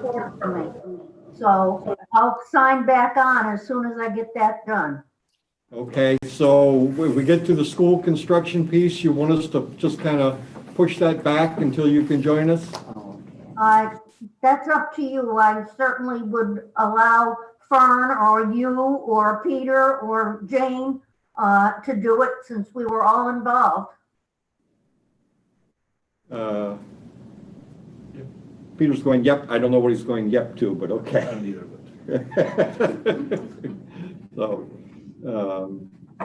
report for me. So I'll sign back on as soon as I get that done. Okay, so when we get to the school construction piece, you want us to just kind of push that back until you can join us? That's up to you. I certainly would allow Fern or you or Peter or Jane to do it since we were all involved. Peter's going, yep. I don't know what he's going yep to, but okay. I don't either, but.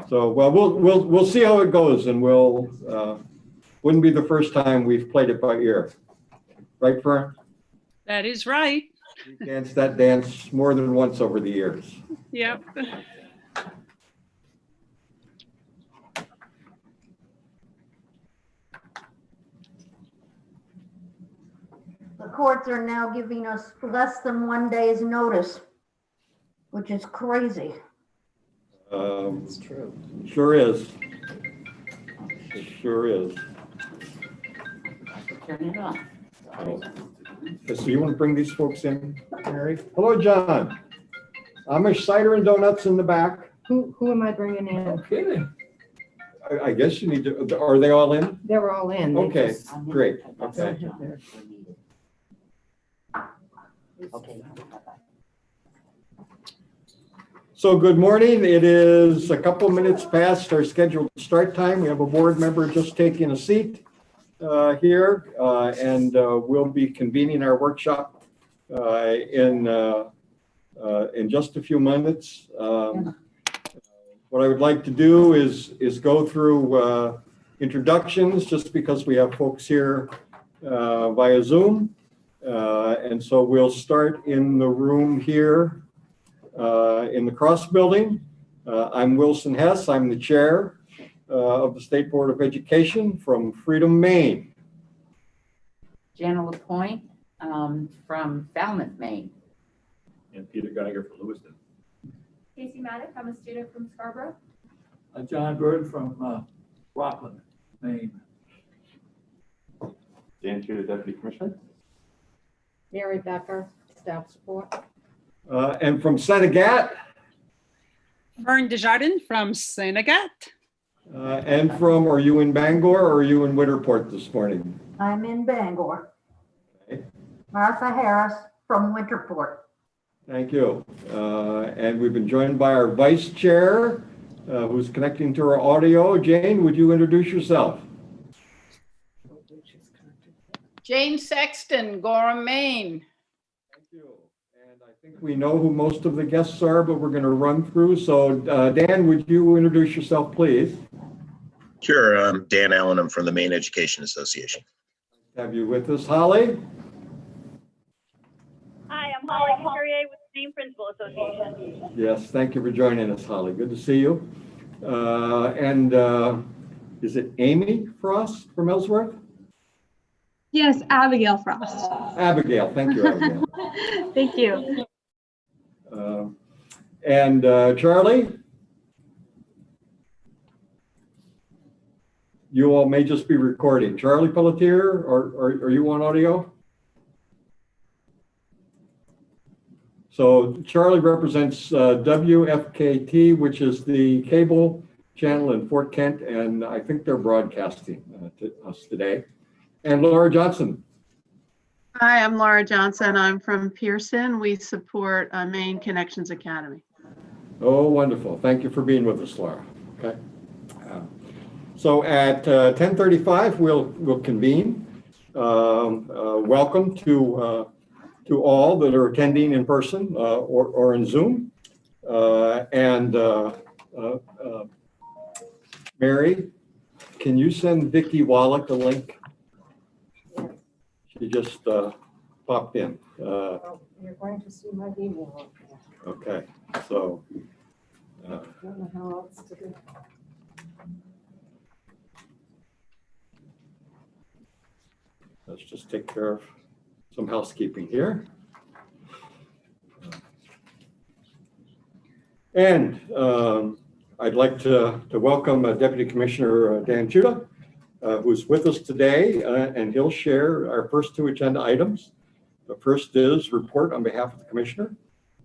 So well, we'll see how it goes, and wouldn't be the first time we've played it by ear, right, Fern? That is right. We danced that dance more than once over the years. Yep. The courts are now giving us less than 1 day's notice, which is crazy. It's true. Sure is. It sure is. Turn it off. So you want to bring these folks in, Mary? Hello, John. Amish cider and donuts in the back. Who am I bringing in? No kidding. I guess you need to, are they all in? They're all in. They Okay, just- great. That's Okay. it, John. Okay. So good morning. It is a couple minutes past our scheduled start time. We have a board member just taking a seat here, and we'll be convening our workshop in just a few minutes. What I would like to do is go through introductions, just because we have folks here via Zoom. And so we'll start in the room here in the Cross Building. I'm Wilson Hess. I'm the chair of the State Board of Education from Freedom, Maine. Jenna LaPointe from Falmouth, Maine. And Peter Geiger from Lewiston. Casey Maddock, I'm a student from Scarborough. John Bird from Rockland, Maine. Dan Chuhta, Deputy Commissioner. Mary Becker, staff support. And from Senegat, Vern Desjardins from Senegat. and from, are you in Bangor or are you in Winterport this morning? I'm in Bangor. Okay. Martha Harris from Winterport. Thank you. And we've been joined by our vice chair, who's connecting to our audio. Jane, would you introduce yourself? Jane Sexton, Gorham, Maine. Thank you. And I think we know who most of the guests are, but we're going to run through. So Dan, would you introduce yourself, please? Sure. I'm Dan Allen. I'm from the Maine Education Association. Have you with us, Holly? Hi, I'm Holly Couturier with the Maine Principal Association. Yes, thank you for joining us, Holly. Good to see you. Is it Amy Frost from Ellsworth? Yes, Abigail Frost. Abigail, thank you, Abigail. Thank you. Charlie? You all may just be recording. Charlie Pelletier, or are you on audio? So Charlie represents WFKT, which is the cable channel in Fort Kent, and I think they're broadcasting to us today. And Laura Johnson. Hi, I'm Laura Johnson. I'm from Pearson. We support Maine Connections Academy. Oh, wonderful. Thank you for being with us, Laura. Okay. So at 10:35, we'll convene. Welcome to all that are attending in person or in Zoom. Mary, can you send Vicki Wallach a link? She just popped in. Well, you're going to see my email. Okay, so. I don't know how else to do. Let's just take care of some housekeeping here. And I'd like to welcome Deputy Commissioner Dan Chuhta, who's with us today, and he'll share our first two agenda items. The first is report on behalf of the commissioner.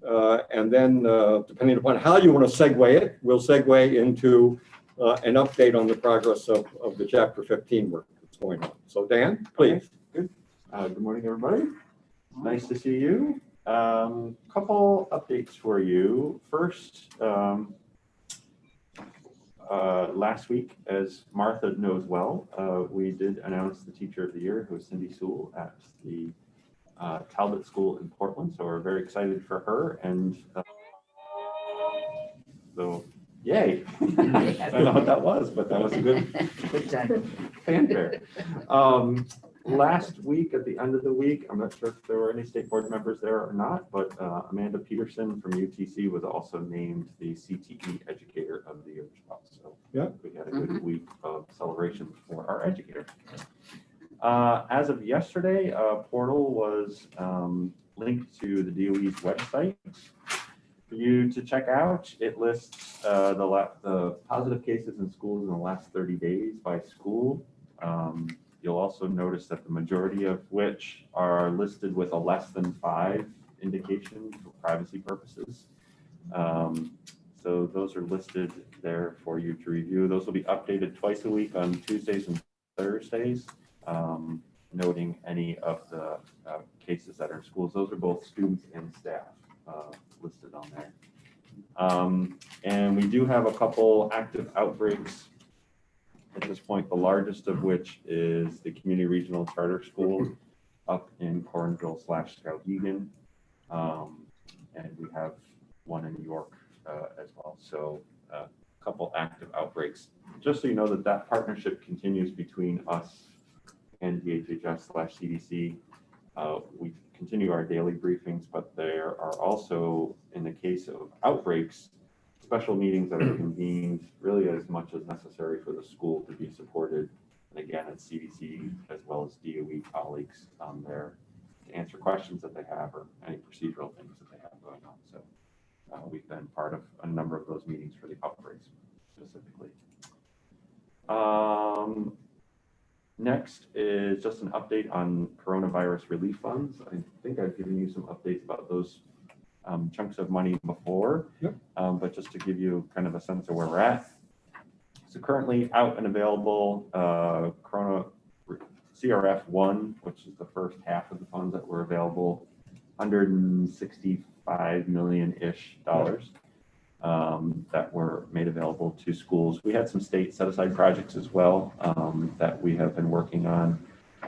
And then depending upon how you want to segue it, we'll segue into an update on the progress of the Chapter 15 work that's going on. So Dan, please. Okay, good morning, everybody. Nice to see you. Couple updates for you. First, last week, as Martha knows well, we did announce the Teacher of the Year, who is Cindy Sewell at the Talbot School in Portland. So we're very excited for her. And so, yay. I don't know what that was, but that was a good fanfare. Last week, at the end of the week, I'm not sure if there were any state board members there or not, but Amanda Peterson from UTC was also named the CTE Educator of the Year as well. So yeah, we had a good week of celebration for our educator. As of yesterday, a portal was linked to the DOE's website for you to check out. It lists the positive cases in schools in the last 30 days by school. You'll also notice that the majority of which are listed with a less than 5 indication for privacy purposes. So those are listed there for you to review. Those will be updated twice a week on Tuesdays and Thursdays, noting any of the cases that are in schools. Those are both students and staff listed on there. And we do have a couple active outbreaks at this point, the largest of which is the Community Regional Charter School up in Cornville/Skowhegan. And we have one in New York as well. So a couple active outbreaks. Just so you know that that partnership continues between us and DHHS/CDC. We continue our daily briefings, but there are also, in the case of outbreaks, special meetings that are convened really as much as necessary for the school to be supported. And again, it's CDC as well as DOE colleagues there to answer questions that they have or any procedural things that they have going on. So we've been part of a number of those meetings for the outbreaks specifically. Next is just an update on coronavirus relief funds. I think I've given you some updates about those chunks of money before, yep. But just to give you kind of a sense of where we're at. So currently out and available, Corona CRF1, which is the first half of the funds that were available, $165 million-ish that were made available to schools. We had some state set-aside projects as well that we have been working on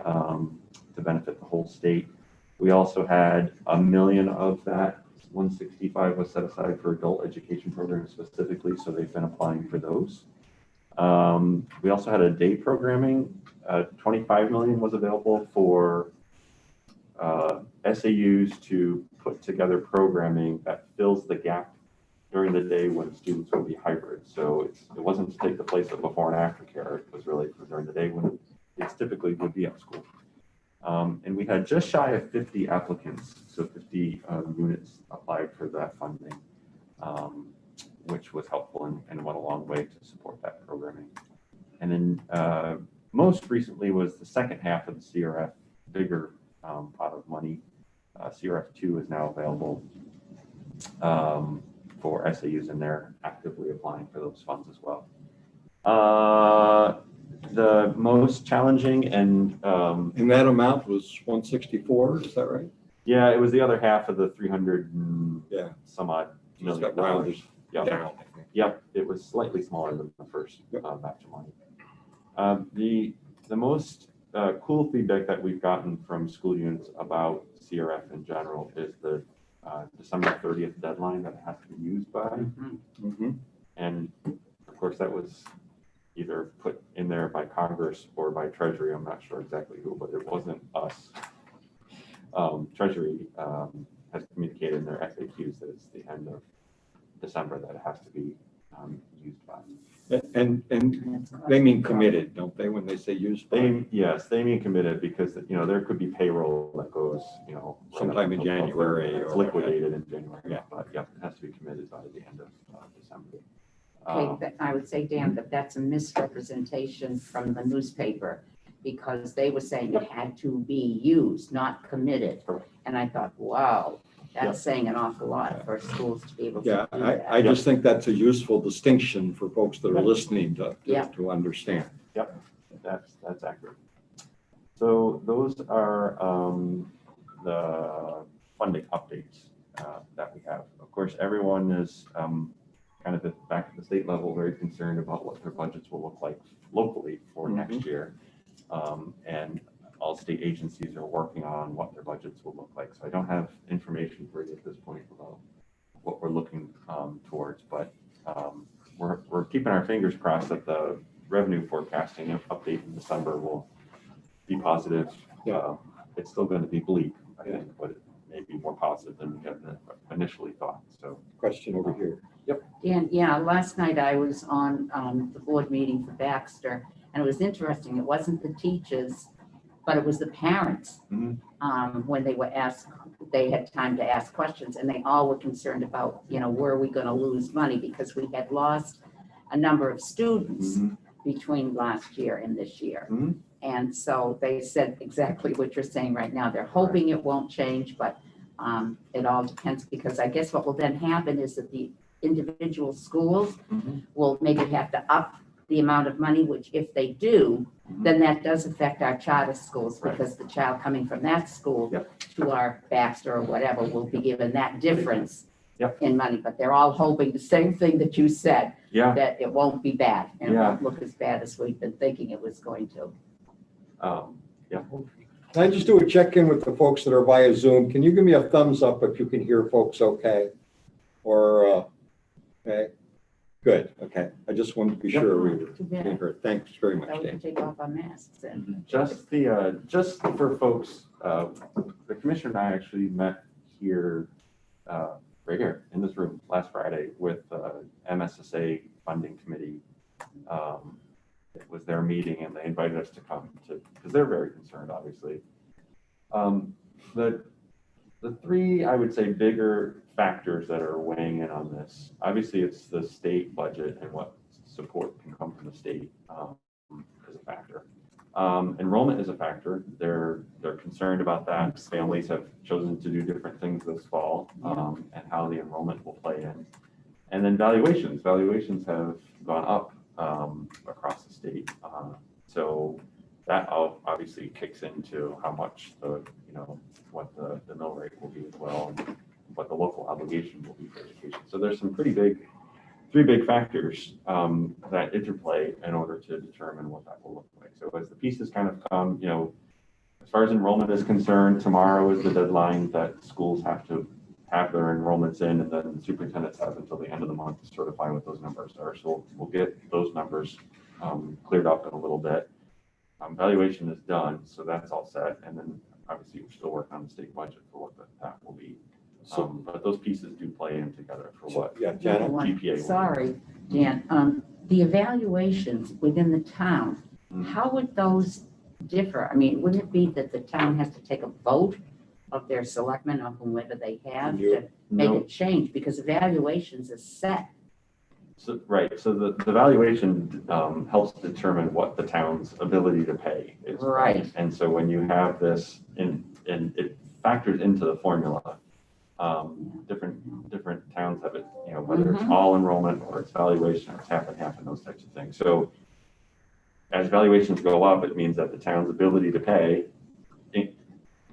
to benefit the whole state. We also had $1 million of that. 165 was set aside for adult education programs specifically, so they've been applying for those. We also had a day programming. 25 million was available for SAUs to put together programming that fills the gap during the day when students will be hybrid. So it wasn't to take the place of before and after care. It was really for during the day when it's typically would be at school. And we had just shy of 50 applicants, so 50 units applied for that funding, which was helpful and went a long way to support that programming. And then most recently was the second half of the CRF, bigger pot of money. CRF2 is now available for SAUs, and they're actively applying for those funds as well. The most challenging and that amount was 164, is that right? Yeah, it was the other half of the 300 and some odd million dollars. Yep. Yep, it was slightly smaller than the first batch of money. The most cool feedback that we've gotten from school units about CRF in general is the December 30th deadline that it has to be used by. Mm-hmm. And of course that was either put in there by Congress or by Treasury. I'm not sure exactly who, but it wasn't us. Treasury has communicated in their FAQs that it's the end of December that it has to be used by. And they mean committed, don't they, when they say used by? Yes, they mean committed because there could be payroll that goes sometime in January or liquidated in January. Yeah, but it has to be committed by the end of December. Okay, I would say, Dan, that that's a misrepresentation from the newspaper. because they were saying it had to be used, not committed. And I thought, wow, that's saying an awful lot for schools to be able to Yeah, do that. I just think that's a useful distinction for folks that are listening to Yeah. understand. Yep, that's accurate. So those are the funding updates that we have. Of course, everyone is kind of back at the state level, very concerned about what their budgets will look like locally for next year. And all state agencies are working on what their budgets will look like. So I don't have information for you at this point about what we're looking towards, but we're keeping our fingers crossed that the revenue forecasting update in December will be positive. It's still going to be bleak, I think, but it may be more positive than we had initially thought. So, question over here. Yep. Dan, yeah, last night I was on the board meeting for Baxter, and it was interesting. It wasn't the teachers, but it was the parents. When they were asked, they had time to ask questions, and they all were concerned about, were we going to lose money because we had lost a number of students between last year and this year. And so they said exactly what you're saying right now. They're hoping it won't change, but it all depends, because I guess what will then happen is that the individual schools will maybe have to up the amount of money, which if they do, then that does affect our charter schools, because the child coming from that school to our Baxter or whatever will be given that difference in money. But they're all hoping the same thing that you said, that it won't be bad and it won't look as bad as we've been thinking it was going to. Can I just do a check-in with the folks that are via Zoom? Can you give me a thumbs up if you can hear folks okay? Or, okay, good, okay. I just wanted to be sure we were being heard. Thanks very much, So we Dan. can take off our masks and. just for folks, the commissioner and I actually met here, right here in this room last Friday with MSSA funding committee. It was their meeting, and they invited us to come because they're very concerned, obviously. The three, I would say, bigger factors that are weighing in on this, obviously it's the state budget and what support can come from the state is a factor. Enrollment is a factor. They're concerned about that. Families have chosen to do different things this fall, and how the enrollment will play in. And then valuations have gone up across the state. So that obviously kicks into how much what the mill rate will be as well, and what the local obligation will be for education. So there's some three big factors that interplay in order to determine what that will look like. So as the pieces kind of come, as far as enrollment is concerned, tomorrow is the deadline that schools have to have their enrollments in, and then the superintendents have until the end of the month to certify what those numbers are. So we'll get those numbers cleared up in a little bit. Valuation is done, so that's all set. And then obviously we're still working on the state budget for what that will be. But those pieces do play in together for what Janet? GPA will be. Sorry, Dan, the evaluations within the town, how would those differ? I mean, wouldn't it be that the town has to take a vote of their selectmen or whomever they have to make it change, because evaluations is set? So, right, so the valuation helps determine what the town's ability to pay is. Right. And so when you have this and it factors into the formula, different towns have it, whether it's all enrollment or it's valuation or it's half and half and those types of things. So as valuations go up, it means that the town's ability to pay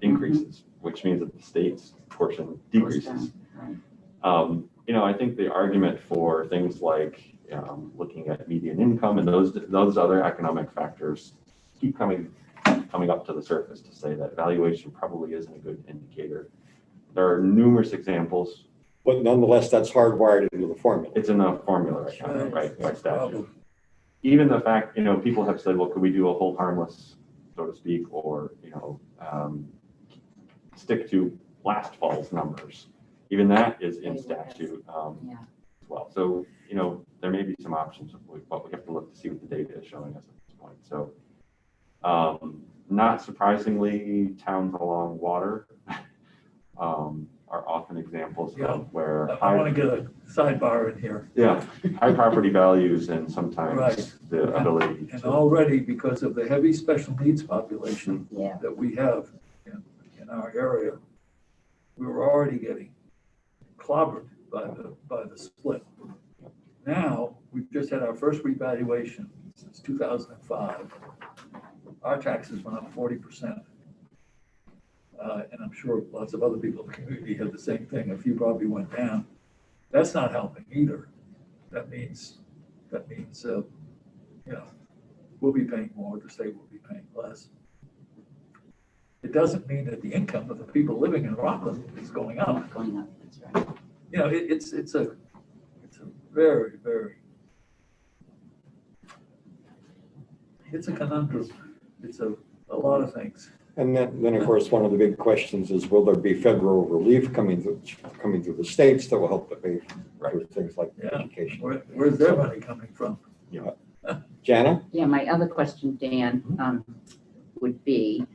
increases, which means that the state's portion decreases. I think the argument for things like looking at median income and those other economic factors keep coming up to the surface to say that valuation probably isn't a good indicator. There are numerous examples. But nonetheless, that's hardwired into the formula. It's in the formula right now, right, by statute. Even the fact, people have said, well, could we do a hold harmless, so to speak, or, stick to last fall's numbers. Even that is in statute as well. So, there may be some options, but we have to look to see what the data is showing us at this point. So, not surprisingly, towns along water are often examples Yeah. of where I want to get a sidebar in here. yeah, high property values and sometimes Right. the ability And to. already, because of the heavy special needs population Yeah. that we have in our area, we were already getting clobbered by the split. Now, we've just had our first revaluation since 2005. Our taxes went up 40%. And I'm sure lots of other people in the community had the same thing. A few probably went down. That's not helping either. That means, we'll be paying more, the state will be paying less. It doesn't mean that the income of the people living in Rockland is going up. Going up, that's right. It's a very, very, it's a conundrum. It's a lot of things. And then of course, one of the big questions is, will there be federal relief coming through the states that will help to pay for things like education? Where's their money coming from? Jana? Yeah, my other question, Dan, would be,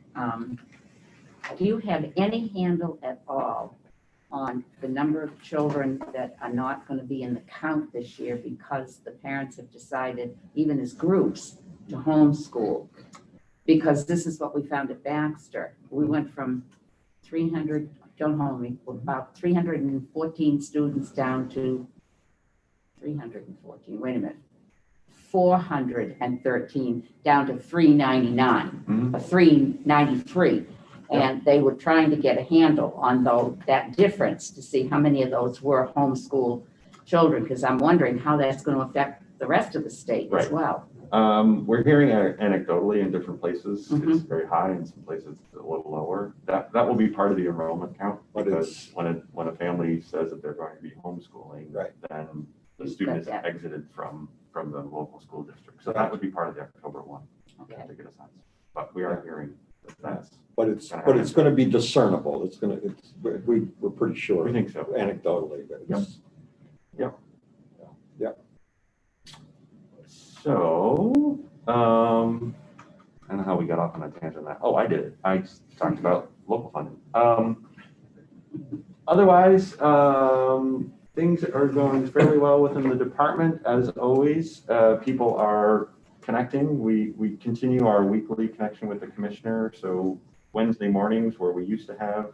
do you have any handle at all on the number of children that are not going to be in the count this year because the parents have decided, even as groups, to homeschool? Because this is what we found at Baxter. We went from 300, don't hold me, about 314 students down to 314, wait a minute, 413 down to 399, or 393. And they were trying to get a handle on that difference to see how many of those were homeschool children, because I'm wondering how that's going to affect the rest of the state as well. We're hearing anecdotally in different places, it's very high, in some places it's a little lower. That will be part of the enrollment count, because when a family says that they're going to be homeschooling, then the student is exited from the local school district. So that would be part of the October 1, to get a sense. But we are hearing that's. But it's going to be discernible. We're pretty sure. We think so. Anecdotally, but it's, Yep. So, I don't know how we got off on a tangent on that. Oh, I did. I talked about local funding. Otherwise, things are going fairly well within the department. As always, people are connecting. We continue our weekly connection with the commissioner. So Wednesday mornings, where we used to have,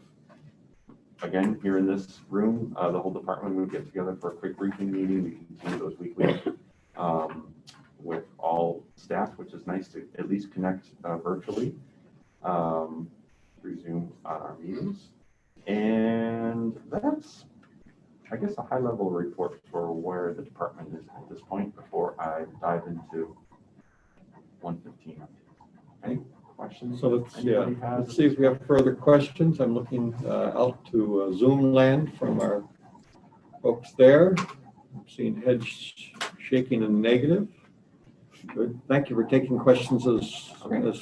again, here in this room, the whole department would get together for a quick briefing meeting. We continue those weekly with all staff, which is nice to at least connect virtually through Zoom on our meetings. And that's, I guess, a high-level report for where the department is at this point before I dive into 115. Any questions? So let's see if we have further questions. I'm looking out to Zoom land from our folks there. I'm seeing heads shaking in the negative. Good. Thank you for taking questions as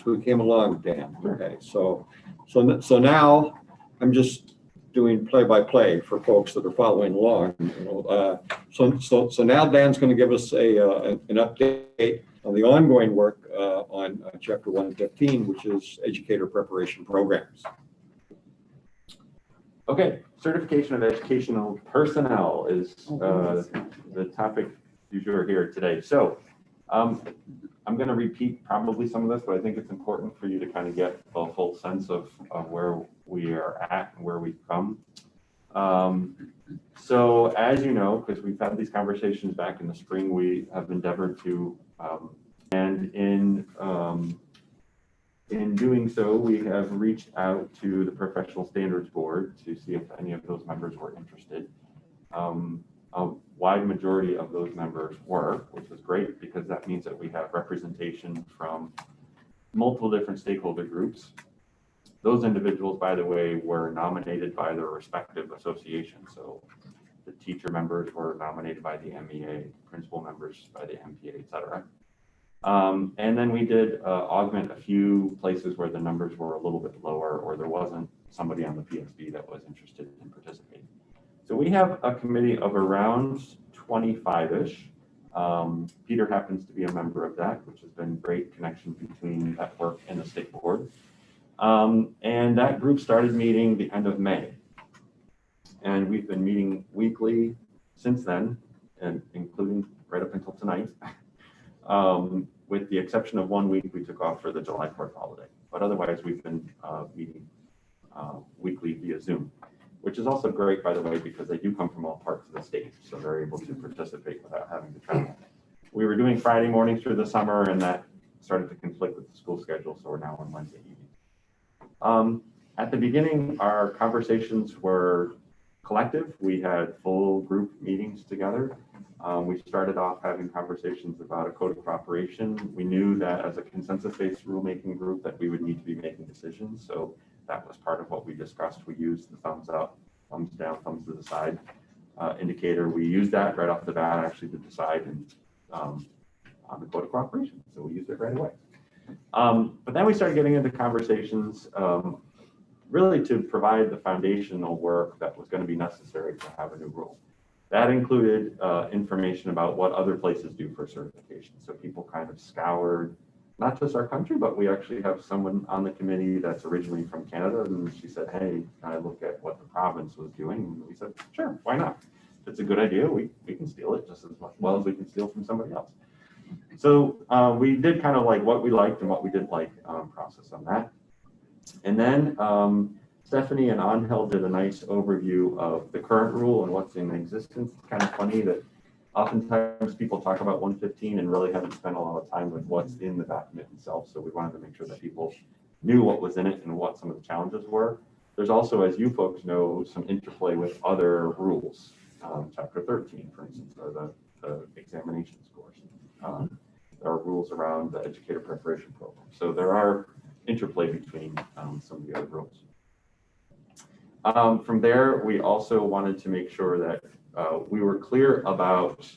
we came along, Dan. Okay, so now I'm just doing play-by-play for folks that are following along. So now Dan's going to give us an update on the ongoing work on Chapter 115, which is educator preparation programs. Okay, certification of educational personnel is the topic du jour here today. So I'm going to repeat probably some of this, but I think it's important for you to kind of get a full sense of where we are at and where we've come. So as you know, because we've had these conversations back in the spring, we have endeavored to, and in doing so, we have reached out to the Professional Standards Board to see if any of those members were interested. A wide majority of those members were, which is great because that means that we have representation from multiple different stakeholder groups. Those individuals, by the way, were nominated by their respective associations. So the teacher members were nominated by the MEA, principal members by the MPA, et cetera. And then we did augment a few places where the numbers were a little bit lower or there wasn't somebody on the PSB that was interested in participating. So we have a committee of around 25-ish. Peter happens to be a member of that, which has been great connection between that work and the state board. And that group started meeting the end of May. And we've been meeting weekly since then, and including right up until tonight. With the exception of 1 week we took off for the July 4th holiday. But otherwise, we've been meeting weekly via Zoom, which is also great, by the way, because they do come from all parts of the state, so they're able to participate without having to travel. We were doing Friday mornings through the summer, and that started to conflict with the school schedule, so we're now on Wednesday evening. At the beginning, our conversations were collective. We had full group meetings together. We started off having conversations about a code of cooperation. We knew that as a consensus-based rulemaking group that we would need to be making decisions, so that was part of what we discussed. We used the thumbs up, thumbs down, thumbs to the side indicator. We used that right off the bat actually to decide on the code of cooperation, so we used it right away. But then we started getting into conversations really to provide the foundational work that was going to be necessary to have a new rule. That included information about what other places do for certification. So people kind of scoured not just our country, but we actually have someone on the committee that's originally from Canada, and she said, hey, can I look at what the province was doing? And we said, sure, why not? If it's a good idea, we can steal it just as well as we can steal from somebody else. So we did kind of like what we liked and what we didn't like process on that. And then Stephanie and Angel did a nice overview of the current rule and what's in existence. It's kind of funny that oftentimes people talk about 115 and really haven't spent a lot of time with what's in the document itself. So we wanted to make sure that people knew what was in it and what some of the challenges were. There's also, as you folks know, some interplay with other rules. Chapter 13, for instance, are the examination scores. There are rules around the educator preparation program. So there are interplay between some of the other rules. From there, we also wanted to make sure that we were clear about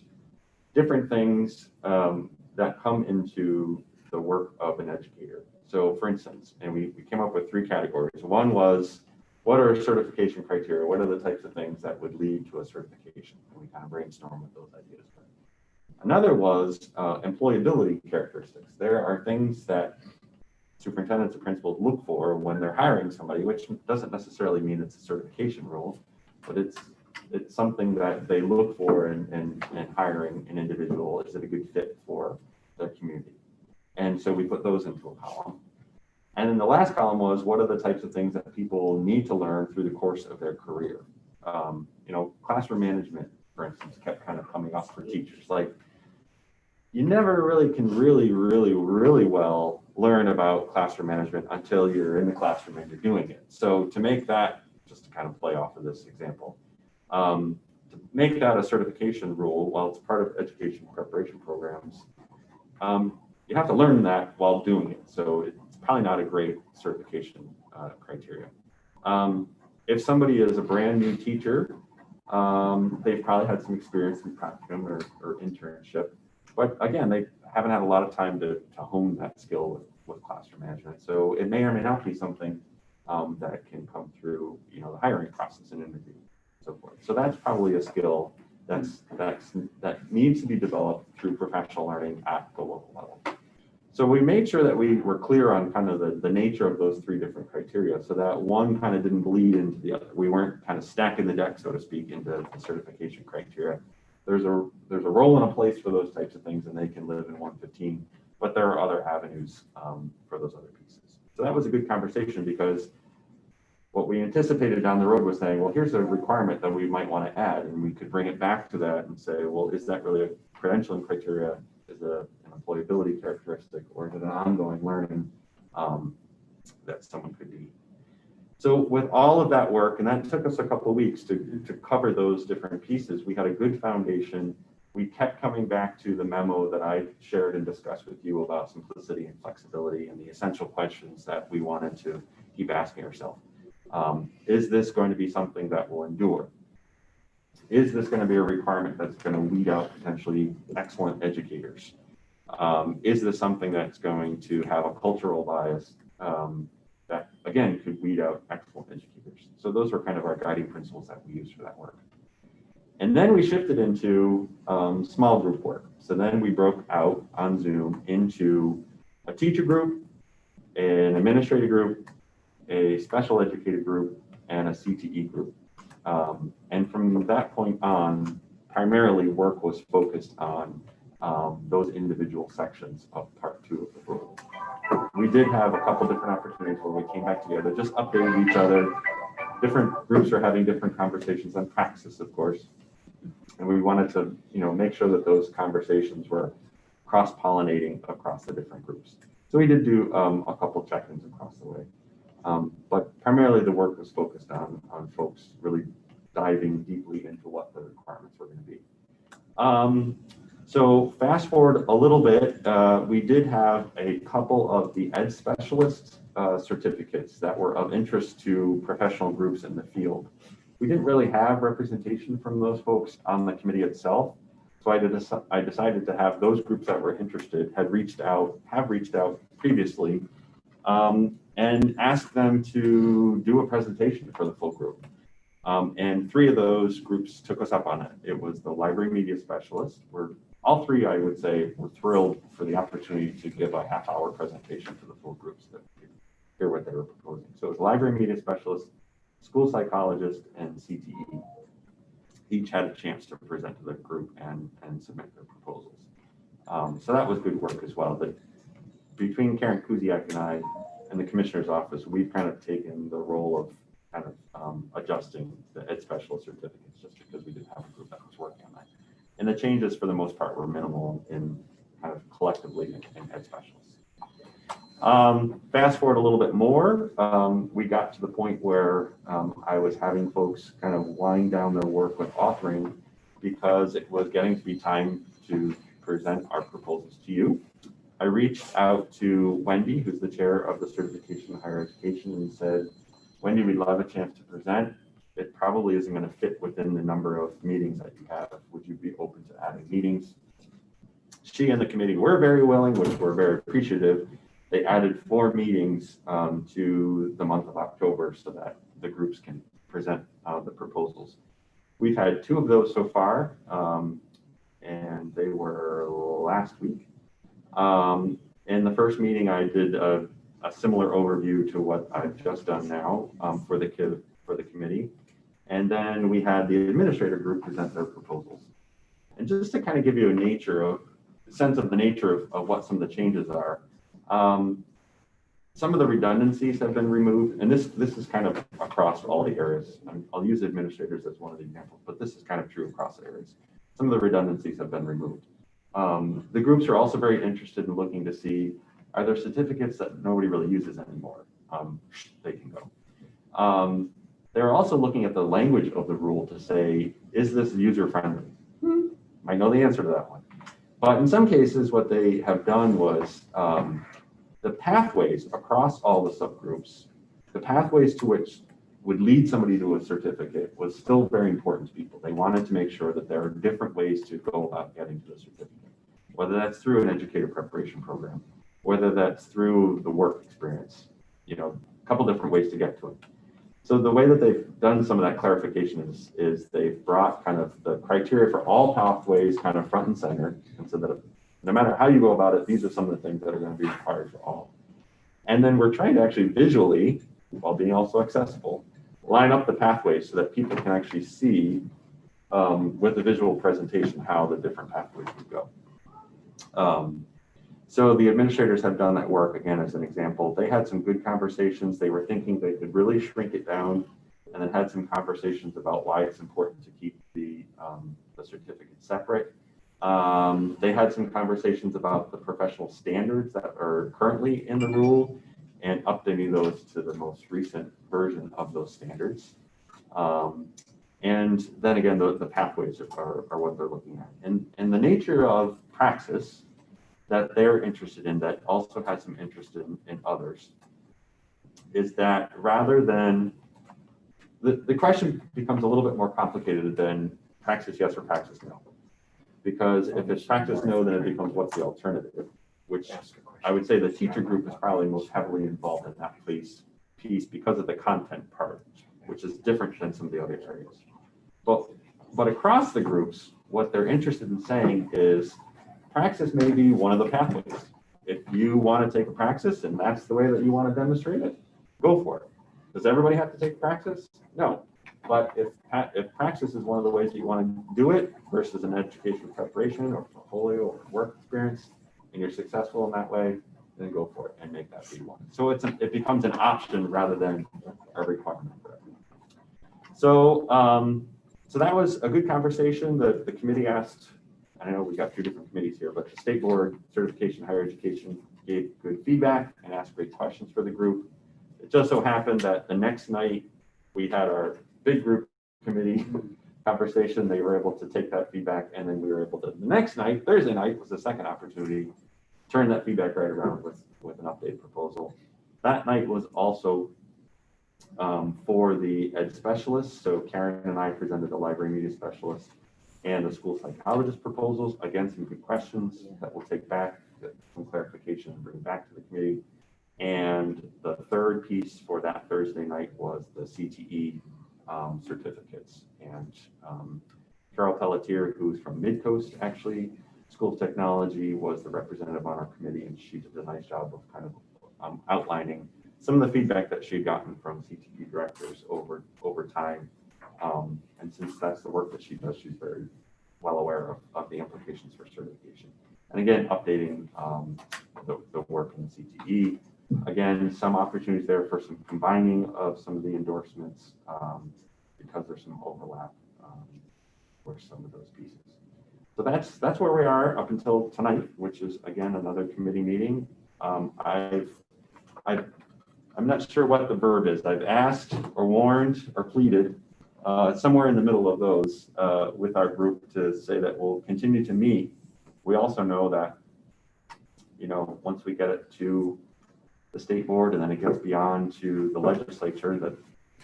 different things that come into the work of an educator. So for instance, and we came up with 3 categories. One was, what are certification criteria? What are the types of things that would lead to a certification? And we kind of brainstormed with those ideas. Another was employability characteristics. There are things that superintendents and principals look for when they're hiring somebody, which doesn't necessarily mean it's a certification rule, but it's something that they look for in hiring an individual. Is it a good fit for their community? And so we put those into a column. And then the last column was, what are the types of things that people need to learn through the course of their career? Classroom management, for instance, kept kind of coming up for teachers. Like, you never really can really well learn about classroom management until you're in the classroom and you're doing it. So to make that, just to kind of play off of this example, to make that a certification rule, while it's part of education preparation programs, you have to learn that while doing it. So it's probably not a great certification criteria. If somebody is a brand new teacher, they've probably had some experience in practicum or internship. But again, they haven't had a lot of time to hone that skill with classroom management. So it may or may not be something that can come through, the hiring process and interview and so forth. So that's probably a skill that needs to be developed through professional learning at the local level. So we made sure that we were clear on kind of the nature of those 3 different criteria, so that one kind of didn't bleed into the other. We weren't kind of stacking the deck, so to speak, into the certification criteria. There's a role and a place for those types of things, and they can live in 115, but there are other avenues for those other pieces. So that was a good conversation, because what we anticipated down the road was saying, well, here's a requirement that we might want to add, and we could bring it back to that and say, well, is that really a credentialing criteria? Is it an employability characteristic, or is it an ongoing learning that someone could need? So with all of that work, and that took us a couple of weeks to cover those different pieces, we had a good foundation. We kept coming back to the memo that I shared and discussed with you about simplicity and flexibility and the essential questions that we wanted to keep asking ourselves. Is this going to be something that will endure? Is this going to be a requirement that's going to weed out potentially excellent educators? Is this something that's going to have a cultural bias that, again, could weed out excellent educators? So those were kind of our guiding principles that we used for that work. And then we shifted into small group work. So then we broke out on Zoom into a teacher group, an administrative group, a special educated group, and a CTE group. And on, primarily work was focused on those individual sections of part 2 of the book. We did have a couple different opportunities where we came back together, just updated each other. Different groups are having different conversations on praxis, of course. And we wanted to, make sure that those conversations were cross-pollinating across the different groups. So we did do a couple check-ins across the way. But primarily the work was focused on folks really diving deeply into what the requirements were going to be. So fast forward a little bit, we did have a couple of the ed specialist certificates that were of interest to professional groups in the field. We didn't really have representation from those folks on the committee itself. So I decided to have those groups that were interested have reached out previously, and ask them to do a presentation for the full group. And 3 of those groups took us up on it. It was the library media specialist. All 3, I would say, were thrilled for the opportunity to give a half-hour presentation to the full groups that could hear what they were proposing. So it was library media specialist, school psychologist, and CTE. Each had a chance to present to the group and submit their proposals. So that was good work as well. But between Karen Kuziak and I and the commissioner's office, we've kind of taken the role of kind of adjusting the ed specialist certificates just because we didn't have a group that was working on that. And the changes for the most part were minimal in kind of collectively in ed specialists. Fast forward a little bit more, we got to the point where I was having folks kind of wind down their work with authoring because it was getting to be time to present our proposals to you. I reached out to Wendy, who's the chair of the Certification in Higher Education, and said, Wendy, we'd love a chance to present. It probably isn't going to fit within the number of meetings that you have. Would you be open to adding meetings? She and the committee were very willing, which we're very appreciative. They added 4 meetings to the month of October so that the groups can present the proposals. We've had 2 of those so far, and they were last week. In the first meeting, I did a similar overview to what I've just done now for the committee. And then we had the administrator group present their proposals. And just to kind of give you a sense of the nature of what some of the changes are, some of the redundancies have been removed, and this is kind of across all the areas. I'll use administrators as one of the examples, but this is kind of true across the areas. Some of the redundancies have been removed. The groups are also very interested in looking to see, are there certificates that nobody really uses anymore? They can go. They're also looking at the language of the rule to say, is this user-friendly? I know the answer to that one. But in some cases, what they have done was the pathways across all the subgroups, the pathways to which would lead somebody to a certificate was still very important to people. They wanted to make sure that there are different ways to go about getting to the certificate, whether that's through an educator preparation program, whether that's through the work experience, a couple different ways to get to it. So the way that they've done some of that clarification is they've brought kind of the criteria for all pathways kind of front and center, and so that no matter how you go about it, these are some of the things that are going to be required for all. And then we're trying to actually visually, while being also accessible, line up the pathways so that people can actually see with the visual presentation how the different pathways would go. So the administrators have done that work, again, as an example. They had some good conversations. They were thinking they could really shrink it down, and then had some conversations about why it's important to keep the certificate separate. They had some conversations about the professional standards that are currently in the rule and updating those to the most recent version of those standards. And then again, the pathways are what they're looking at. And the nature of praxis that they're interested in, that also has some interest in others, is that rather than, the question becomes a little bit more complicated than praxis yes or praxis no. Because if it's praxis no, then it becomes what's the alternative, which I would say the teacher group is probably most heavily involved in that piece because of the content part, which is different than some of the other areas. But across the groups, what they're interested in saying is praxis may be one of the pathways. If you want to take a praxis and that's the way that you want to demonstrate it, go for it. Does everybody have to take praxis? No. But if praxis is one of the ways that you want to do it versus an education preparation or portfolio or work experience, and you're successful in that way, then go for it and make that be one. So it becomes an option rather than a requirement for everyone. So, so that was a good conversation. The committee asked, I know we got two different committees here, but the State Board Certification Higher Education gave good feedback and asked great questions for the group. It just so happened that the next night we had our big group committee conversation. They were able to take that feedback, and then we were able to, the next night, Thursday night, was the second opportunity to turn that feedback right around with an update proposal. That night was also for the ed specialists. So Karen and I presented the library media specialist and the school psychologist proposals. Again, some good questions that we'll take back, get some clarification and bring back to the committee. And the third piece for that Thursday night was the CTE certificates. And Carol Pelletier, who's from Midcoast, actually, School of Technology, was the representative on our committee, and she did a nice job of kind of outlining some of the feedback that she'd gotten from CTE directors over time. And since that's the work that she does, she's very well aware of the implications for certification. And again, updating the work in CTE. Again, some opportunities there for some combining of some of the endorsements because there's some overlap for some of those pieces. So that's where we are up until tonight, which is again another committee meeting. I'm not sure what the verb is. I've asked or warned or pleaded somewhere in the middle of those with our group to say that we'll continue to meet. We also know that, you know, once we get it to the state board and then it gets beyond to the legislature, that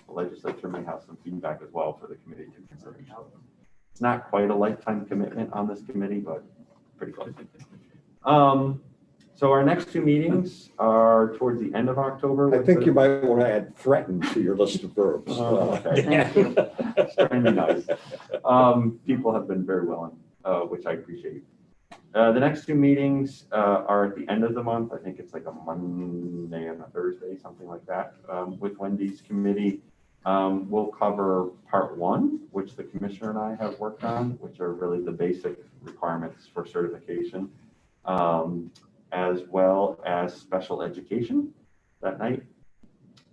the legislature may have some feedback as well for the committee to consider. It's not quite a lifetime commitment on this committee, but pretty close. So our next two meetings are towards the end of October. I think you might want to add threaten to your list of verbs. Okay. It's trying to be nice. People have been very willing, which I appreciate. The next two meetings are at the end of the month. I think it's like a Monday and a Thursday, something like that, with Wendy's committee. We'll cover part one, which the commissioner and I have worked on, which are really the basic requirements for certification, as well as special education that night.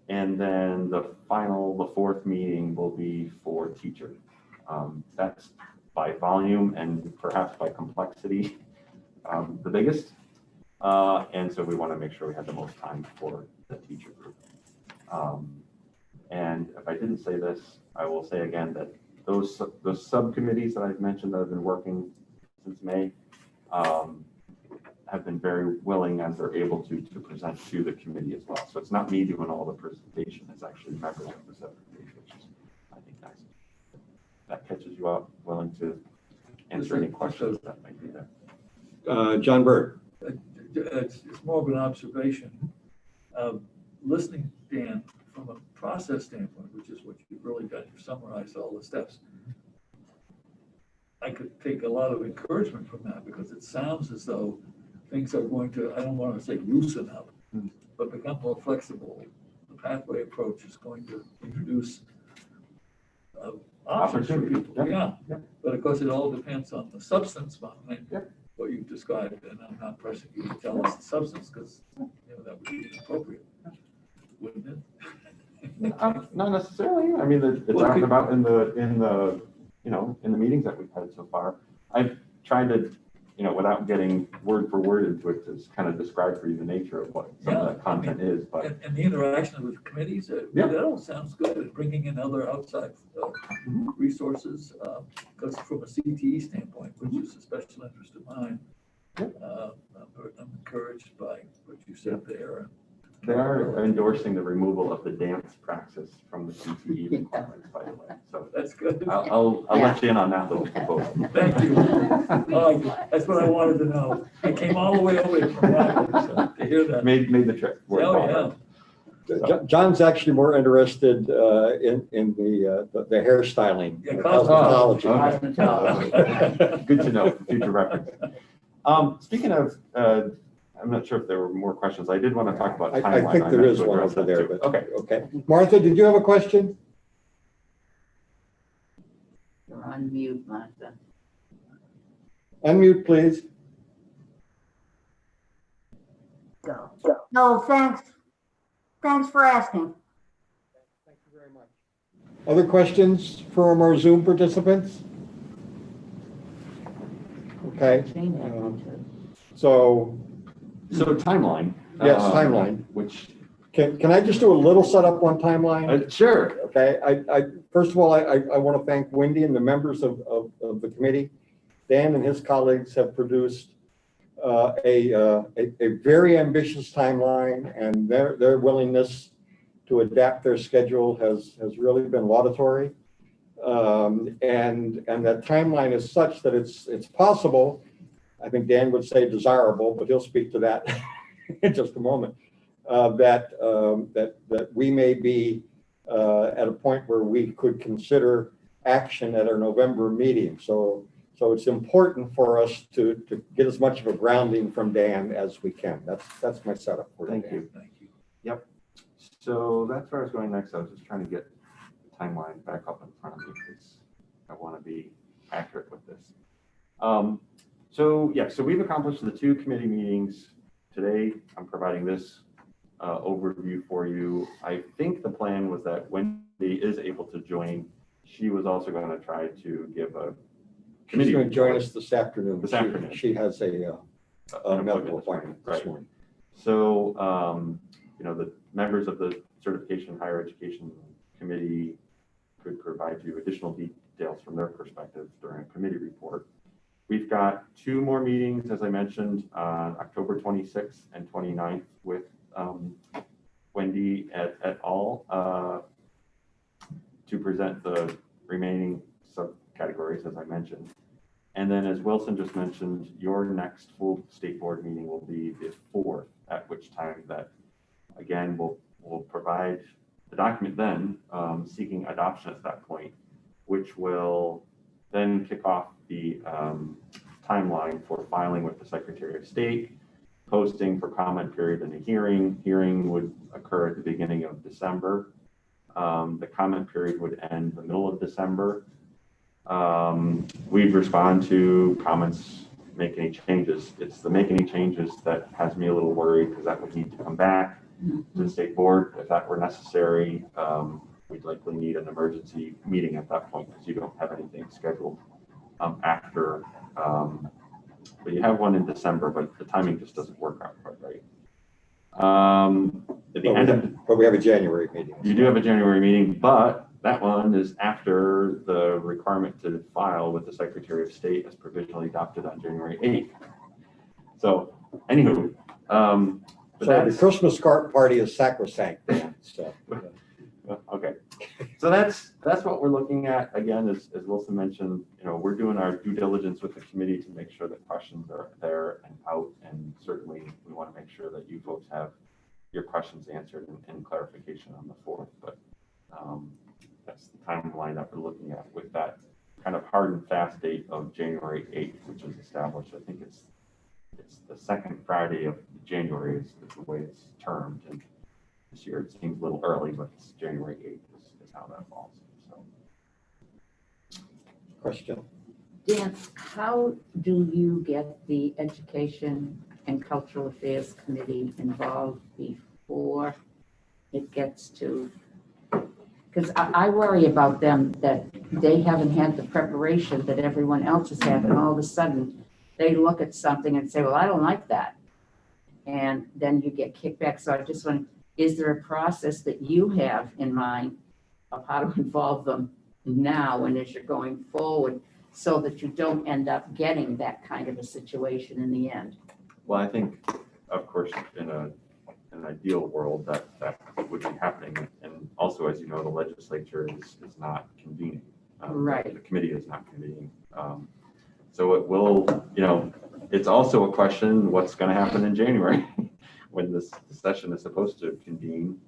And then the fourth meeting will be for teacher. That's by volume and perhaps by complexity, the biggest. And so we want to make sure we have the most time for the teacher group. And if I didn't say this, I will say again that those subcommittees that I've mentioned that have been working since May have been very willing as they're able to present to the committee as well. So it's not me doing all the presentation, it's actually members of the subcommittee, which is, I think, nice. That catches you up, willing to answer any questions that might be there. John Bird. It's more of an observation. Listening, Dan, from a process standpoint, which is what you've really done, you've summarized all the steps. I could take a lot of encouragement from that because it sounds as though things are going to, I don't want to say loosen up, but become more flexible. The pathway approach is going to introduce options for people. Yeah. But of course, it all depends on the substance behind what you've described. And I'm not pressing you to tell us the substance because that would be inappropriate, wouldn't it? Not necessarily. I mean, it's talked about in the meetings that we've had so far. I've tried to, without getting word for word into it, to kind of describe for you the nature of what some of that content is. But and the interaction with committees, that all sounds good. And bringing in other outside resources, because from a CTE standpoint, which is a special interest of mine, I'm encouraged by what you said there. They are endorsing the removal of the dance praxis from the CTE requirements, by the way. So that's good. I'll let you in on that little proposal. Thank you. That's what I wanted to know. I came all the way over here from Rockland to hear that. Made the trip. John's actually more interested in the hairstyling. Cosmetology. Good to know for future reference. Speaking of, I'm not sure if there were more questions. I did want to talk about timeline. I think there is one over there. But okay. Okay. Martha, did you have a question? You're on mute, Martha. Unmute, please. No, thanks. Thanks for asking. Thank you very much. Other questions from our Zoom participants? Okay. Jane had one too. So, timeline. yes, timeline. Which, Can I just do a little setup on timeline? sure. Okay, first of all, I want to thank Wendy and the members of the committee. Dan and his colleagues have produced a very ambitious timeline, and their willingness to adapt their schedule has really been laudatory. And that timeline is such that it's possible, I think Dan would say desirable, but he'll speak to that in just a moment, that we may be at a point where we could consider action at our November meeting. So it's important for us to get as much of a grounding from Dan as we can. That's my setup for Thank Dan. you. Thank you. Yep. So that's where I was going next. I was just trying to get the timeline back up in front of me because I want to be accurate with this. So we've accomplished the 2 committee meetings today. I'm providing this overview for you. I think the plan was that Wendy is able to join. She was also going to try to give a committee. She's going to join us this afternoon. This afternoon. She has a medical appointment this right. morning. So, the members of the Certification Higher Education Committee could provide you additional details from their perspective during a committee report. We've got 2 more meetings, as I mentioned, on October 26th and 29th with Wendy et al. To present the remaining subcategories, as I mentioned. And then, as Wilson just mentioned, your next full state board meeting will be the 4th, at which time that, again, we'll provide the document then, seeking adoption at that point, which will then kick off the timeline for filing with the Secretary of State, posting for comment period and a hearing. Hearing would occur at the beginning of December. The comment period would end the middle of December. We'd respond to comments, make any changes. It's the make any changes that has me a little worried because that would need to come back to the state board. If that were necessary, we'd likely need an emergency meeting at that point because you don't have anything scheduled after. But you have one in December, but the timing just doesn't work out quite right. At the end of, but we have a January meeting. you do have a January meeting, but that one is after the requirement to file with the Secretary of State as provisionally adopted on January 8th. So, anywho, so the Christmas party is sacrosanct. So. Okay, so that's what we're looking at. Again, as Wilson mentioned, we're doing our due diligence with the committee to make sure that questions are there and out, and certainly we want to make sure that you folks have your questions answered and clarification on the 4th. But that's the timeline that we're looking at with that kind of hard and fast date of January 8th, which is established. I think it's the second Friday of January is the way it's termed. And this year it seems a little early, but it's January 8th is how that falls. So. Question. Dan, how do you get the Education and Cultural Affairs Committee involved before it gets to, because I worry about them that they haven't had the preparation that everyone else has had, and all of a sudden they look at something and say, well, I don't like that. And then you get kickback. So I just want, is there a process that you have in mind of how to involve them now and as you're going forward so that you don't end up getting that kind of a situation in the end? Well, I think, of course, in an ideal world that would be happening. And also, as you know, the legislature is not convening. Right. The committee is not convening. So it will, it's also a question, what's going to happen in January when this session is supposed to convene.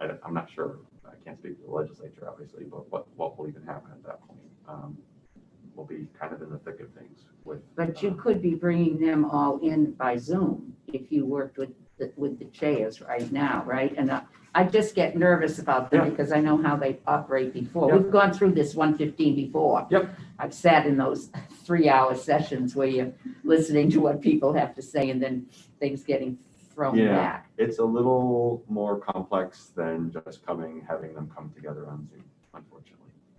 I'm not sure. I can't speak to the legislature, obviously, but what will even happen at that point? We'll be kind of in the thick of things with. But you could be bringing them all in by Zoom if you worked with with the chairs right now, right? And I just get nervous about them Yeah. because I know how they operate before. Yep. We've gone through this 115 before. Yep. I've sat in those 3-hour sessions where you're listening to what people have to say and then things getting thrown Yeah. back. It's a little more complex than just having them come together on Zoom, unfortunately.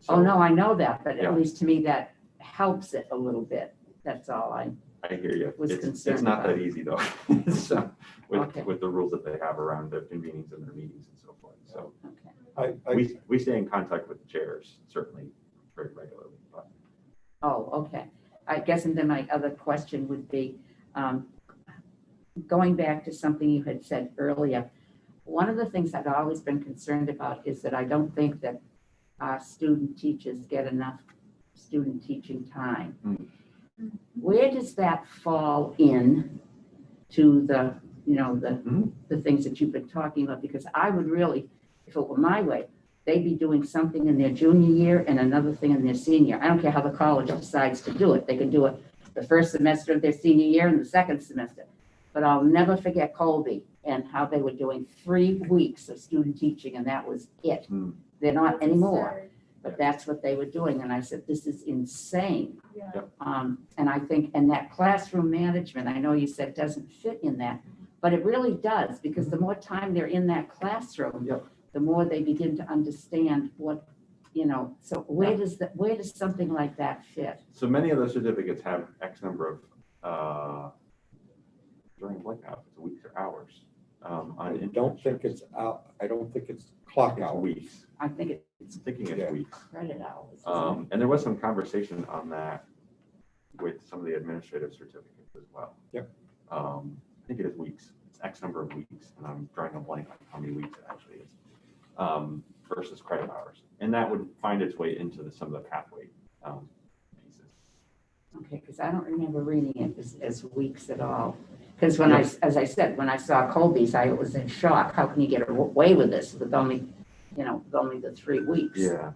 Oh, So, no, I know that, but Yeah. at least to me, that helps it a little bit. That's all I hear you. was It's concerned not that about. easy though. So, Okay. with the rules that they have around their convenings and their meetings and so forth. So Okay. we stay in contact with the chairs, certainly very regularly. But Oh, okay. I guess, and then my other question would be, going back to something you had said earlier, one of the things I've always been concerned about is that I don't think that our student teachers get enough student teaching time. Where does that fall in to the, the things that you've been talking about? Because I would really, if it were my way, they'd be doing something in their junior year and another thing in their senior. I don't care how the college decides to do it. They can do it the first semester of their senior year and the second semester. But I'll never forget Colby and how they were doing 3 weeks of student teaching, and that was it. They're not anymore, but that's what they were doing. And I said, this is insane. Yeah. And I think, and that classroom management, I know you said doesn't fit in that, but it really does, because the more time they're in that classroom, the more they begin to understand what, so where does something like that fit? so many of those certificates have X number of during blank hours, weeks or hours. I don't think it's out, I don't think it's clock hours. Weeks. I think I'm it's thinking it's Yeah. weeks. credit hours. Isn't it? And there was some conversation on that with some of the administrative certificates as well. Yep. I think it is weeks. It's X number of weeks, and I'm drawing a blank on how many weeks it actually is. Versus credit hours, and that would find its way into some of the pathway pieces. Okay, because I don't remember reading it as weeks at all. Because when as I said, when I saw Colby's, I was in shock. How can you get away with this with only, with only the 3 weeks? Yeah,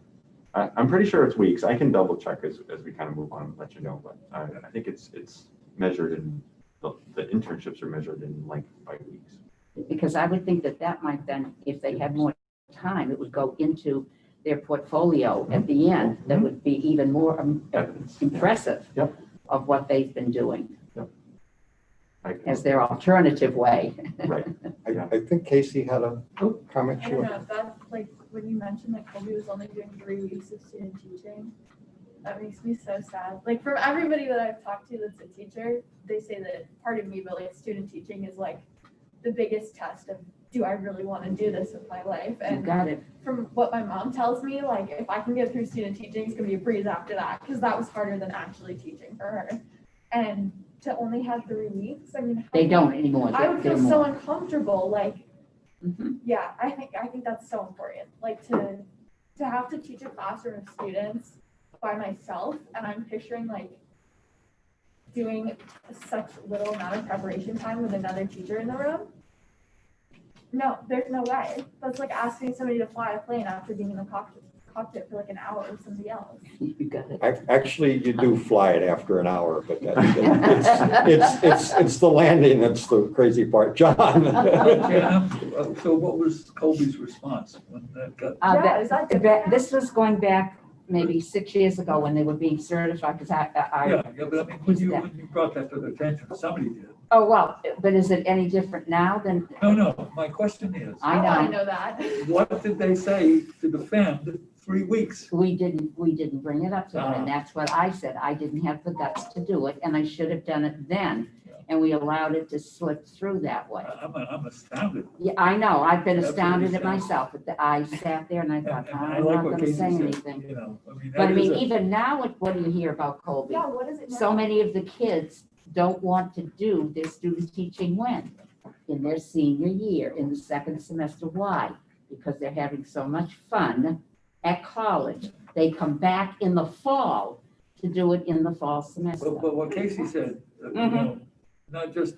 I'm pretty sure it's weeks. I can double check as we kind of move on and let you know, but I think it's measured in, the internships are measured in length by weeks. Because I would think that might then, if they had more time, it would go into their portfolio at the end. That would be even more Evidence. impressive Yep. of what they've been doing I can- as their alternative way. Right. I think Casey had a comment. I don't know if that, like, when you mentioned that Colby was only doing 3 weeks of student teaching, that makes me so sad. Like, from everybody that I've talked to that's a teacher, they say that, pardon me, but like student teaching is like the biggest test of, do I really want to do this with my life? You And got it. from what my mom tells me, like, if I can get through student teaching, it's gonna be a breeze after that, because that was harder than actually teaching for her. And to only have 3 weeks, I mean, They don't anymore. I would They're feel so more. uncomfortable. Like, Mhm. yeah, I think that's so important. Like, to have to teach a classroom of students by myself, and I'm picturing like doing such little amount of preparation time with another teacher in the room. No, there's no way. That's like asking somebody to fly a plane after being in the cockpit for like an hour with somebody else. You got it. Actually, you do fly it after an hour, but it's the landing that's the crazy part. John? Yeah, so what was Colby's response when that got? Yeah, is that different? This was going back maybe 6 years ago when they were being certified, because Yeah, but I mean, when you brought that to their attention, somebody did. Oh, well, but is it any different now than? No, my question is, I I know. know that. what did they say to defend 3 weeks? We didn't bring it up to them, and that's what I said. I didn't have the guts to do it, and I should have done it then. And we allowed it to slip through that way. I'm astounded. Yeah, I know. I've been Absolutely astounded at myself, but I sat there and I thought, And I I'm like not what gonna Casey say said, anything. you know, I mean, But I that is mean, a- even now, what do you hear about Colby? Yeah, what is it now? So many of the kids don't want to do their student teaching when? In their senior year, in the second semester. Why? Because they're having so much fun at college. They come back in the fall to do it in the fall semester. But what Casey said, you know, not just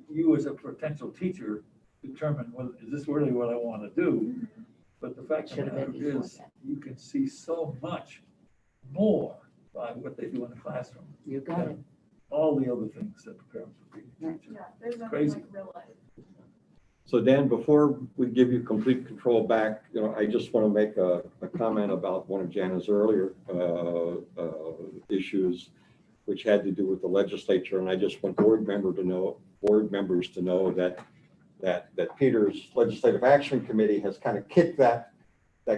you as a potential teacher determine, well, is this really what I want to do? But the fact of the Should have matter been before is, that. you can see so much more by what they do in the classroom. You got it. All the other things that prepare them for being a Right. teacher. Yeah, there's nothing Crazy. like real life. So Dan, before we give you complete control back, I just want to make a comment about one of Jana's earlier issues, which had to do with the legislature. And I just want board members to know that Peter's Legislative Action Committee has kind of kicked that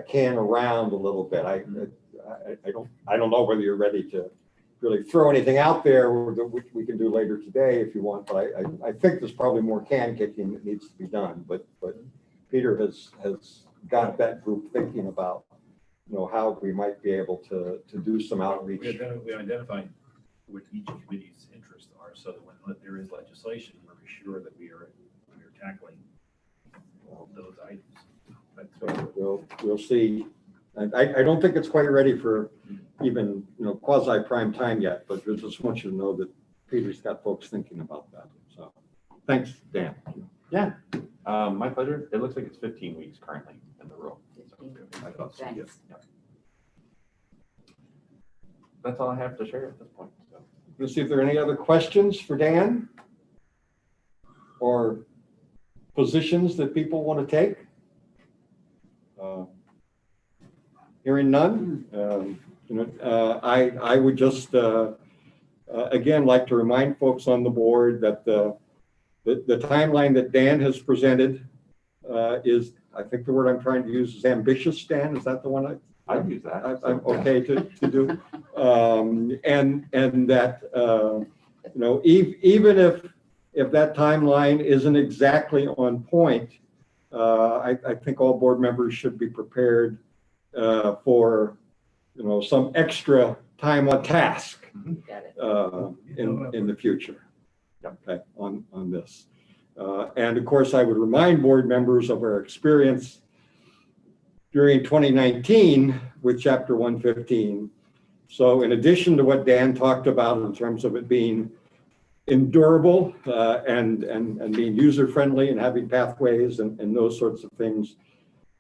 can around a little bit. I don't know whether you're ready to really throw anything out there, which we can do later today if you want, but I think there's probably more can kicking that needs to be done. But Peter has got that group thinking about, how we might be able to do some outreach. We identified what each committee's interests are, so that when there is legislation, we're sure that we are tackling all those items. So we'll see. I don't think it's quite ready for even, quasi prime time yet, but I just want you to know that Peter's got folks thinking about that. So thanks, Dan. Yeah, my pleasure. It looks like it's 15 weeks currently in the rule. Thanks. Yeah. That's all I have to share at this point. So. Let's see if there are any other questions for Dan or positions that people want to take. Hearing none, I would just again like to remind folks on the board that the timeline that Dan has presented is, I think the word I'm trying to use is ambitious. Dan, is that the one I'd use that. I'm okay to do, and that even if that timeline isn't exactly on point, I think all board members should be prepared for some extra time on task in the future. Okay, on this, and of course I would remind board members of our experience during 2019 with Chapter 115. So in addition to what Dan talked about in terms of it being endurable and being user-friendly and having pathways and those sorts of things,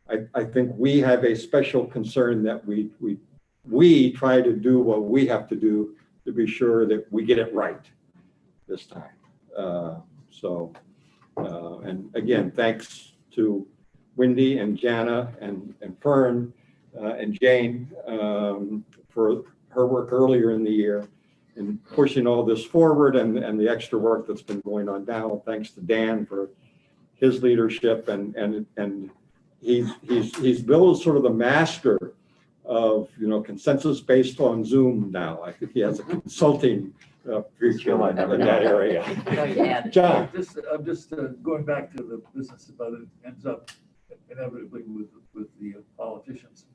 I think we have a special concern that we try to do what we have to do to be sure that we get it right this time. And again, thanks to Wendy and Jana and Fern and Jane for her work earlier in the year in pushing all this forward and the extra work that's been going on now. Thanks to Dan for his leadership and he's built sort of the master of consensus based on Zoom now. I think he has a consulting future in that area. John. I'm just going back to the business about it ends up inevitably with the politicians.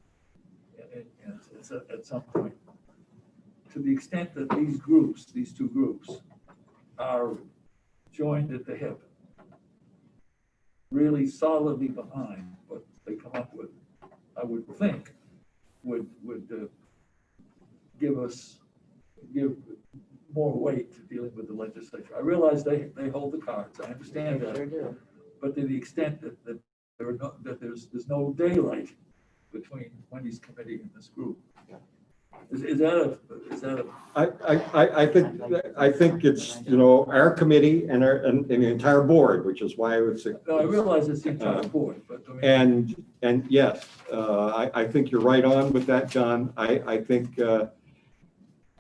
And it's at some point, to the extent that these two groups are joined at the hip, really solidly behind what they come up with, I would think would give more weight to dealing with the legislature. I realize they hold the cards. I understand that. Sure do. But to the extent that there's no daylight between Wendy's committee and this group. Is that a I think it's our committee and the entire board, which is why I would say. No, I realize it's the entire board, but I mean, and yes, I think you're right on with that, John. I think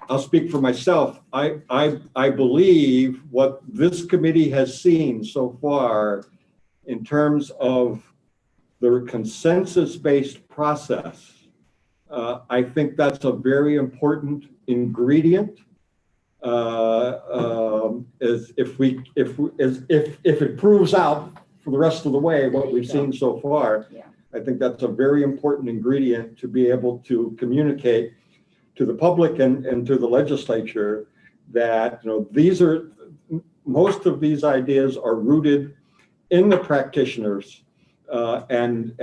I'll speak for myself. I believe what this committee has seen so far in terms of the consensus-based process. I think that's a very important ingredient. As if it proves out for the rest of the way what we've seen so far, I think that's a very important ingredient to be able to communicate to the public and to the legislature that most of these ideas are rooted in the practitioners. And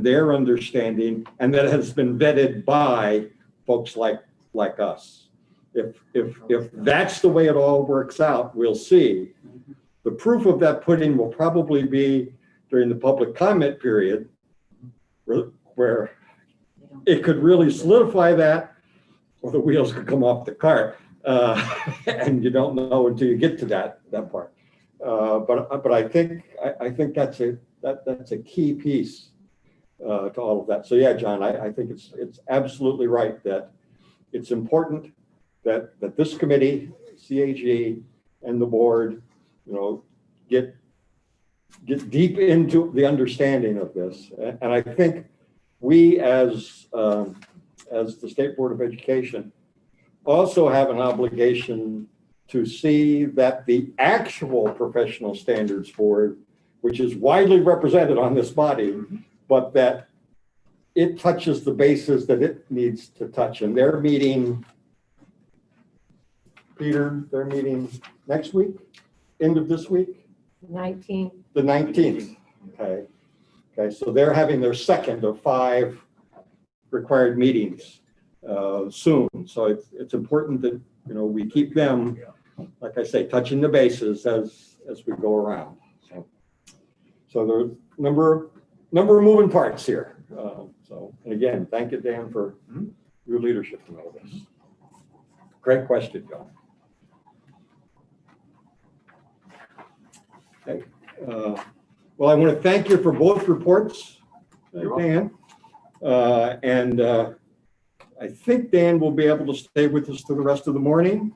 their understanding, and that has been vetted by folks like us. If that's the way it all works out, we'll see. The proof of that pudding will probably be during the public comment period, where it could really solidify that, or the wheels could come off the cart, and you don't know until you get to that part. But I think that's a key piece to all of that. So yeah, John, I think it's absolutely right that it's important that this committee, CAG, and the board, get deep into the understanding of this. And I think we as the State Board of Education also have an obligation to see that the actual Professional Standards Board, which is widely represented on this body, but that it touches the bases that it needs to touch. And they're meeting, Peter, they're meeting next week, end of this week? 19. The 19th, okay. Okay, so they're having their second of 5 required meetings soon. So it's important that, we keep them, like I say, touching the bases as we go around. So there's a number of moving parts here. And again, thank you, Dan, for your leadership in all this. Great question, John. Okay. Well, I want to thank you for both reports, Dan. I think Dan will be able to stay with us for the rest of the morning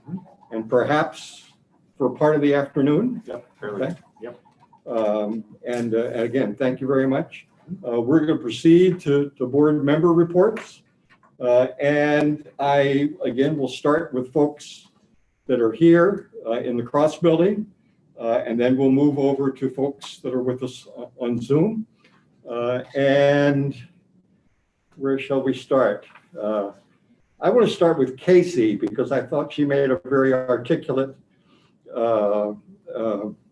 and perhaps for part of the afternoon. Yep, fairly. Okay. Yep. And again, thank you very much. We're going to proceed to board member reports. And I, again, will start with folks that are here in the Cross Building. And then we'll move over to folks that are with us on Zoom. And where shall we start? I want to start with Casey because I thought she made a very articulate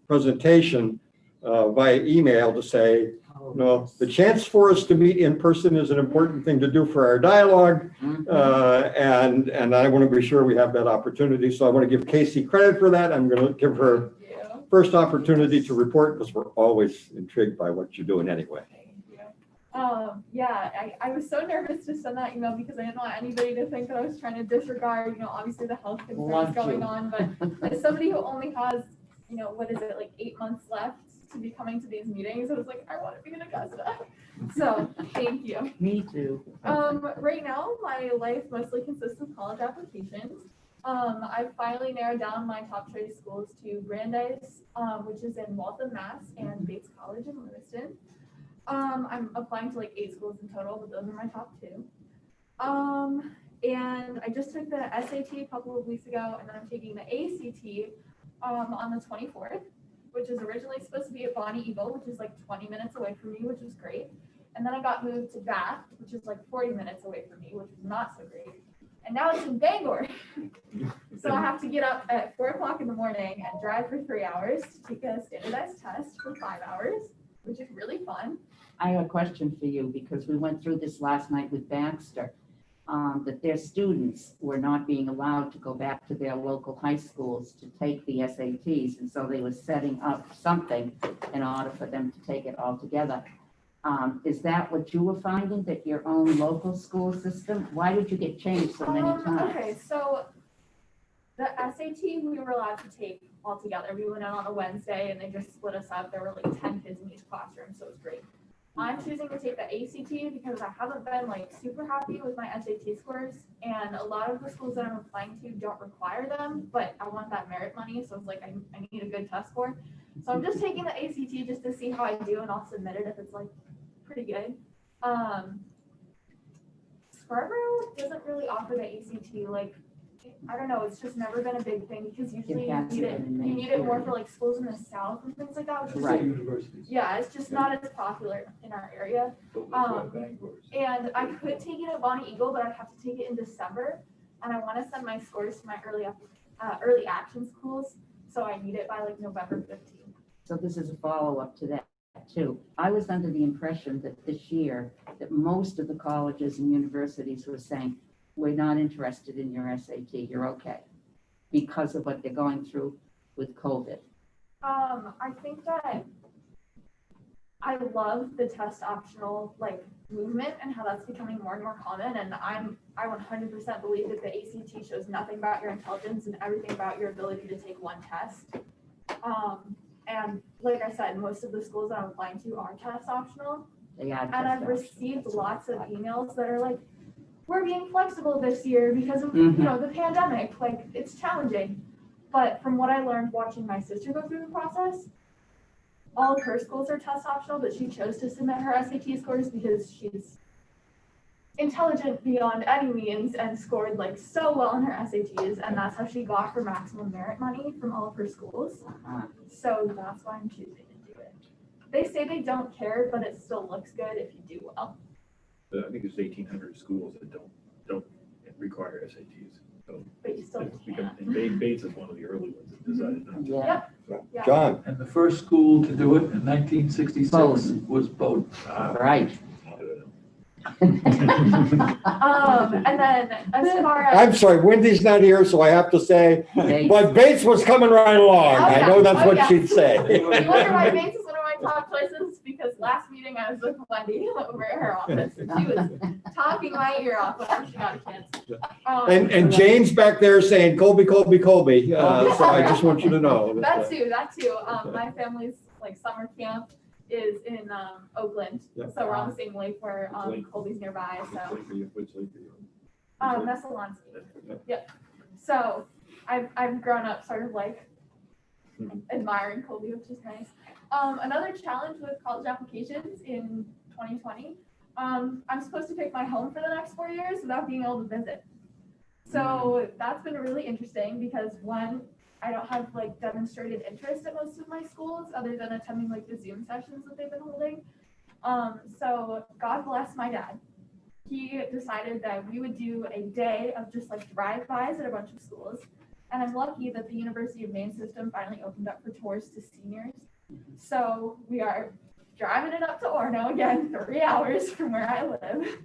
presentation via email to say, the chance for us to meet in person is an important thing to do for our dialogue. And I want to be sure we have that opportunity. So I want to give Casey credit for that. I'm going to give her first opportunity to report because we're always intrigued by what you're doing anyway. Yeah, I was so nervous to send that email because I didn't want anybody to think that I was trying to disregard, obviously the health concerns going on. But as somebody who only has, what is it, like 8 months left to be coming to these meetings, I was like, I want to be in Augusta. So thank you. Me too. Right now, my life mostly consists of college applications. I've finally narrowed down my top choice schools to Brandeis, which is in Waltham, Mass, and Bates College in Lewiston. I'm applying to like 8 schools in total, but those are my top 2. And I just took the SAT a couple of weeks ago, and then I'm taking the ACT on the 24th, which is originally supposed to be at Bonnie Eagle, which is like 20 minutes away from me, which is great. And then I got moved to Bath, which is like 40 minutes away from me, which is not so great. And now it's in Bangor. So I have to get up at 4 o'clock in the morning and drive for 3 hours to take a standardized test for 5 hours, which is really fun. I have a question for you because we went through this last night with Baxter, that their students were not being allowed to go back to their local high schools to take the SATs. And so they were setting up something in order for them to take it all together. Is that what you were finding, that your own local school system? Why did you get changed so many times? Okay, so the SAT we were allowed to take all together. We went in on a Wednesday and they just split us up. There were like 10 kids in each classroom, so it was great. I'm choosing to take the ACT because I haven't been like super happy with my SAT scores, and a lot of the schools that I'm applying to don't require them, but I want that merit money, so it's like I need a good test score. So I'm just taking the ACT just to see how I do, and I'll submit it if it's like pretty good. Scarborough doesn't really offer the ACT, like, I don't know, it's just never been a big thing because usually you need it more for like schools in the south and things like that, which is Right. Universities. yeah, it's just not as popular in our area. And I could take it at Bonnie Eagle, but I'd have to take it in December, and I want to send my scores to my early action schools, so I need it by like November 15th. So this is a follow-up to that too. I was under the impression that this year that most of the colleges and universities were saying, we're not interested in your SAT, you're okay, because of what they're going through with COVID. I think that I love the test optional like movement and how that's becoming more and more common. And I 100% believe that the ACT shows nothing about your intelligence and everything about your ability to take one test. And like I said, most of the schools that I'm applying to are test optional. They are And I've test received optional. lots of emails that are like, we're being flexible this year because of, Mhm. the pandemic, like, it's challenging. But from what I learned watching my sister go through the process, all of her schools are test optional, but she chose to submit her SAT scores because she's intelligent beyond any means and scored like so well in her SATs, and that's how she got her maximum merit money from all of her schools. Uh-huh. So that's why I'm choosing to do it. They say they don't care, but it still looks good if you do well. I think there's 1,800 schools that don't require SATs. So But you still it's can. become, and Bates is one of the early ones that decided not to. Yeah. Yeah. John, And the first school to do it in 1966 was Bowdoin. Right. And then as far as I'm sorry, Wendy's not here, so I have to say, Bates. but Bates was coming right along. Oh, I yeah. know that's Oh, what yeah. she'd say. You wonder why Bates is one of my top choices? Because last meeting I was with Wendy over at her office. And she was talking my ear off whenever she got a chance. And Jane's back there saying, Colby, Colby, Colby. So I just want you to know. That too. My family's like summer camp is in Oakland. Yep. So we're on the same lake where lake? Colby's nearby. So Which lake are you on? Messalonsky. Yep. So I've grown up sort of like admiring Colby, which is nice. Another challenge with college applications in 2020, I'm supposed to pick my home for the next 4 years without being able to visit. So that's been really interesting because one, I don't have like demonstrated interest at most of my schools other than attending like the Zoom sessions that they've been holding. So God bless my dad. He decided that we would do a day of just like drive-bys at a bunch of schools. And I'm lucky that the University of Maine system finally opened up for tours to seniors. So we are driving it up to Orono again, 3 hours from where I live.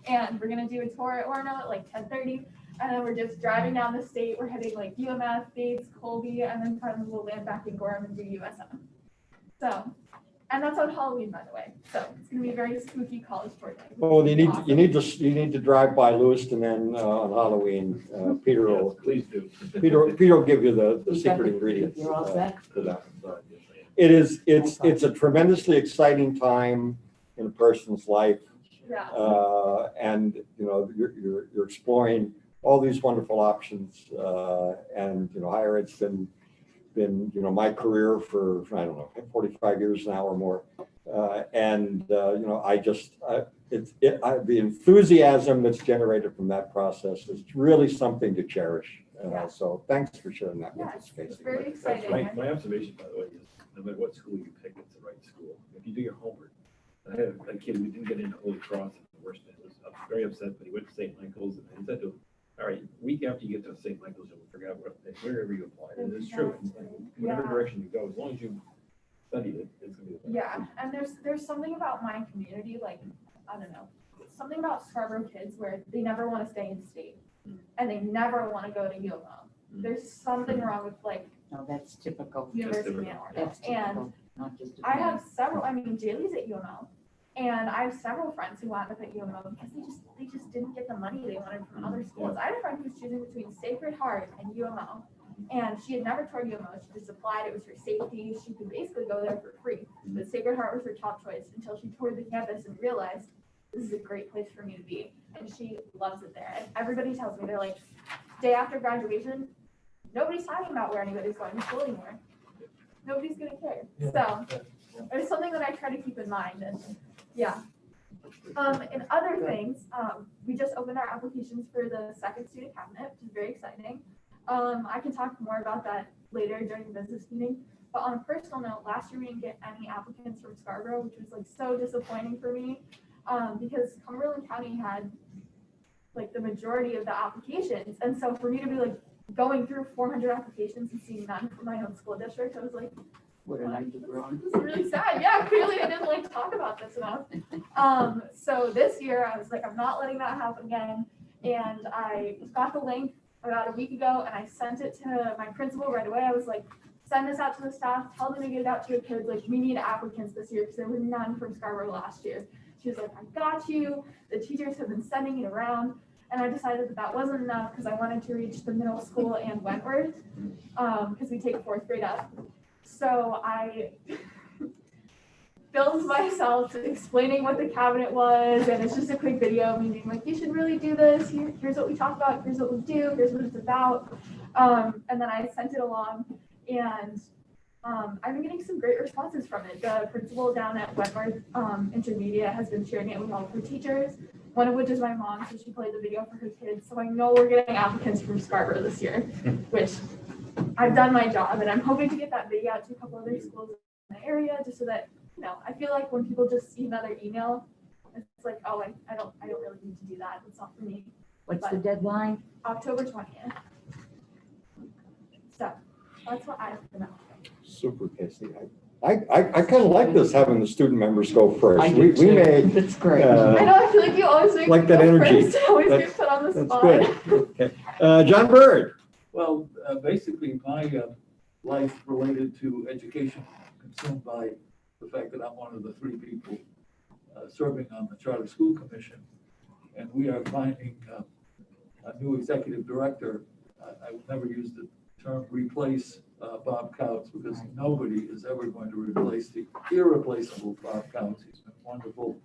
And we're gonna do a tour at Orono at like 10:30. And then we're just driving down the state. We're hitting like UMF, Bates, Colby, and then finally we'll land back in Gorham and do USM. So, and that's on Halloween, by the way. So it's gonna be a very spooky college tour day. Oh, you need to drive by Lewiston then on Halloween. Peter will, Please do. Peter will give you the secret ingredients. You're all set? To that. It's a tremendously exciting time in a person's life. Yeah. And you're exploring all these wonderful options. And higher ed's been my career for, I don't know, 45 years now or more. The enthusiasm that's generated from that process is really something to cherish. So thanks for sharing that with us, It's Casey. very exciting. My observation, by the way, is no matter what school you pick, it's the right school. If you do your homework. I had a kid who didn't get into Holy Cross at the worst. He was very upset, but he went to St. Michael's and I said to him, all right, week after you get to St. Michael's, you'll forget wherever you applied. And it's true. And whatever direction you go, as long as you studied it, it's gonna be the best. Yeah, and there's something about my community, like, I don't know, something about Scarborough kids where they never want to stay in state and they never want to go to UMO. There's something wrong with like No, that's typical. University of Maine. That's And typical, not just. I have several, Jaylee's at UMO, and I have several friends who wound up at UMO because they just didn't get the money they wanted from other schools. I had a friend who was choosing between Sacred Heart and UMO, and she had never toured UMO. She just applied. It was her safety. She could basically go there for free. But Sacred Heart was her top choice until she toured the campus and realized this is a great place for me to be, and she loves it there. And everybody tells me, they're like, day after graduation, nobody's talking about where anybody's going to school anymore. Nobody's gonna care. So it's something that I try to keep in mind. And yeah. And other things, we just opened our applications for the second student cabinet, which is very exciting. I can talk more about that later during the business meeting. But on a personal note, last year we didn't get any applicants from Scarborough, which was like so disappointing for me. Because Cumberland County had like the majority of the applications. And so for me to be like going through 400 applications and seeing none from my own school district, I was like, What did I do wrong? this is really sad. Yeah, clearly I didn't like talk about this enough. So this year I was like, I'm not letting that happen again. And I got the link about a week ago and I sent it to my principal right away. I was like, send this out to the staff, tell them to get it out to your kids. Like, we need applicants this year because there were none from Scarborough last year. She was like, I got you. The teachers have been sending it around. And I decided that that wasn't enough because I wanted to reach the middle school and Wentworth because we take 4th grade up. So I filmed myself explaining what the cabinet was, and it's just a quick video of me being like, you should really do this. Here's what we talk about. Here's what we do. Here's what it's about. And then I sent it along, and I've been getting some great responses from it. The principal down at Wentworth Intermediate has been sharing it with all of her teachers, one of which is my mom, so she played the video for her kids. So I know we're getting applicants from Scarborough this year, which I've done my job, and I'm hoping to get that video out to a couple other schools in the area, just so that, you know, I feel like when people just see another email, it's like, oh, I don't really need to do that. It's not for me. What's the deadline? October 20th. So that's what I have to know. Super, Casey. I kind of like this, having the student members go first. I do We too. may. That's great. I know, I feel like you always make like me that go energy. first. I always That's- get put on the That's spot. good. Okay. John Bird. Well, basically, my life related to education consumed by the fact that I'm one of the 3 people serving on the Charter School Commission. And we are finding a new executive director. I would never use the term replace Bob Couts, because nobody is ever going to replace the irreplaceable Bob Couts. He's been wonderful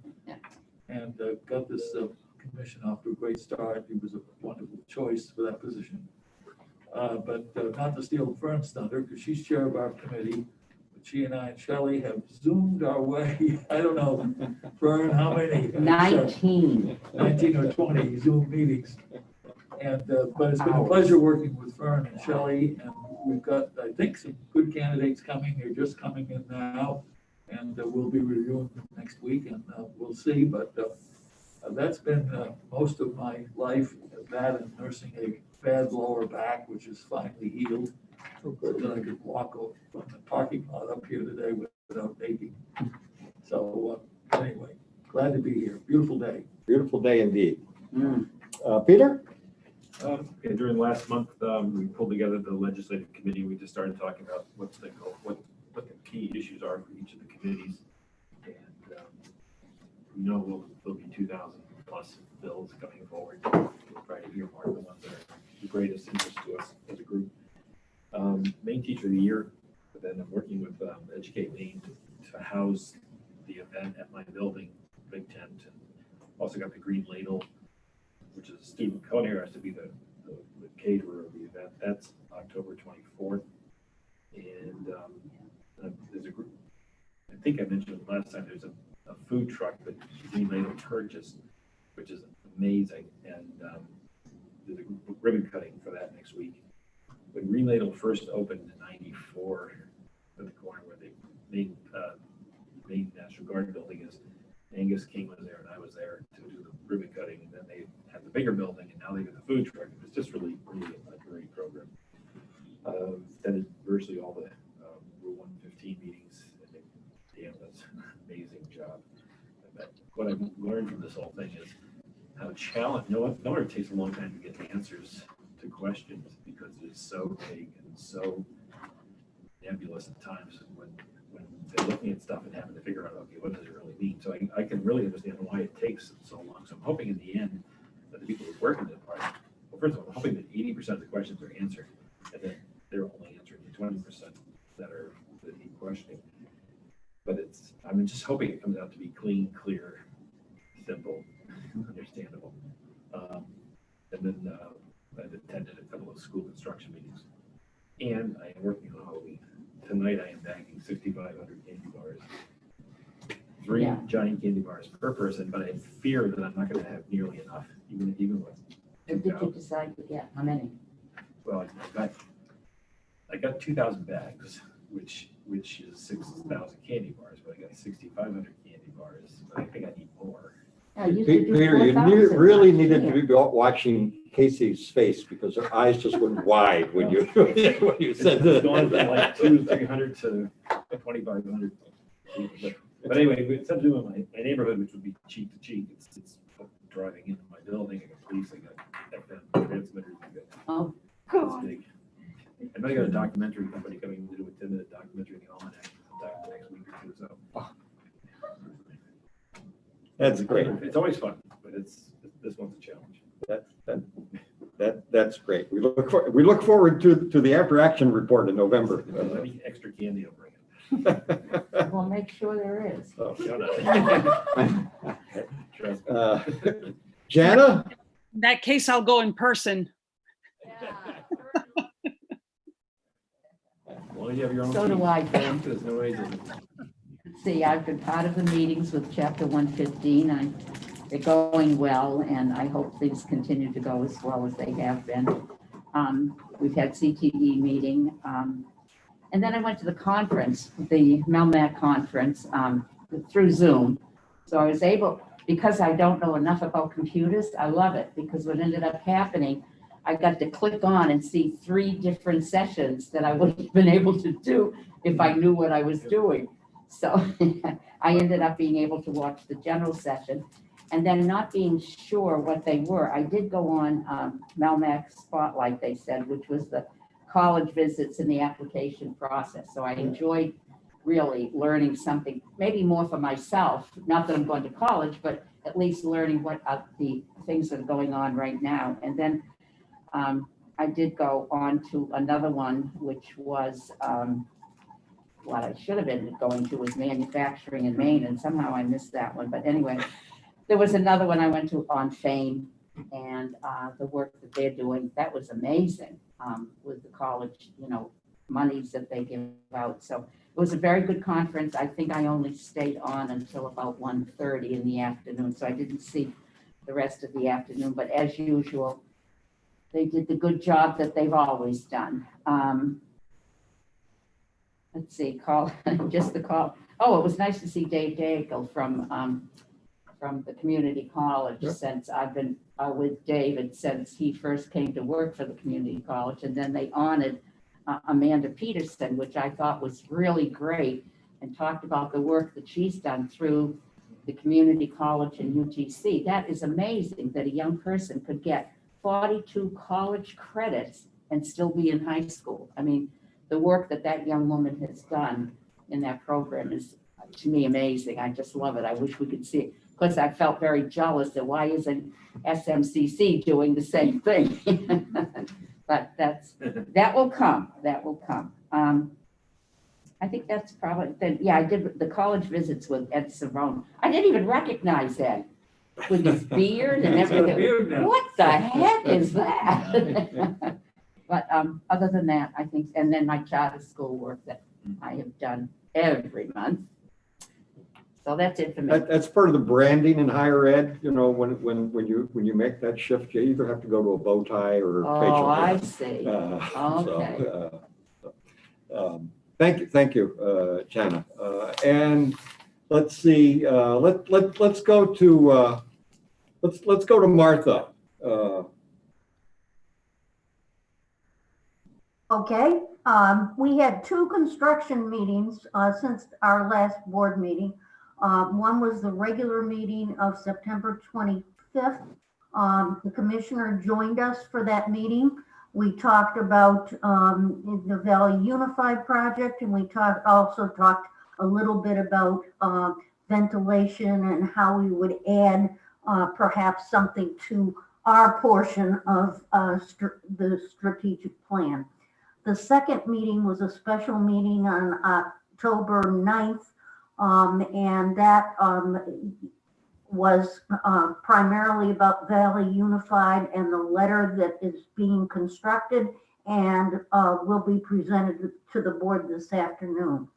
and got this commission off to a great start. He was a wonderful choice for that position. But not to steal Fern's thunder, because she's chair of our committee. But she and I and Shelley have zoomed our way. I don't know, Fern, how many? 19. 19 or 20 Zoom meetings. And, but it's been a pleasure working with Fern and Shelley, and we've got, I think, some good candidates coming. They're just coming in now, and we'll be reviewing them next week, and we'll see. But that's been most of my life, that and nursing a bad lower back, which is finally healed, so that I could walk over from the parking lot up here today without aching. So anyway, glad to be here. Beautiful day. Beautiful day indeed. Peter? During last month, we pulled together the legislative committee. We just started talking about what the key issues are for each of the committees. And we know there'll be 2,000 plus bills coming forward. We'll try to earmark the ones that are the greatest interest to us as a group. Main Teacher of the Year, but then I'm working with Educate Maine to house the event at my building, big tent, and also got the Green Ladle, which is a student culinary, has to be the caterer of the event. That's October 24th. And there's a group, I think I mentioned last time, there's a food truck that Green Ladle purchased, which is amazing. And there's a ribbon cutting for that next week. When Green Ladle first opened in '94, at the corner where the main National Guard building is, Angus King was there and I was there to do the ribbon cutting, and then they had the bigger building, and now they got the food truck. It was just really a great program. Attended virtually all the Rule 115 meetings, and Dan does an amazing job. But what I've learned from this whole thing is how challenging. No wonder it takes a long time to get the answers to questions, because it's so big and so nebulous at times when they're looking at stuff and having to figure out, okay, what does it really mean? So I can really understand why it takes so long. So I'm hoping in the end that the people who work in the department, well, first of all, I'm hoping that 80% of the questions are answered, and then they're only answering the 20% that need questioning. But I'm just hoping it comes out to be clean, clear, simple, understandable. And then I've attended a couple of school construction meetings, and I am working on Halloween. Tonight I am bagging 6,500 candy bars, 3 giant candy bars per person, but I fear that I'm not going to have nearly enough, even with. What did you decide to get? How many? Well, I got 2,000 bags, which is 6,000 candy bars, but I got 6,500 candy bars, but I think I need more. Peter, you really needed to be watching Casey's face, because her eyes just went wide when you said that. It's going from like 200-300 to 2,500. But anyway, it's something to do with my neighborhood, which would be cheek to cheek. It's driving into my building. I got police. I got FM transmitters. Oh, it's big. I know I got a documentary company coming to do a 10-minute documentary in the Almanac sometime next week or two. So that's great. It's always fun, but this one's a challenge. That's great. We look forward to the after action report in November. Any extra candy I'll bring it. We'll make sure there is. Oh, shut up. Jana? In that case, I'll go in person. Well, you have your own. So do I, Ben. There's no way to. See, I've been part of the meetings with chapter 115. They're going well, and I hope things continue to go as well as they have been. We've had CTE meeting. And then I went to the conference, the Melmac conference, through Zoom. So I was able, because I don't know enough about computers, I love it, because what ended up happening, I got to click on and see 3 different sessions that I wouldn't have been able to do if I knew what I was doing. So I ended up being able to watch the general session, and then not being sure what they were. I did go on Melmac Spotlight, they said, which was the college visits and the application process. So I enjoyed really learning something, maybe more for myself, not that I'm going to college, but at least learning what the things that are going on right now. And then I did go on to another one, which was what I should have been going to was manufacturing in Maine, and somehow I missed that one. But anyway, there was another one I went to on FAME and the work that they're doing. That was amazing with the college, monies that they give out. So it was a very good conference. I think I only stayed on until about 1:30 in the afternoon, so I didn't see the rest of the afternoon. But as usual, they did the good job that they've always done. Let's see, just the call. Oh, it was nice to see Dave Daigle from the community college. Yeah. Since I've been with David since he first came to work for the community college, and then they honored Amanda Peterson, which I thought was really great, and talked about the work that she's done through the community college and UTC. That is amazing that a young person could get 42 college credits and still be in high school. I mean, the work that young woman has done in that program is, to me, amazing. I just love it. I wish we could see it. Because I felt very jealous that why isn't SMCC doing the same thing? But that will come. That will come. I think that's probably, I did the college visits with Ed Cerrone. I didn't even recognize Ed with his beard and everything. What the heck is that? But other than that, I think, and then my charter school work that I have done every month. So that's it for me. That's part of the branding in higher ed. When you make that shift, you either have to go to a bow tie or facial hair. I see. Okay. Thank you, Jana. And let's see. Let's go to Martha. Okay, we had 2 construction meetings since our last board meeting. One was the regular meeting of September 25th. The commissioner joined us for that meeting. We talked about the Valley Unified project, and we also talked a little bit about ventilation and how we would add perhaps something to our portion of the strategic plan. The second meeting was a special meeting on October 9th, and that was primarily about Valley Unified and the letter that is being constructed and will be presented to the board this afternoon.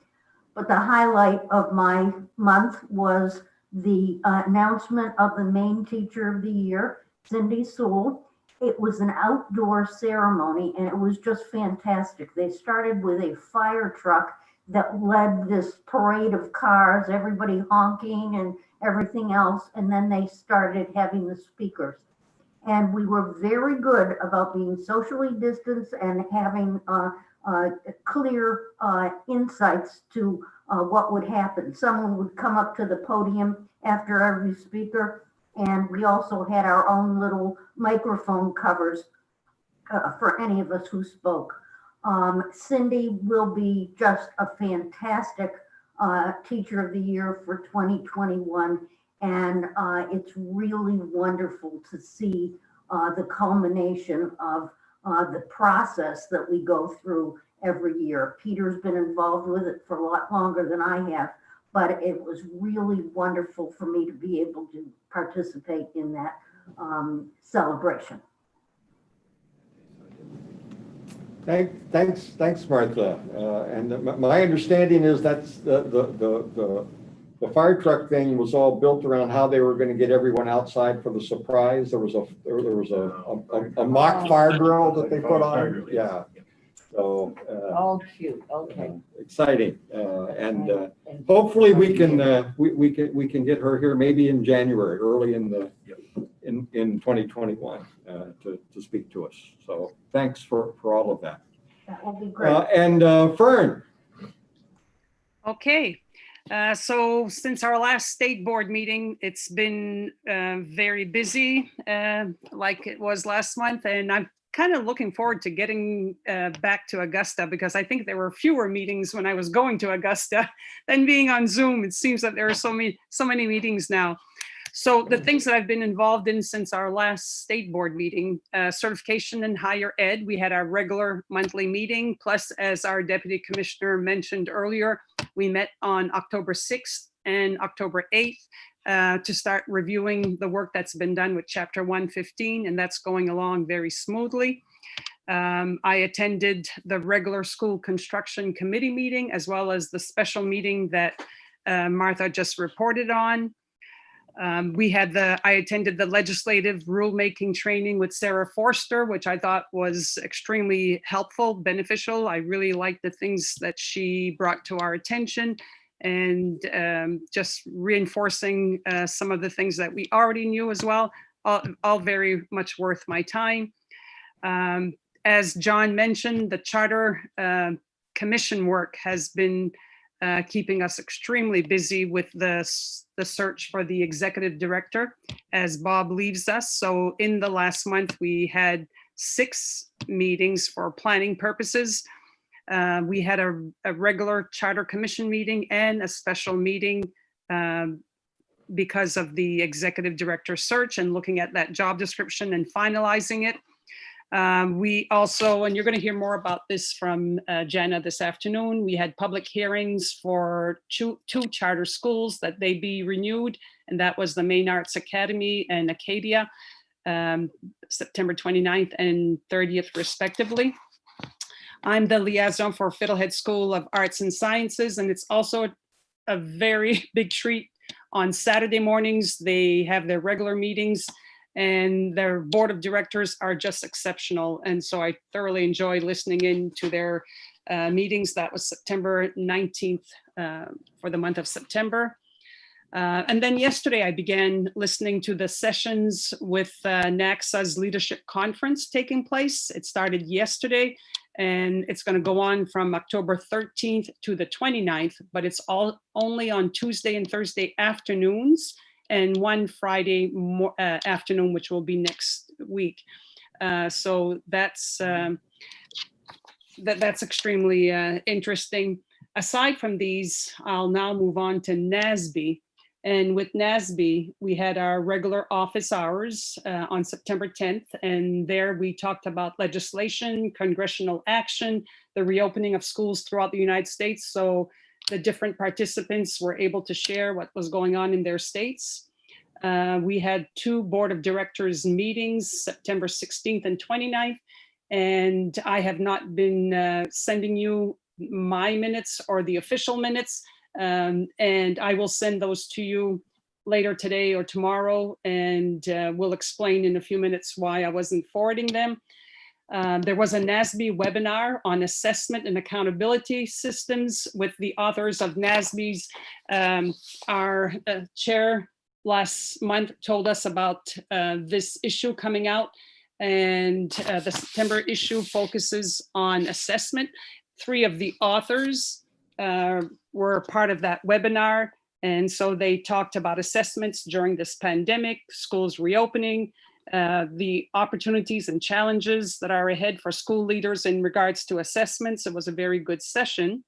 But the highlight of my month was the announcement of the Maine Teacher of the Year, Cindy Sewell. It was an outdoor ceremony, and it was just fantastic. They started with a fire truck that led this parade of cars, everybody honking and everything else, and then they started having the speakers. And we were very good about being socially distanced and having clear insights to what would happen. Someone would come up to the podium after every speaker, and we also had our own little microphone covers for any of us who spoke. Cindy will be just a fantastic Teacher of the Year for 2021. And it's really wonderful to see the culmination of the process that we go through every year. Peter's been involved with it for a lot longer than I have, but it was really wonderful for me to be able to participate in that celebration. Thanks, Martha. And my understanding is that's the fire truck thing was all built around how they were going to get everyone outside for the surprise. There was a mock fire drill that they put on. Yeah. So. Oh, cute. Okay. Exciting. And hopefully we can get her here maybe in January, early in 2021 to speak to us. So thanks for all of that. That will be great. And Fern. Okay. So since our last state board meeting, it's been very busy like it was last month. And I'm kind of looking forward to getting back to Augusta, because I think there were fewer meetings when I was going to Augusta than being on Zoom. It seems that there are so many meetings now. So the things that I've been involved in since our last state board meeting, certification in higher ed, we had our regular monthly meeting, plus as our deputy commissioner mentioned earlier, we met on October 6th and October 8th to start reviewing the work that's been done with Chapter 115, and that's going along very smoothly. I attended the regular school construction committee meeting, as well as the special meeting that Martha just reported on. I attended the legislative rulemaking training with Sarah Forster, which I thought was extremely helpful, beneficial. I really liked the things that she brought to our attention, and just reinforcing some of the things that we already knew as well, all very much worth my time. As John mentioned, the charter commission work has been keeping us extremely busy with the search for the executive director as Bob leaves us. So in the last month, we had 6 meetings for planning purposes. We had a regular charter commission meeting and a special meeting because of the executive director search and looking at that job description and finalizing it. We also, and you're going to hear more about this from Jana this afternoon, we had public hearings for two charter schools that they be renewed, and that was the Maine Arts Academy and Acadia, September 29th and 30th respectively. I'm the liaison for Fiddlehead School of Arts and Sciences, and it's also a very big treat. On Saturday mornings, they have their regular meetings, and their board of directors are just exceptional. And so I thoroughly enjoyed listening in to their meetings. That was September 19th for the month of September. And then yesterday I began listening to the sessions with NACSA's leadership conference taking place. It started yesterday, and it's going to go on from October 13th to the 29th, but it's only on Tuesday and Thursday afternoons, and one Friday afternoon, which will be next week. So that's extremely interesting. Aside from these, I'll now move on to NASB. And with NASB, we had our regular office hours on September 10th. And there we talked about legislation, congressional action, the reopening of schools throughout the United States. So the different participants were able to share what was going on in their states. We had 2 board of directors meetings, September 16th and 29th. And I have not been sending you my minutes or the official minutes. And I will send those to you later today or tomorrow. And we'll explain in a few minutes why I wasn't forwarding them. There was a NASB webinar on assessment and accountability systems with the authors of NASB's. Our chair last month told us about this issue coming out, and the September issue focuses on assessment. 3 of the authors were part of that webinar. And so they talked about assessments during this pandemic, schools reopening, the opportunities and challenges that are ahead for school leaders in regards to assessments. It was a very good session.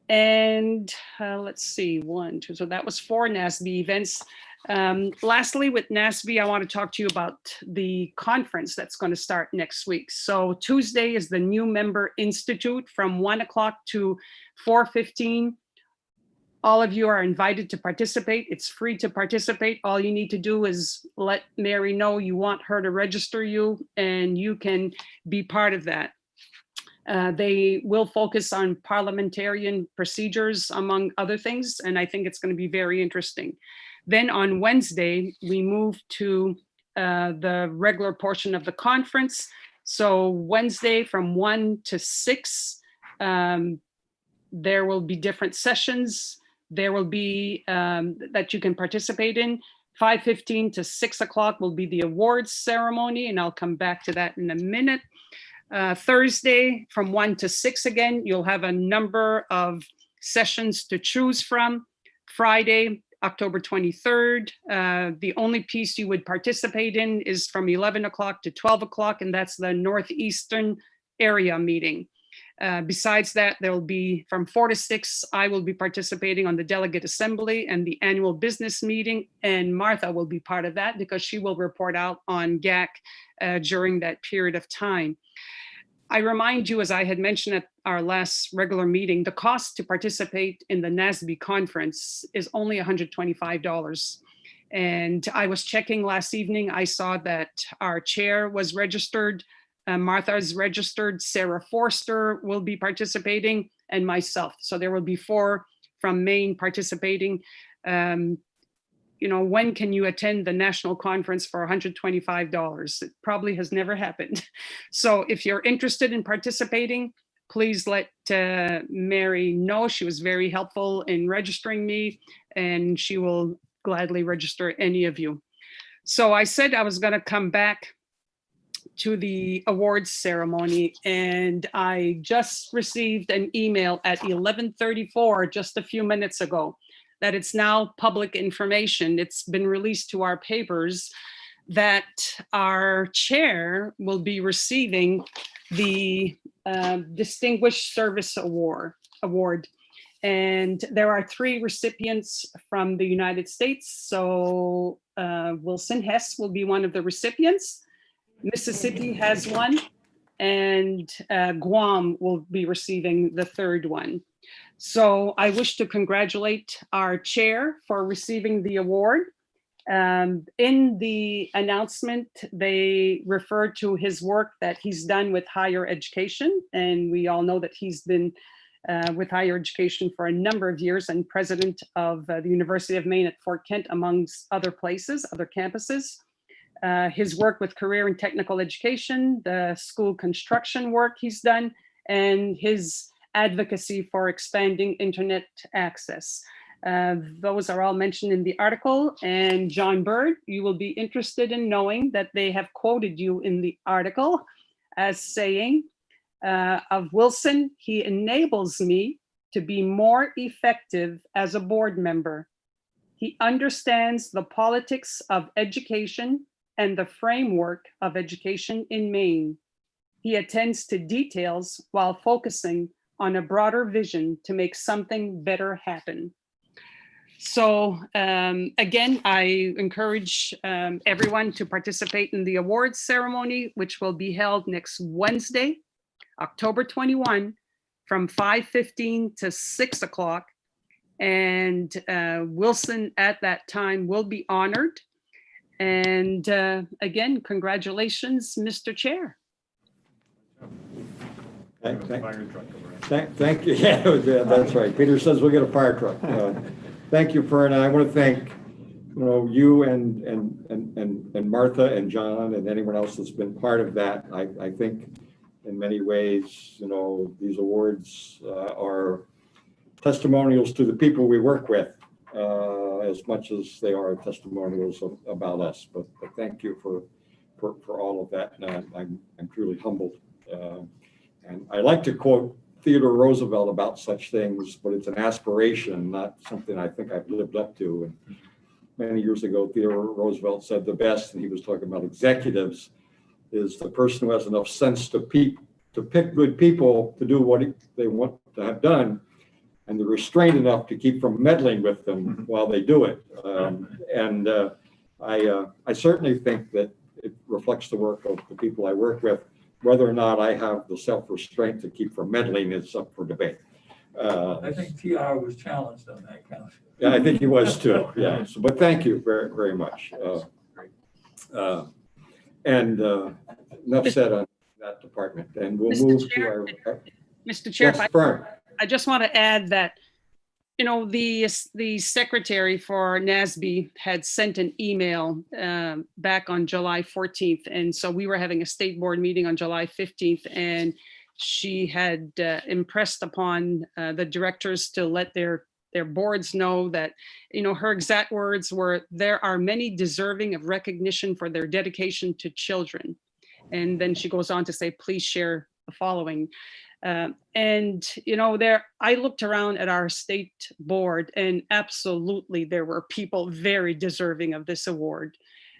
And let's see, 1, 2, so that was 4 NASB events. Lastly, with NASB, I want to talk to you about the conference that's going to start next week. So Tuesday is the New Member Institute from 1 o'clock to 4:15. All of you are invited to participate. It's free to participate. All you need to do is let Mary know you want her to register you, and you can be part of that. They will focus on parliamentarian procedures, among other things, and I think it's going to be very interesting. Then on Wednesday, we move to the regular portion of the conference. So Wednesday from 1 to 6, there will be different sessions. There will be that you can participate in. 5:15 to 6 o'clock will be the awards ceremony, and I'll come back to that in a minute. Thursday from 1 to 6 again, you'll have a number of sessions to choose from. Friday, October 23rd, the only piece you would participate in is from 11 o'clock to 12 o'clock, and that's the Northeastern area meeting. Besides that, there will be from 4 to 6, I will be participating on the Delegate Assembly and the annual business meeting, and Martha will be part of that because she will report out on GAC during that period of time. I remind you, as I had mentioned at our last regular meeting, the cost to participate in the NASB conference is only $125. And I was checking last evening, I saw that our chair was registered, Martha is registered, Sarah Forster will be participating, and myself. So there will be 4 from Maine participating. When can you attend the national conference for $125? It probably has never happened. So if you're interested in participating, please let Mary know. She was very helpful in registering me, and she will gladly register any of you. So I said I was going to come back to the awards ceremony, and I just received an email at 11:34 just a few minutes ago that it's now public information. It's been released to our papers that our chair will be receiving the Distinguished Service Award. And there are 3 recipients from the United States. So Wilson Hess will be one of the recipients. Mississippi has one, and Guam will be receiving the 3rd one. So I wish to congratulate our chair for receiving the award. In the announcement, they refer to his work that he's done with higher education. And we all know that he's been with higher education for a number of years and president of the University of Maine at Fort Kent, amongst other places, other campuses. His work with career and technical education, the school construction work he's done, and his advocacy for expanding internet access. Those are all mentioned in the article. And John Bird, you will be interested in knowing that they have quoted you in the article as saying of Wilson, he enables me to be more effective as a board member. He understands the politics of education and the framework of education in Maine. He attends to details while focusing on a broader vision to make something better happen. So again, I encourage everyone to participate in the awards ceremony, which will be held next Wednesday, October 21, from 5:15 to 6 o'clock. And Wilson at that time will be honored. And again, congratulations, Mr. Chair. Thank you. Yeah, that's right. Peter says we'll get a fire truck. Thank you, Fern. I want to thank you and Martha and John and anyone else that's been part of that. I think in many ways, these awards are testimonials to the people we work with, as much as they are testimonials about us. But thank you for all of that. And I'm truly humbled. And I like to quote Theodore Roosevelt about such things, but it's an aspiration, not something I think I've lived up to. And many years ago, Theodore Roosevelt said the best, and he was talking about executives, is the person who has enough sense to pick good people to do what they want to have done, and they're restrained enough to keep from meddling with them while they do it. I certainly think that it reflects the work of the people I work with. Whether or not I have the self-restraint to keep from meddling is up for debate. I think TR was challenged on that count. Yeah, I think he was too. Yeah. So, but thank you very, very much. Enough said on that department. And we'll Mr. move Chair, to our. Mr. Chair, Yes, Fern. I just want to add that, you know, the secretary for NASB had sent an email back on July 14th. And so we were having a state board meeting on July 15th, and she had impressed upon the directors to let their boards know that, you know, her exact words were, there are many deserving of recognition for their dedication to children. And then she goes on to say, please share the following. And, you know, I looked around at our state board, and absolutely there were people very deserving of this award.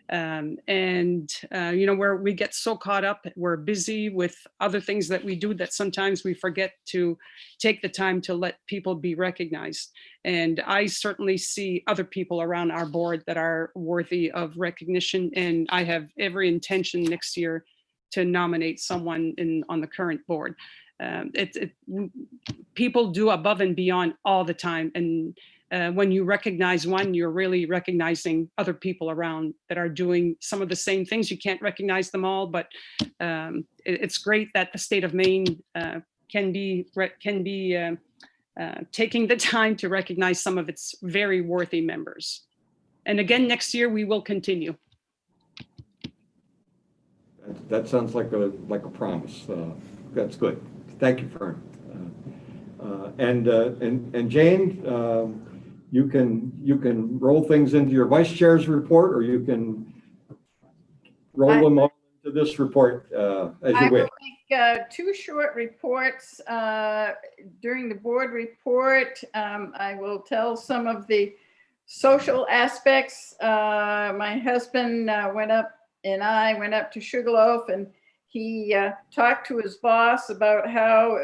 You know, where we get so caught up, we're busy with other things that we do that sometimes we forget to take the time to let people be recognized. And I certainly see other people around our board that are worthy of recognition. And I have every intention next year to nominate someone on the current board. People do above and beyond all the time. And when you recognize one, you're really recognizing other people around that are doing some of the same things. You can't recognize them all, but it's great that the state of Maine can be taking the time to recognize some of its very worthy members. And again, next year we will continue. That sounds like a promise. That's good. Thank you, Fern. And Jane, you can roll things into your vice chair's report, or you can roll them all into this report as you wish. I will make two short reports. During the board report, I will tell some of the social aspects. My husband and I went up to Sugarloaf, and he talked to his boss about how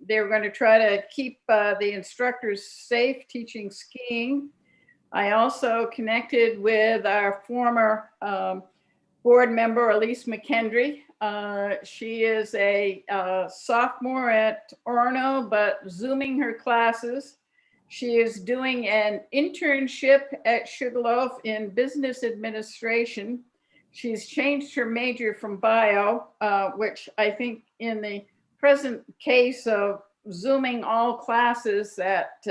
they were going to try to keep the instructors safe teaching skiing. I also connected with our former board member, Elise McKendry. She is a sophomore at Orono, but Zooming her classes. She is doing an internship at Sugarloaf in business administration. She's changed her major from bio, which I think in the present case of Zooming all classes, that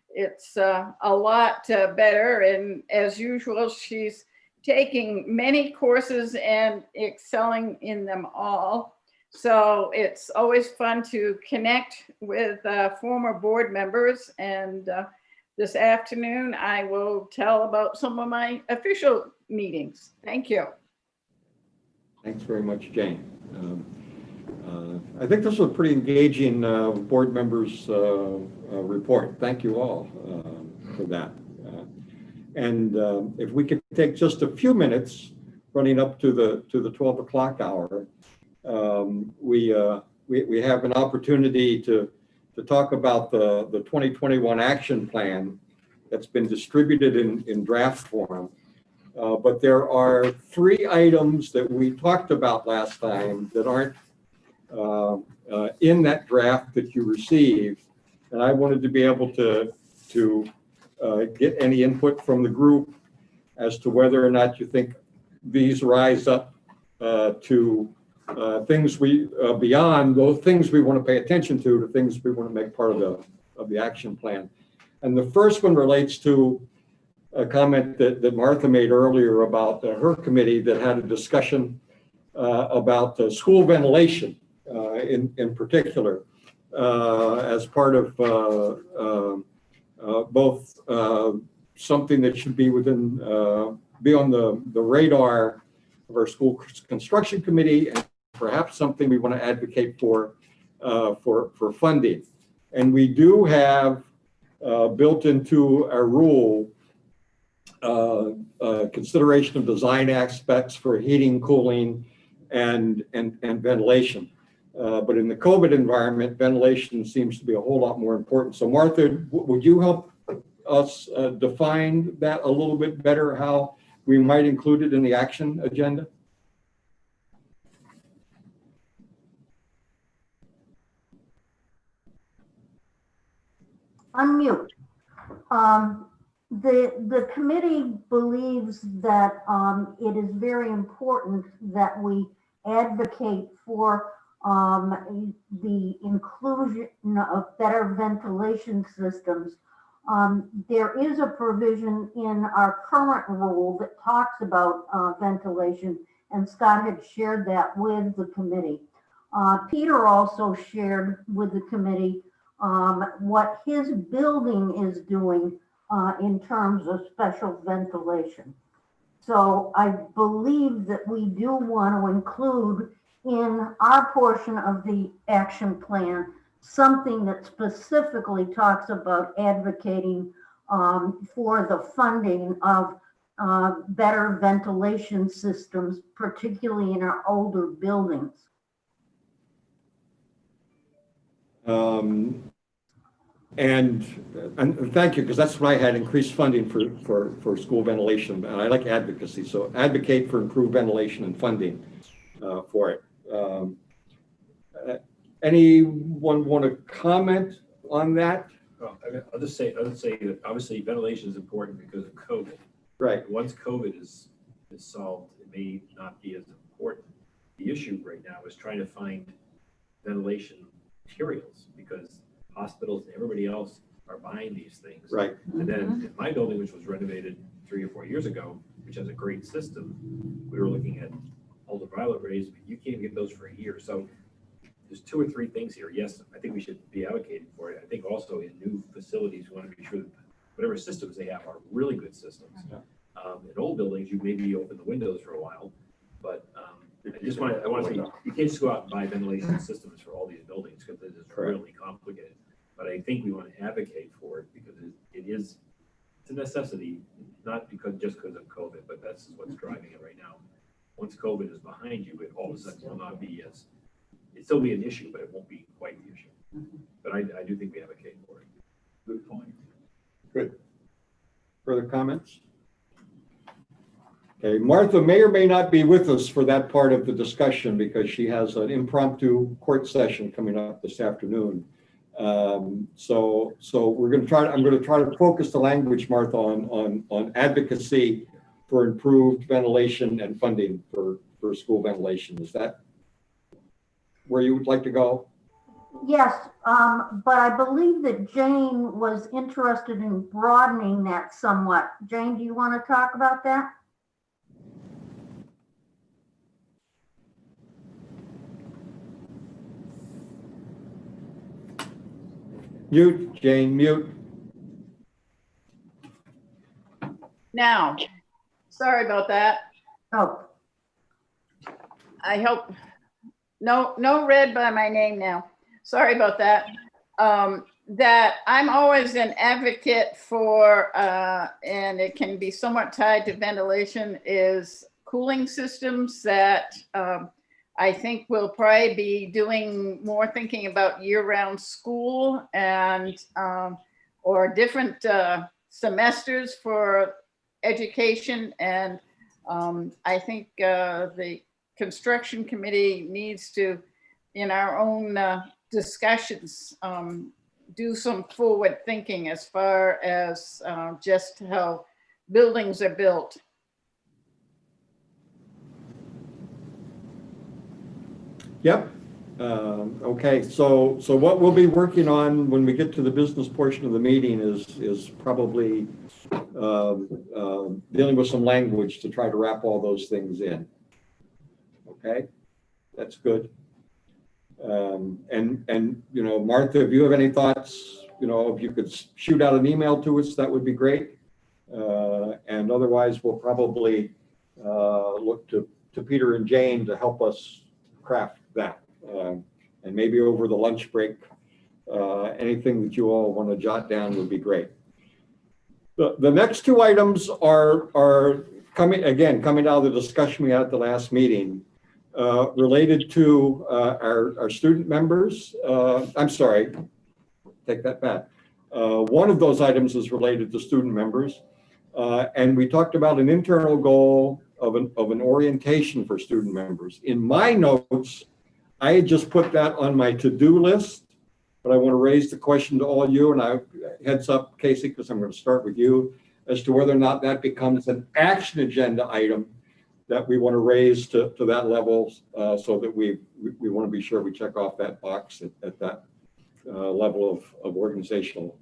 it's a lot better. And as usual, she's taking many courses and excelling in them all. So it's always fun to connect with former board members. And this afternoon, I will tell about some of my official meetings. Thank you. Thanks very much, Jane. I think this was a pretty engaging board members report. Thank you all for that. If we could take just a few minutes running up to the 12 o'clock hour, we have an opportunity to talk about the 2021 action plan that's been distributed in draft form. But there are 3 items that we talked about last time that aren't in that draft that you received. And I wanted to be able to get any input from the group as to whether or not you think these rise up to things beyond those things we want to pay attention to things we want to make part of the action plan. And the first one relates to a comment that Martha made earlier about her committee that had a discussion about school ventilation in particular as part of both something that should be be on the radar of our school construction committee, and perhaps something we want to advocate for funding. And we do have built into our rule consideration of design aspects for heating, cooling, and ventilation. But in the COVID environment, ventilation seems to be a whole lot more important. So Martha, would you help us define that a little bit better, how we might include it in the action agenda? Unmute. The committee believes that it is very important that we advocate for the inclusion of better ventilation systems. There is a provision in our current rule that talks about ventilation, and Scott had shared that with the committee. Peter also shared with the committee what his building is doing in terms of special ventilation. So I believe that we do want to include in our portion of the action plan something that specifically talks about advocating for the funding of better ventilation systems, particularly in our older buildings. And thank you, because that's what I had, increased funding for school ventilation. And I like advocacy, so advocate for improved ventilation and funding for it. Anyone want to comment on that? Well, I'll just say that obviously ventilation is important because of COVID. Right. Once COVID is solved, it may not be as important. The issue right now is trying to find ventilation materials, because hospitals and everybody else are buying these things. Right. And then in my building, which was renovated 3 or 4 years ago, which has a great system, we were looking at ultraviolet rays, but you can't get those for a year. So there's 2 or 3 things here. Yes, I think we should be advocating for it. I think also in new facilities, we want to be sure that whatever systems they have are really good systems. Yeah. In old buildings, you maybe open the windows for a while, but I want to say, you can't just go out and buy ventilation systems for all these buildings because it is really complicated. But I think we want to advocate for it because it's a necessity, not just because of COVID, but that's what's driving it right now. Once COVID is behind you, it all of a sudden will not be as, it'll still be an issue, but it won't be quite the issue. But I do think we advocate for it. Good point. Good. Further comments? Okay, Martha may or may not be with us for that part of the discussion because she has an impromptu court session coming up this afternoon. So we're going to try. I'm going to try to focus the language, Martha, on advocacy for improved ventilation and funding for school ventilation. Is that where you would like to go? Yes, but I believe that Jane was interested in broadening that somewhat. Jane, do you want to talk about that? Mute, Jane, mute. Now, sorry about that. Oh. I hope, no red by my name now. Sorry about that. That I'm always an advocate for, and it can be somewhat tied to ventilation, is cooling systems that I think we'll probably be doing more thinking about year-round school and or different semesters for education. And I think the construction committee needs to, in our own discussions, do some forward thinking as far as just how buildings are built. Yep. Okay. So what we'll be working on when we get to the business portion of the meeting is probably dealing with some language to try to wrap all those things in. Okay, that's good. And you know, Martha, if you have any thoughts, you know, if you could shoot out an email to us, that would be great. And otherwise, we'll probably look to Peter and Jane to help us craft that. And maybe over the lunch break, anything that you all want to jot down would be great. The next 2 items are coming out of the discussion we had at the last meeting. related to our student members. I'm sorry, take that back. One of those items is related to student members. And we talked about an internal goal of an orientation for student members. In my notes, I had just put that on my to-do list, but I want to raise the question to all you, and I heads up, Casey, because I'm going to start with you, as to whether or not that becomes an action agenda item that we want to raise to that level, so that we want to be sure we check off that box at that level of organizational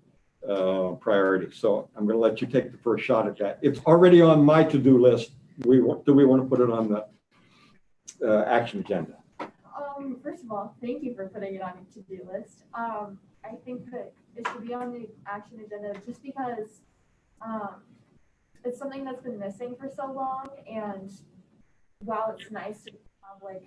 priority. So I'm going to let you take the first shot at that. It's already on my to-do list. Do we want to put it on the action agenda? First of all, thank you for putting it on your to-do list. I think that it should be on the action agenda just because it's something that's been missing for so long. And while it's nice to have, like,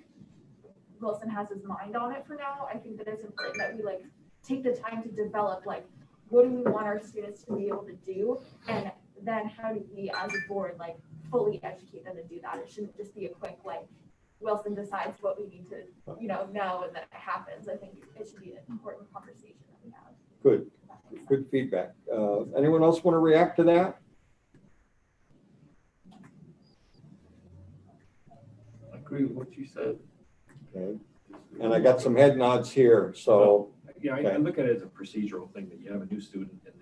Wilson has his mind on it for now, I think that it's important that we like take the time to develop, like, what do we want our students to be able to do? And then how do we as a board like fully educate them to do that? It shouldn't just be a quick, like, Wilson decides what we need to, know, and then it happens. I think it should be an important conversation that we have. Good feedback. Anyone else want to react to that? I agree with what you said. Okay. And I got some head nods here, so. Yeah, I look at it as a procedural thing that you have a new student and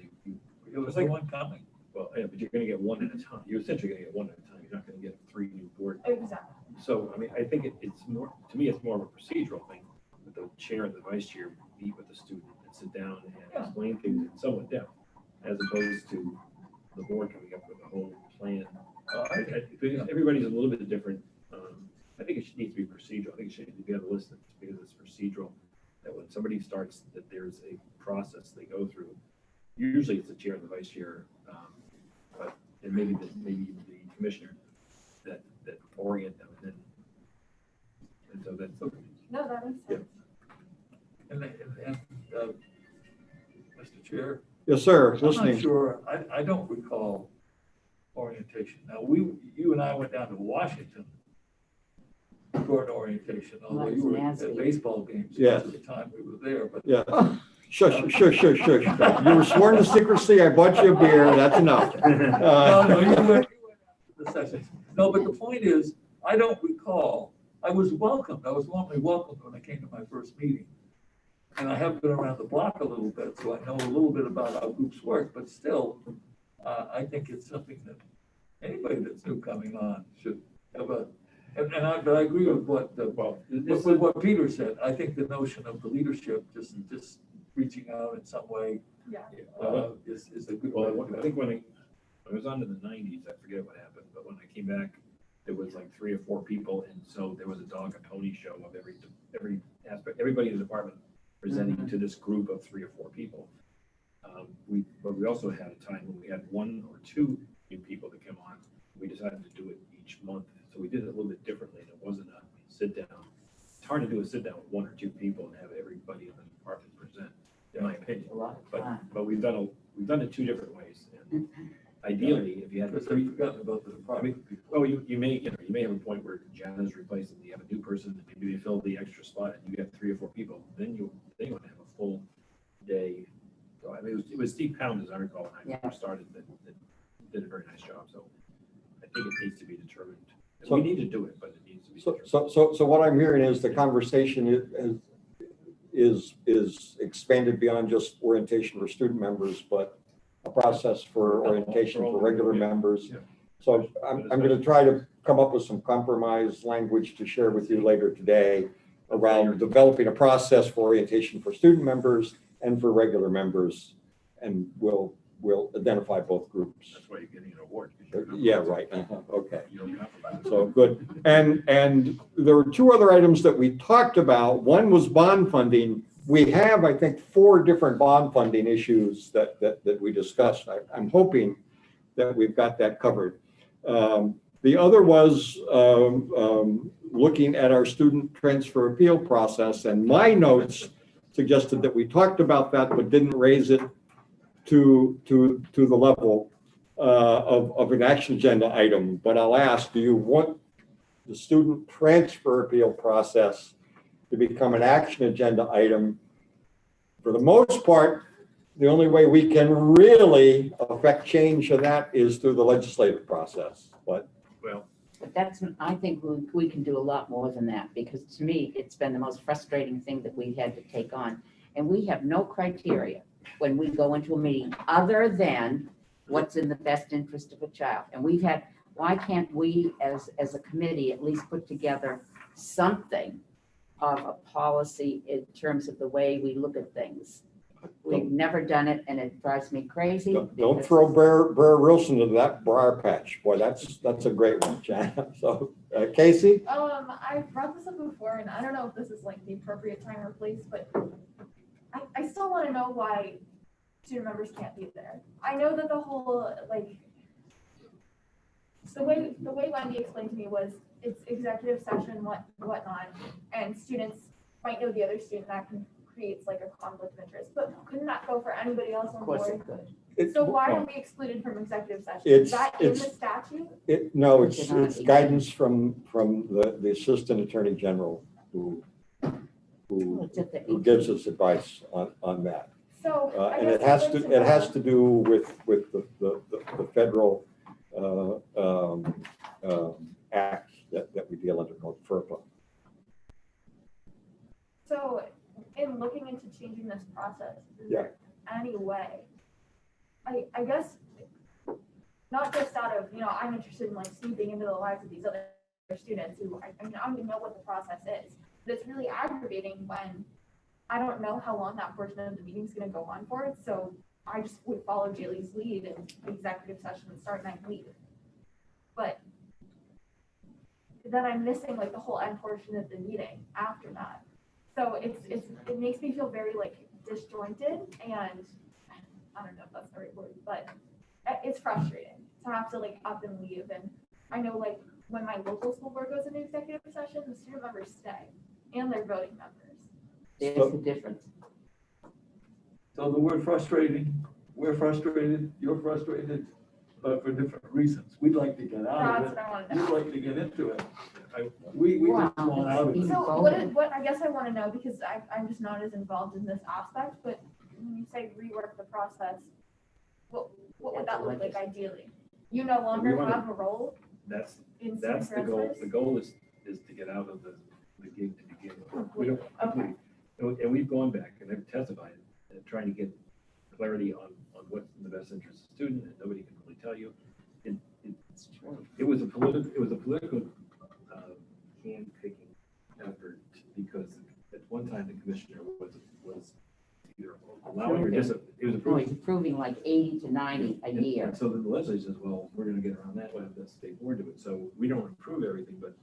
It was like one coming. well, yeah, but you're gonna get one at a time. You're essentially gonna get one at a time. You're not gonna get 3 new board members. Exactly. So, I mean, I think it's more, to me, it's more of a procedural thing. That the chair and the vice chair meet with the student and sit down and explain things in somewhat depth, as opposed to the board coming up with a whole plan. Everybody's a little bit different. I think it needs to be procedural. I think it should be on the list because it's procedural. That when somebody starts, that there's a process they go through. Usually it's the chair and the vice chair, and maybe even the commissioner that orient them, and so that's okay. No, that makes sense. And Mr. Chair. Yes, sir. I'm Listening. not sure, I don't recall orientation. Now, you and I went down to Washington for an orientation, although you were at baseball games. Yes. At the time we were there, but. Yeah. Shush. You were sworn to secrecy. I bought you a beer. That's enough. No, you went to the sessions. No, but the point is, I don't recall, I was welcomed. I was warmly welcomed when I came to my first meeting. And I have been around the block a little bit, so I know a little bit about how groups work, but still, I think it's something that anybody that's new coming on should have but I agree with what Peter said. I think the notion of the leadership, just reaching out in some way, is a good one. I think when I was on in the 90s, I forget what happened, but when I came back, there was like 3 or 4 people, and so there was a dog and pony show of every aspect, everybody in the department presenting to this group of 3 or 4 people. But we also had a time when we had 1 or 2 new people that came on. We decided to do it each month, so we did it a little bit differently, and it wasn't a sit down. It's hard to do a sit down with 1 or 2 people and have everybody in the department present, in my opinion. But we've done it 2 different ways. And ideally, if you had Because I've forgotten about the department. you may have a point where Jana's replaced and you have a new person, and maybe they fill the extra spot, and you have 3 or 4 people. Then you want to have a full day. So I mean, it was Steve Pound, as I recall, when I first started, that did a very nice job. So I think it needs to be determined. We need to do it, but it needs to be determined. So what I'm hearing is the conversation is expanded beyond just orientation for student members, but a process for orientation for regular members. So I'm going to try to come up with some compromise language to share with you later today around developing a process for orientation for student members and for regular members, and we'll identify both groups. That's why you're getting an award. Yeah, right. Okay. You don't compromise. So good. And there were 2 other items that we talked about. One was bond funding. We have, I think, 4 different bond funding issues that we discussed. I'm hoping that we've got that covered. The other was looking at our student transfer appeal process, and my notes suggested that we talked about that but didn't raise it to the level of an action agenda item. But I'll ask, do you want the student transfer appeal process to become an action agenda item, for the most part, the only way we can really affect change of that is through the legislative process. But Well, But that's, I think we can do a lot more than that, because to me, it's been the most frustrating thing that we've had to take on. And we have no criteria when we go into a meeting other than what's in the best interest of a child. And we've had, why can't we as a committee at least put together something of a policy in terms of the way we look at things? We've never done it, and it drives me crazy. don't because- throw Bear Wilson into that briar patch. Boy, that's a great one, Jan. So Casey? I brought this up before, and I don't know if this is like the appropriate time or place, but I still want to know why student members can't be there. I know that the whole, like, the way Wendy explained to me was it's executive session, whatnot, and students might know the other student, that creates like a conflict of interest, but couldn't that go for anybody else on Of course board? it could. So why are we excluded from executive session? Is that in the statute? No, it's guidance from the Assistant Attorney General who gives us advice on that. So. I And guess it has I'd to, like it know- has to do with the federal act that we deal under called FERPA. So in looking into changing this process, is there any way? I guess, not just out of, I'm interested in like snooping into the lives of these other students who, I don't even know what the process is. But it's really aggravating when I don't know how long that portion of the meeting is gonna go on for. So I just would follow Jaylee's lead and executive session and start and I leave. But then I'm missing like the whole end portion of the meeting after that. So it makes me feel very like disjointed, and I don't know if that's the right word, but it's frustrating to have to like up and leave. And I know like when my local school board goes into executive session, the student members stay and they're voting members. There's the difference. So the word frustrating, we're frustrated, you're frustrated, but for different reasons. We'd like to get out of That's it. what I want to We'd know. like to get into it. We just want out of it. So what I guess I want to know, because I'm just not as involved in this aspect, but when you say rework the process, what would that look like ideally? You no longer have a role that's in the student goal. transfers? The goal is to get out of the gig to begin with. We don't Okay. And we've gone back and I've testified and trying to get clarity on what's in the best interest of the student, and nobody can really tell you. It was a political hand-picking effort, because at one time the commissioner was either allowing or it was approving. Approving like 80 to 90 a year. And so then the legislature says, well, we're gonna get around that, we'll have the state board do it. So we don't approve everything, but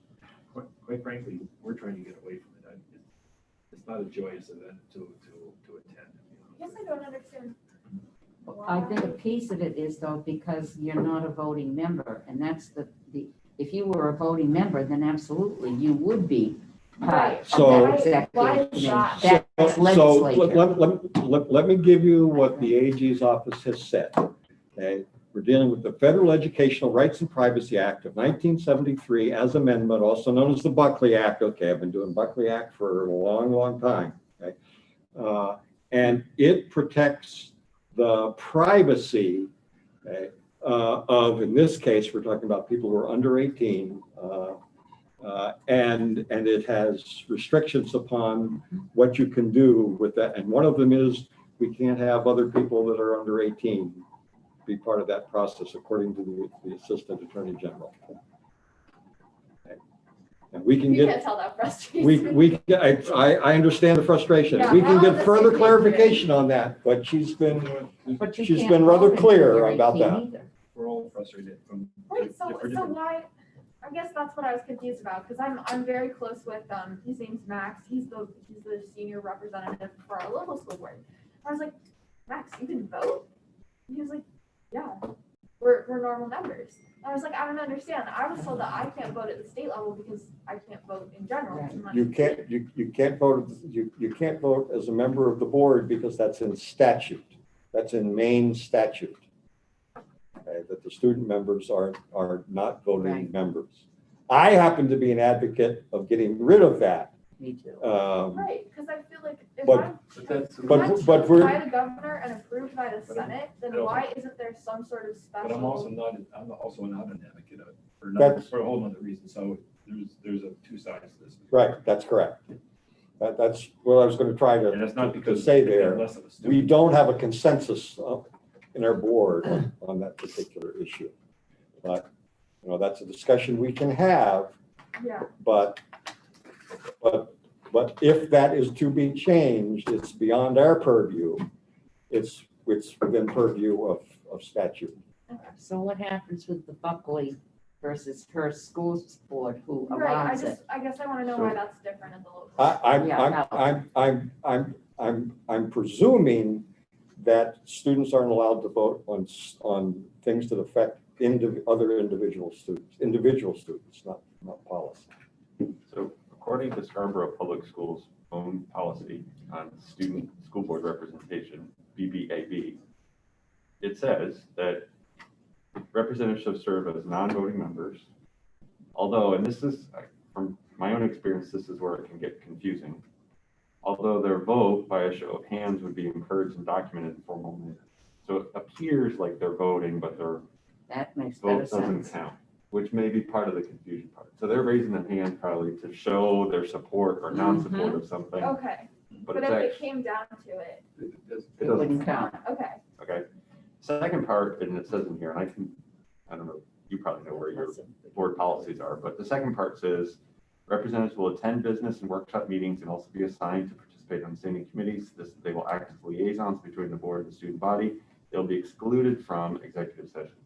quite frankly, we're trying to get away from it. It's not a joyous event to attend. I guess I don't understand. I think a piece of it is though, because you're not a voting member, and that's if you were a voting member, then absolutely you would be part So- of that Why executive is committee. that? That's So legislature. let me give you what the AG's office has said. Okay, we're dealing with the Federal Educational Rights and Privacy Act of 1973 as amendment, also known as the Buckley Act. Okay, I've been doing Buckley Act for a long time. Okay, and it protects the privacy, okay, of, in this case, we're talking about people who are under 18. And it has restrictions upon what you can do with that. And one of them is we can't have other people that are under 18 be part of that process, according to the Assistant Attorney General. Okay. And we can You get, can't tell that frustrates me. I understand the frustration. Yeah, We we're can on get the further same page, clarification on that, but she's been But you she's can't been vote rather until clear you're about 18 that. either. We're all frustrated from. Wait, so different- why, I guess that's what I was confused about, because I'm very close with, his name's Max, he's the senior representative for our local school board. I was like, Max, you can vote? And he was like, yeah, we're normal members. I was like, I don't understand, I was told that I can't vote at the state level because I can't vote in general. Right. You can't vote, you can't vote as a member of the board because that's in statute. That's in Maine statute. Okay, that the student members are not voting Right. members. I happen to be an advocate of getting rid of that. Me too. Right, because I feel like if But- I'm But that's, But- chosen but we're- by the governor and approved by the But I'm- Senate, then but I'm- why isn't there some sort of But I'm also special? not, I'm also not an advocate of, That's- for a whole nother reason. So there's a two sides to this. Right, that's correct. That's what I was going to try And to that's not because. say I'm there. less of a We student. don't have a consensus in our board on that particular issue. But, that's a discussion we can have, Yeah, but if that is to be changed, it's beyond our purview. It's within purview of statute. So what happens with the Buckley versus her school board who right, allows it? I guess I want to know why that's different at the local. I'm presuming that students aren't allowed to vote on things that affect other individual students, not policy. So according to Scarborough Public Schools' own policy on student school board representation, BBAB, it says that representatives shall serve as non-voting members. Although, and this is, from my own experience, this is where it can get confusing. Although their vote by a show of hands would be encouraged and documented in formal minutes. So it appears like they're voting, but their That makes better vote doesn't sense. count, which may be part of the confusion part. So they're raising their hand probably to show their support or non-support of something, Okay, but but it's if it actually, came down to it, it It doesn't. wouldn't count. okay. Okay. Second part, and it says in here, and I don't know, you probably know where your board policies are, but the second part says representatives will attend business and workshop meetings and also be assigned to participate on standing committees. They will act as liaisons between the board and the student body. They'll be excluded from executive sessions.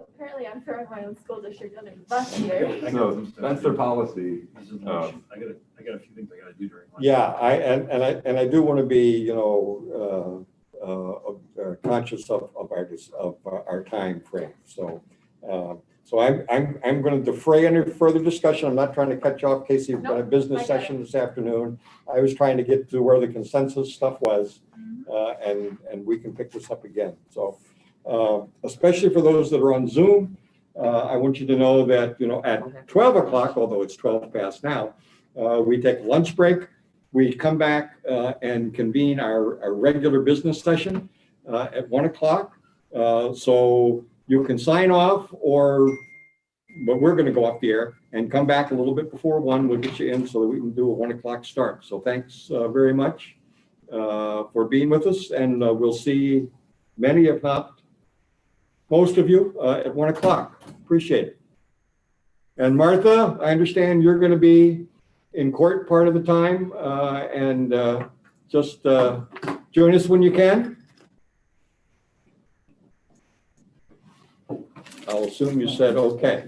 Apparently I'm throwing my own school district under the bus here. So that's their policy. This is lunch. I got a few things I gotta do during lunch. Yeah, I do want to be, conscious of our time frame. So I'm going to defray any further discussion. I'm not trying to cut you off, Casey. We've got a Nope, I business get session this afternoon. I was trying to get to where the consensus stuff was, and we can pick this up again. So especially for those that are on Zoom, I want you to know that, at 12 o'clock, although it's 12 past now, we take a lunch break. We come back and convene our regular business session at 1 o'clock. So you can sign off but we're going to go off the air and come back a little bit before 1. We'll get you in so that we can do a 1 o'clock start. So thanks very much for being with us, and we'll see many, if not most of you at 1 o'clock. Appreciate it. And Martha, I understand you're going to be in court part of the time, and just join us when you can. I'll assume you said okay.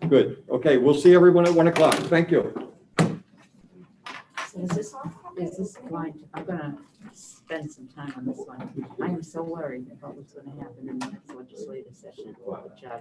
Good. Okay, we'll see everyone at 1 o'clock. Thank you. So is this going to, I'm gonna spend some time on this one. I am so worried about what's gonna happen in the next legislative session with the judge.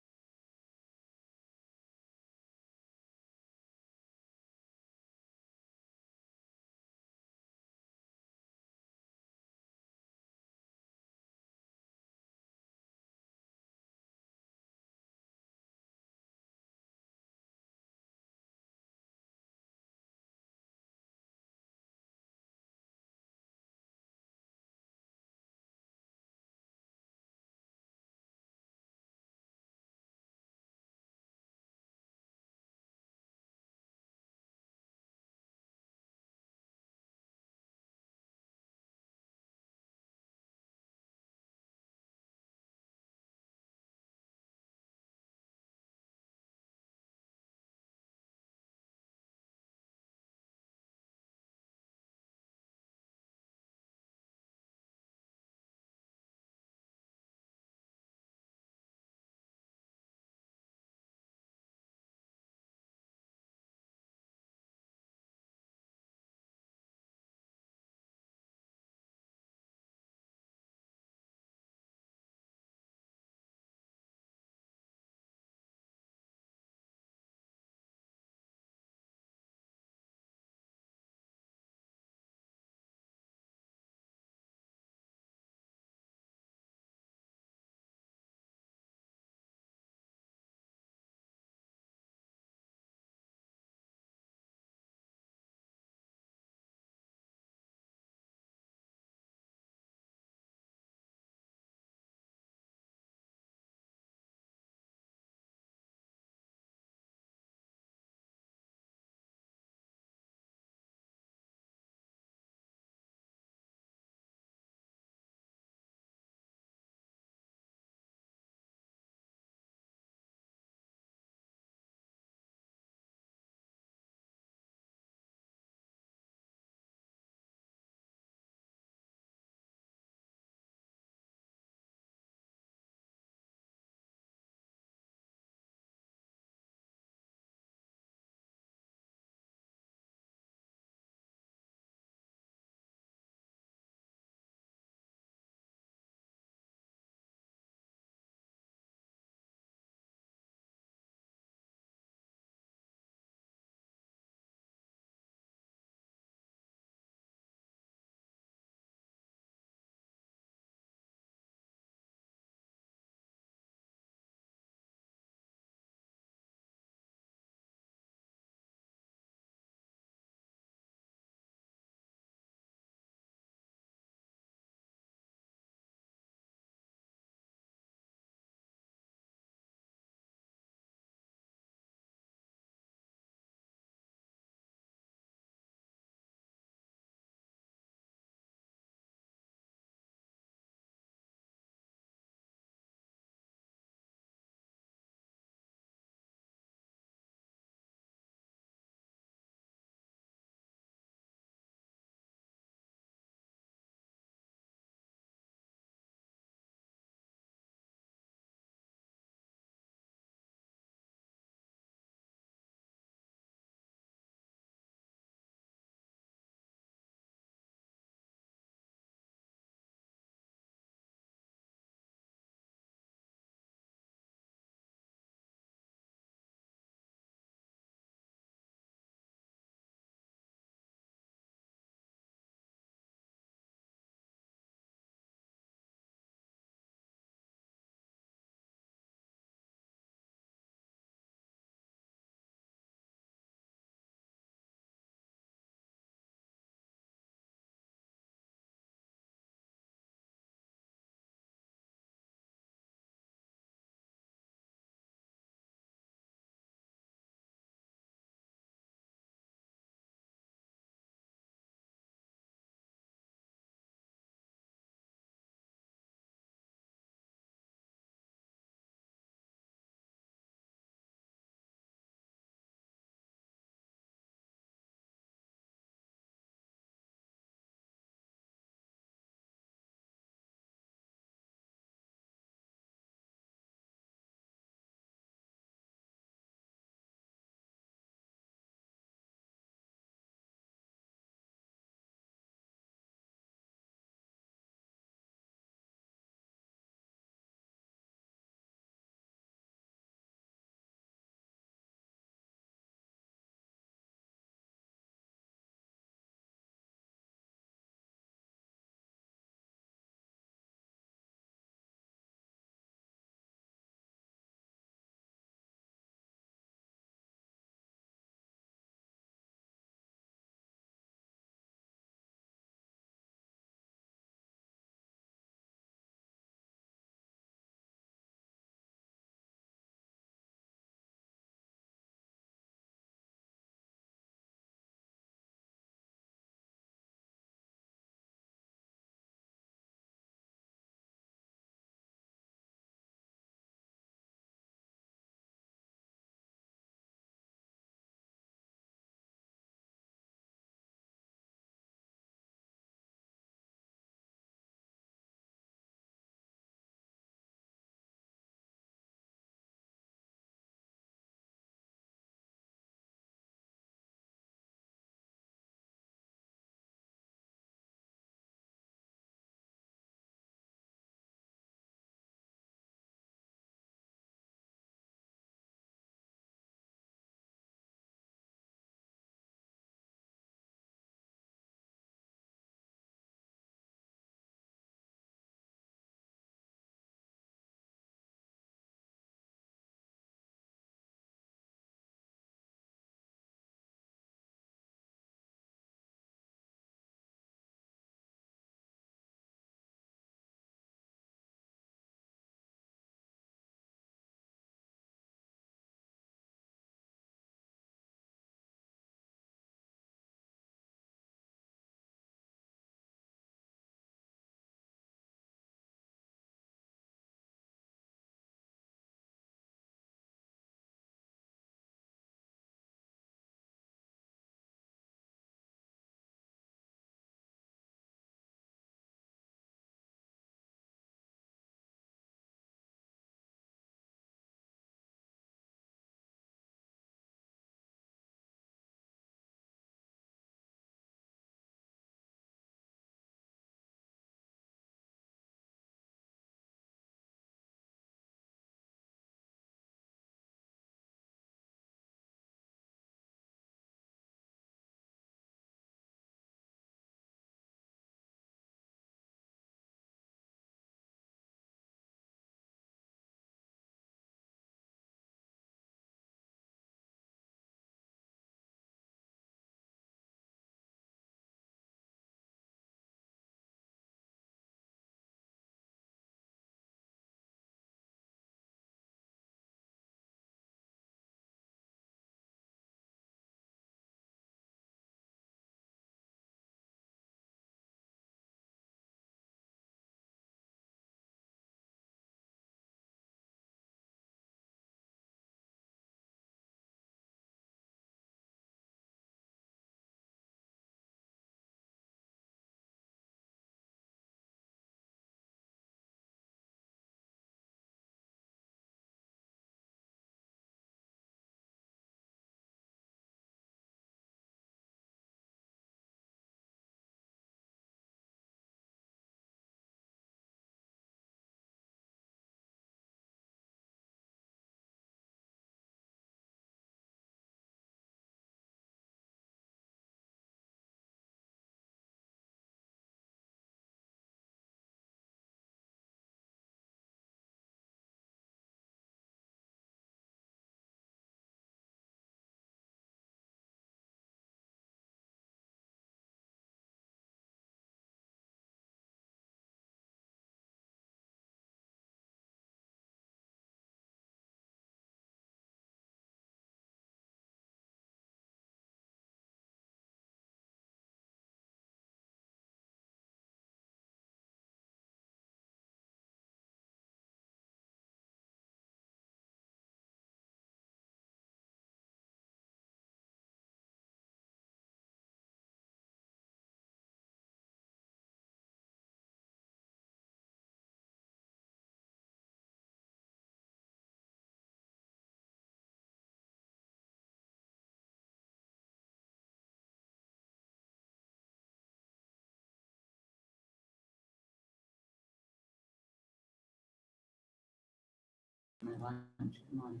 my lunch. Come on.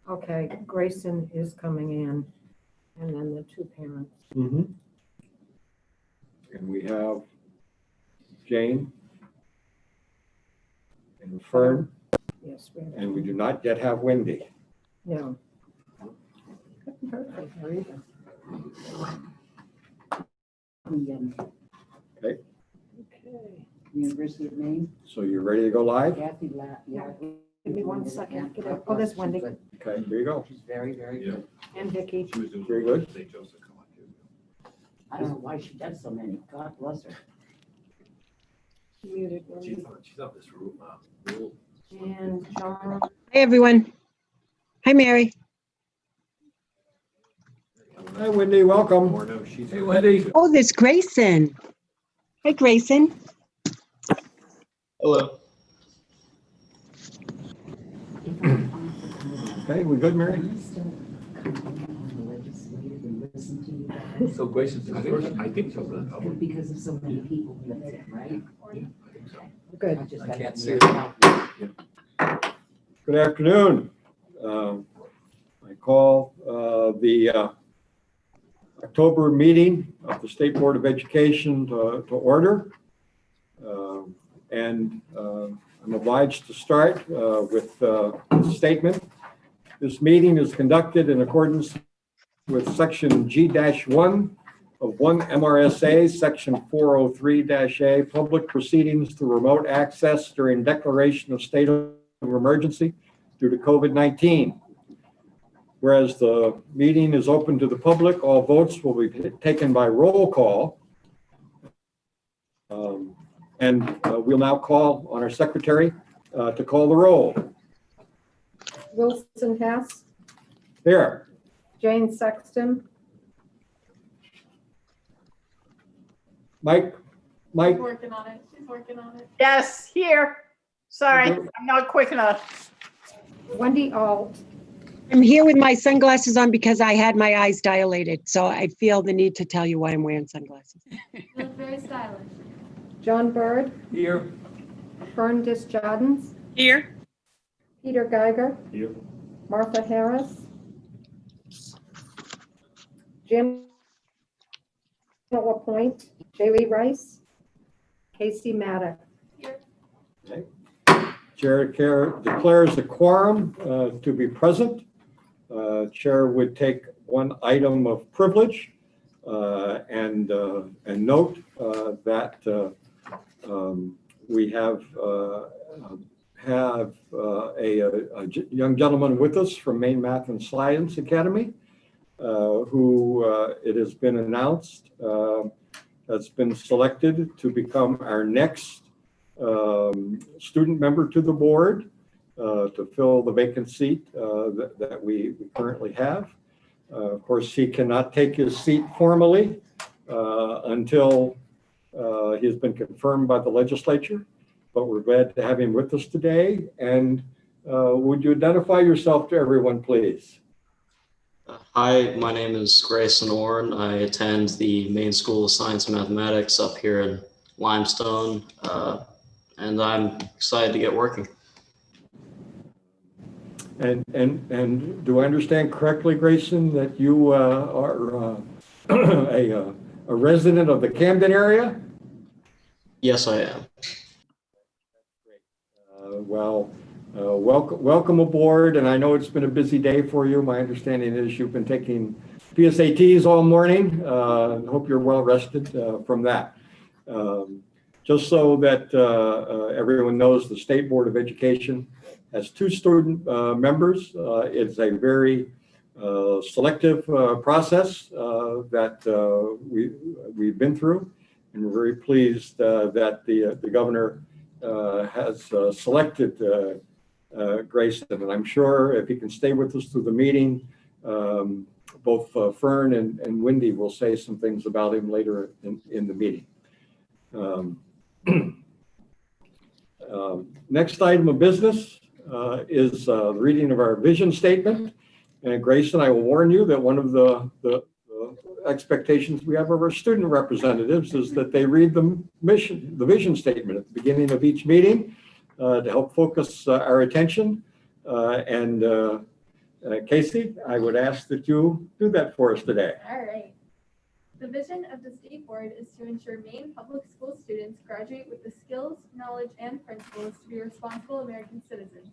Okay, Grayson is coming in, and then the two parents. Mm-hmm. And we have Jane and Fern, Yes, we have. and we do not yet have Wendy. No. Haven't heard from her either. Okay, Okay, University of Maine. so you're ready to go live? Kathy, yeah. give me 1 second. Get up. Oh, there's Wendy Okay, here you go. She's very, very good. and Vicky. She was doing. Very good. St. Joseph come on too. I don't know why she does so many. God bless her. Muted Wendy. She's on this rule. Rule. And John. Hi, everyone. Hi, Mary. Hi, Wendy, welcome. Or no, she's. Hey, Wendy. Oh, there's Grayson. Hi, Grayson. Hello. Okay, we good, Mary? So Grayson's the first. I think so. But I'll- Because of so many people who live there, right? I think so. Good. just I got can't to see hear it. about it. Good afternoon. I call the October meeting of the State Board of Education to order. And I'm obliged to start with a statement. This meeting is conducted in accordance with Section G-1 of 1 MRSA, Section 403-A, public proceedings to remote access during declaration of state of emergency due to COVID-19. Whereas the meeting is open to the public, all votes will be taken by roll call. We'll now call on our secretary to call the roll. Wilson Hess, Here. Jane Sexton, Mike, She's working on it. She's working on it. Yes, here. Sorry, I'm not quick enough. Wendy Alt, I'm here with my sunglasses on because I had my eyes dilated, so I feel the need to tell you why I'm wearing sunglasses. You look very stylish. John Bird, Here. Fern Disjardins, Here. Peter Geiger, Here. Martha Harris, Jim LaPointe, Jaylee Rice, Casey Maddock. Chair declares a quorum to be present. Chair would take one item of privilege and note that we have a young gentleman with us from Maine Math and Science Academy who it has been announced has been selected to become our next student member to the board to fill the vacant seat that we currently have. Of course, he cannot take his seat formally until he has been confirmed by the legislature, but we're glad to have him with us today. And would you identify yourself to everyone, please? Hi, my name is Grayson Orn. I attend the Maine School of Science and Mathematics up here in Limestone, and I'm excited to get working. And do I understand correctly, Grayson, that you are a resident of the Camden area? Yes, I am. Welcome aboard, and I know it's been a busy day for you. My understanding is you've been taking PSATs all morning. Hope you're well rested from that. Just so that everyone knows, the State Board of Education has two student members. It's a very selective process that we've been through, and we're very pleased that the governor has selected Grayson. And I'm sure if he can stay with us through the meeting, both Fern and Wendy will say some things about him later in the meeting. Next item of business is the reading of our vision statement. And Grayson, I will warn you that one of the expectations we have of our student representatives is that they read the vision statement at the beginning of each meeting to help focus our attention. Casey, I would ask that you do that for us today. All right. The vision of the state board is to ensure Maine public school students graduate with the skills, knowledge, and principles to be responsible American citizens,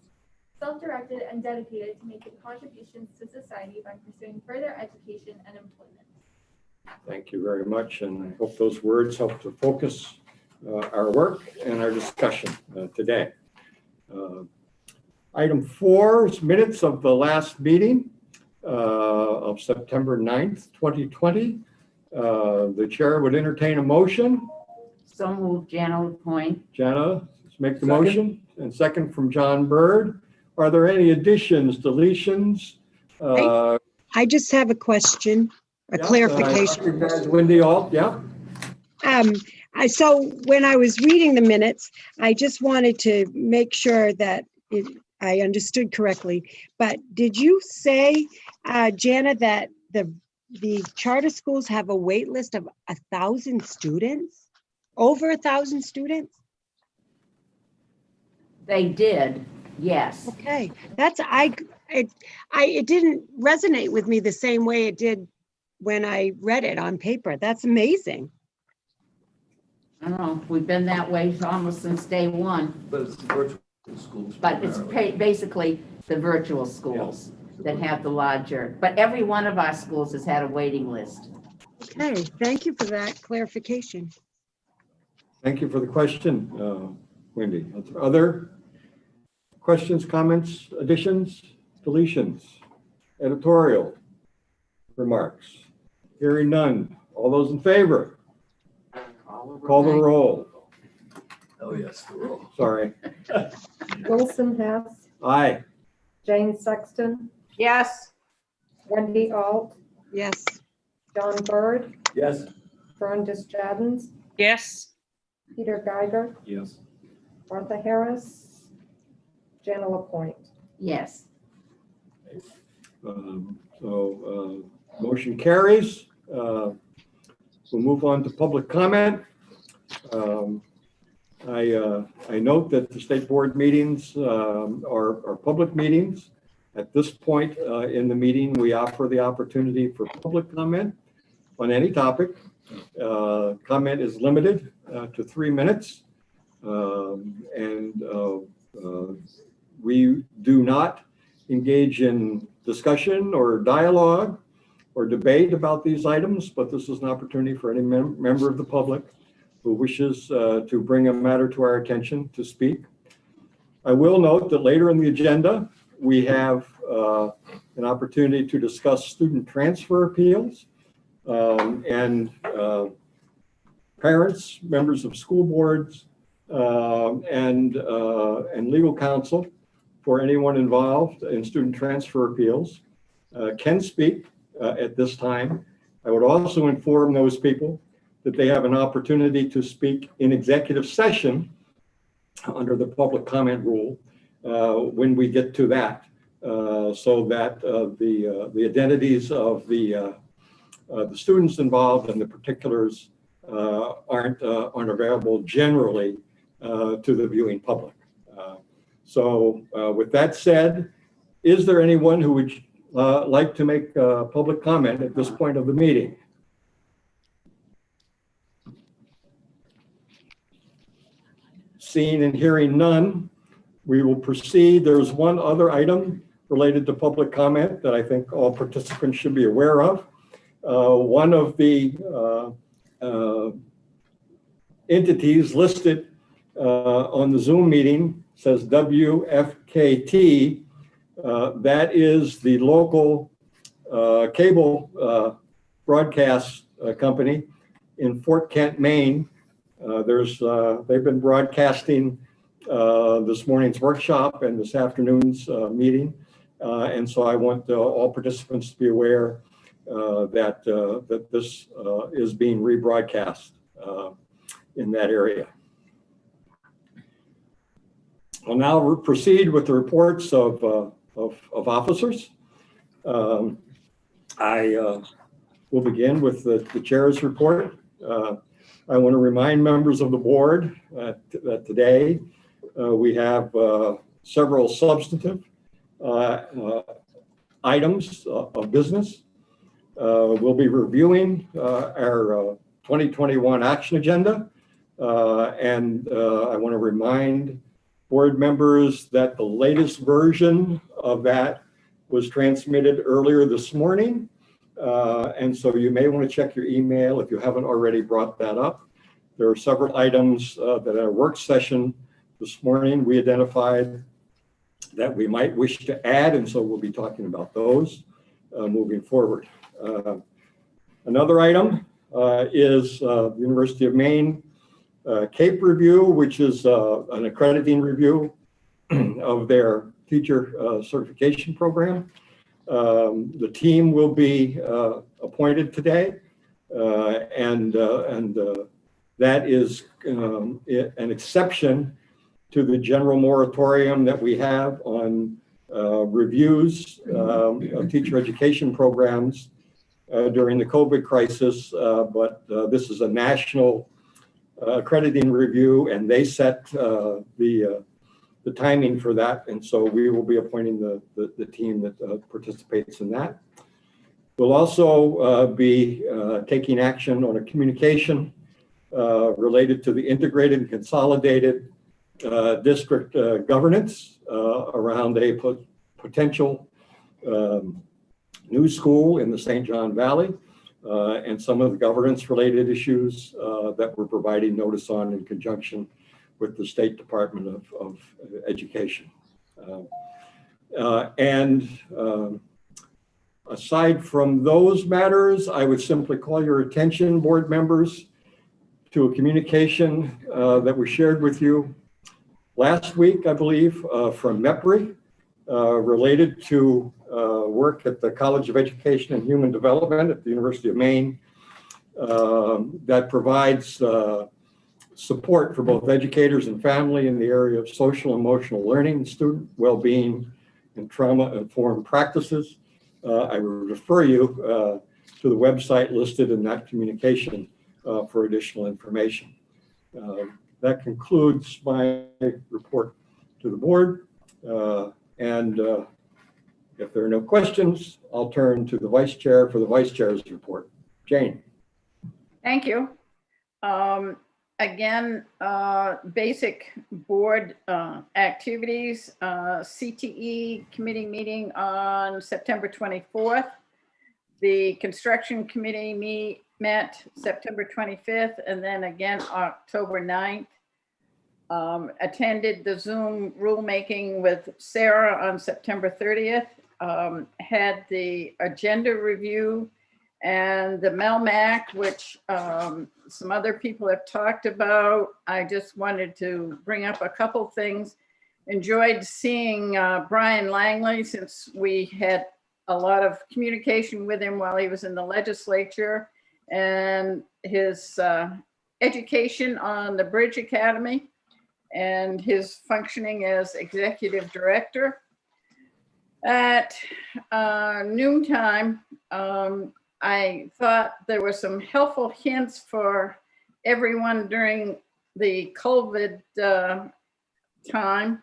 self-directed and dedicated to making contributions to society by pursuing further education and employment. Thank you very much, and I hope those words help to focus our work and our discussion today. Item 4 is minutes of the last meeting of September 9th, 2020. The chair would entertain a motion. So moved, Jana LaPointe. Jana, let's make the motion. And second from John Bird. Are there any additions, deletions? I just have a question, a clarification. Wendy Alt, yeah. So when I was reading the minutes, I just wanted to make sure that I understood correctly. But did you say, Jana, that the charter schools have a wait list of 1,000 students? Over 1,000 students? They did, yes. Okay, it didn't resonate with me the same way it did when I read it on paper. That's amazing. I don't know, we've been that way almost since day one. But it's the virtual schools. But it's basically the virtual schools that have the larger, but every one of our schools has had a waiting list. Okay, thank you for that clarification. Thank you for the question, Wendy. Other questions, comments, additions, deletions, editorial remarks? Hearing none. All those in favor? Call the roll. Oh, yes, the roll. Sorry. Wilson Hess, Aye. Jane Sexton, Yes. Wendy Alt, Yes. John Bird, Yes. Fern Jadens, Yes. Peter Geiger, Yes. Martha Harris, Jana LaPointe. Yes. Motion carries. We'll move on to public comment. I note that the state board meetings are public meetings. At this point in the meeting, we offer the opportunity for public comment on any topic. Comment is limited to 3 minutes. We do not engage in discussion or dialogue or debate about these items, but this is an opportunity for any member of the public who wishes to bring a matter to our attention to speak. I will note that later in the agenda, we have an opportunity to discuss student transfer appeals and parents, members of school boards, and legal counsel for anyone involved in student transfer appeals can speak at this time. I would also inform those people that they have an opportunity to speak in executive session under the public comment rule when we get to that, so that the identities of the students involved and the particulars aren't available generally to the viewing public. With that said, is there anyone who would like to make public comment at this point of the meeting? Seeing and hearing none, we will proceed. There's one other item related to public comment that I think all participants should be aware of. One of the entities listed on the Zoom meeting says WFKT. That is the local cable broadcast company in Fort Kent, Maine. They've been broadcasting this morning's workshop and this afternoon's meeting. And so I want all participants to be aware that this is being rebroadcast in that area. I'll now proceed with the reports of officers. I We'll begin with the chair's report. I want to remind members of the board that today we have several substantive items of business. We'll be reviewing our 2021 action agenda. And I want to remind board members that the latest version of that was transmitted earlier this morning. And so you may want to check your email if you haven't already brought that up. There are several items that at our work session this morning we identified that we might wish to add, and so we'll be talking about those moving forward. Another item is the University of Maine CAPE review, which is an accrediting review of their teacher certification program. The team will be appointed today, and that is an exception to the general moratorium that we have on reviews of teacher education programs during the COVID crisis. But this is a national accrediting review, and they set the timing for that. And so we will be appointing the team that participates in that. We'll also be taking action on a communication related to the integrated and consolidated district governance around a potential new school in the St. John Valley and some of the governance related issues that we're providing notice on in conjunction with the State Department of Education. Aside from those matters, I would simply call your attention, board members, to a communication that was shared with you last week, I believe, from MEPRI, related to work at the College of Education and Human Development at the University of Maine that provides support for both educators and family in the area of social and emotional learning, student well-being, and trauma-informed practices. I will refer you to the website listed in that communication for additional information. That concludes my report to the board. If there are no questions, I'll turn to the vice chair for the vice chair's report. Jane. Thank you. Again, basic board activities, CTE committee meeting on September 24th. The construction committee met September 25th, and then again October 9th. Attended the Zoom rulemaking with Sarah on September 30th. Had the agenda review and the MELMAC, which some other people have talked about. I just wanted to bring up a couple things. Enjoyed seeing Brian Langley, since we had a lot of communication with him while he was in the legislature, and his education on the Bridge Academy and his functioning as executive director. At noontime, I thought there were some helpful hints for everyone during the COVID time,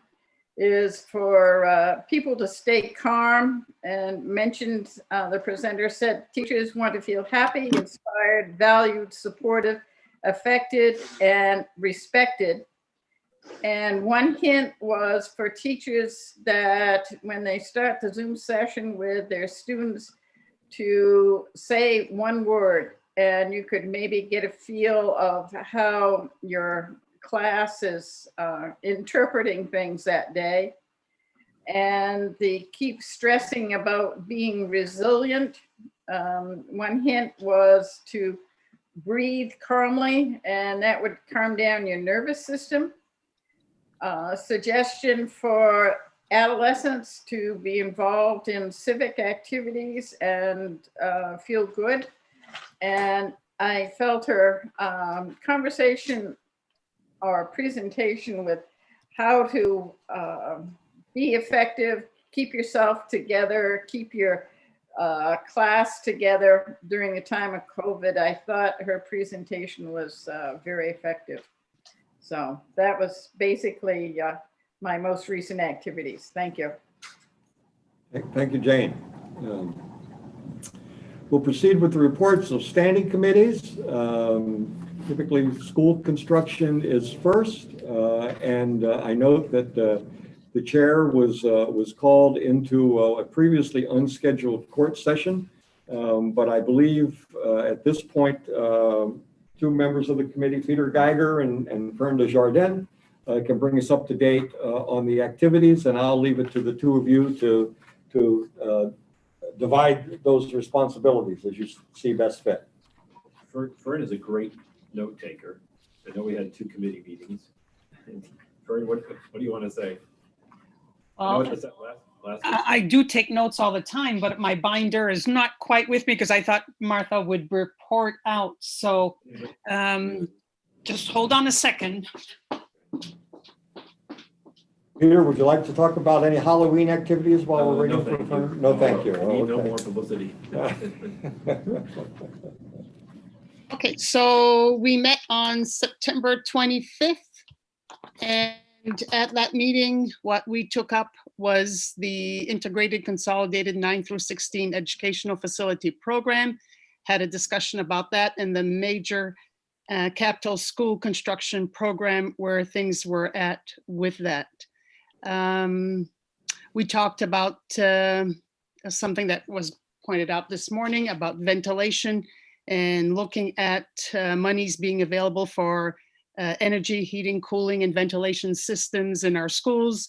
is for people to stay calm, and mentioned, the presenter said, teachers want to feel happy, inspired, valued, supportive, affected, and respected. And one hint was for teachers that when they start the Zoom session with their students, to say one word, and you could maybe get a feel of how your class is interpreting things that day. And they keep stressing about being resilient. One hint was to breathe calmly, and that would calm down your nervous system. Suggestion for adolescents to be involved in civic activities and feel good. And I felt her conversation or presentation with how to be effective, keep yourself together, keep your class together during the time of COVID. I thought her presentation was very effective. So that was basically my most recent activities. Thank you. Thank you, Jane. We'll proceed with the reports of standing committees. Typically, school construction is first, and I note that the chair was called into a previously unscheduled court session, but I believe at this point, two members of the committee, Peter Geiger and Fern Desjardins, can bring us up to date on the activities, and I'll leave it to the two of you to divide those responsibilities as you see best fit. Fern is a great note taker. I know we had 2 committee meetings. Fern, what do you want to say? Well, I do take notes all the time, but my binder is not quite with me because I thought Martha would report out. So just hold on a second. Peter, would you like to talk about any Halloween activities while we're waiting for Fern? No, thank you. No more publicity. Okay, so we met on September 25th, and at that meeting, what we took up was the Integrated Consolidated 9 through 16 Educational Facility Program, had a discussion about that, and the major capital school construction program, where things were at with that. We talked about something that was pointed out this morning about ventilation and looking at monies being available for energy, heating, cooling, and ventilation systems in our schools,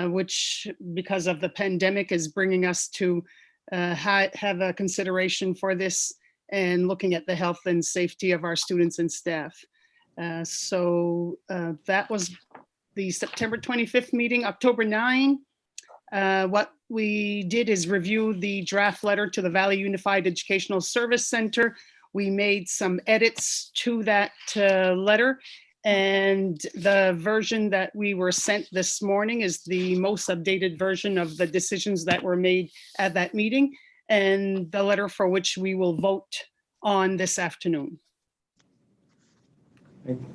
which because of the pandemic is bringing us to have a consideration for this and looking at the health and safety of our students and staff. So that was the September 25th meeting. October 9, what we did is review the draft letter to the Valley Unified Educational Service Center. We made some edits to that letter, and the version that we were sent this morning is the most updated version of the decisions that were made at that meeting, and the letter for which we will vote on this afternoon.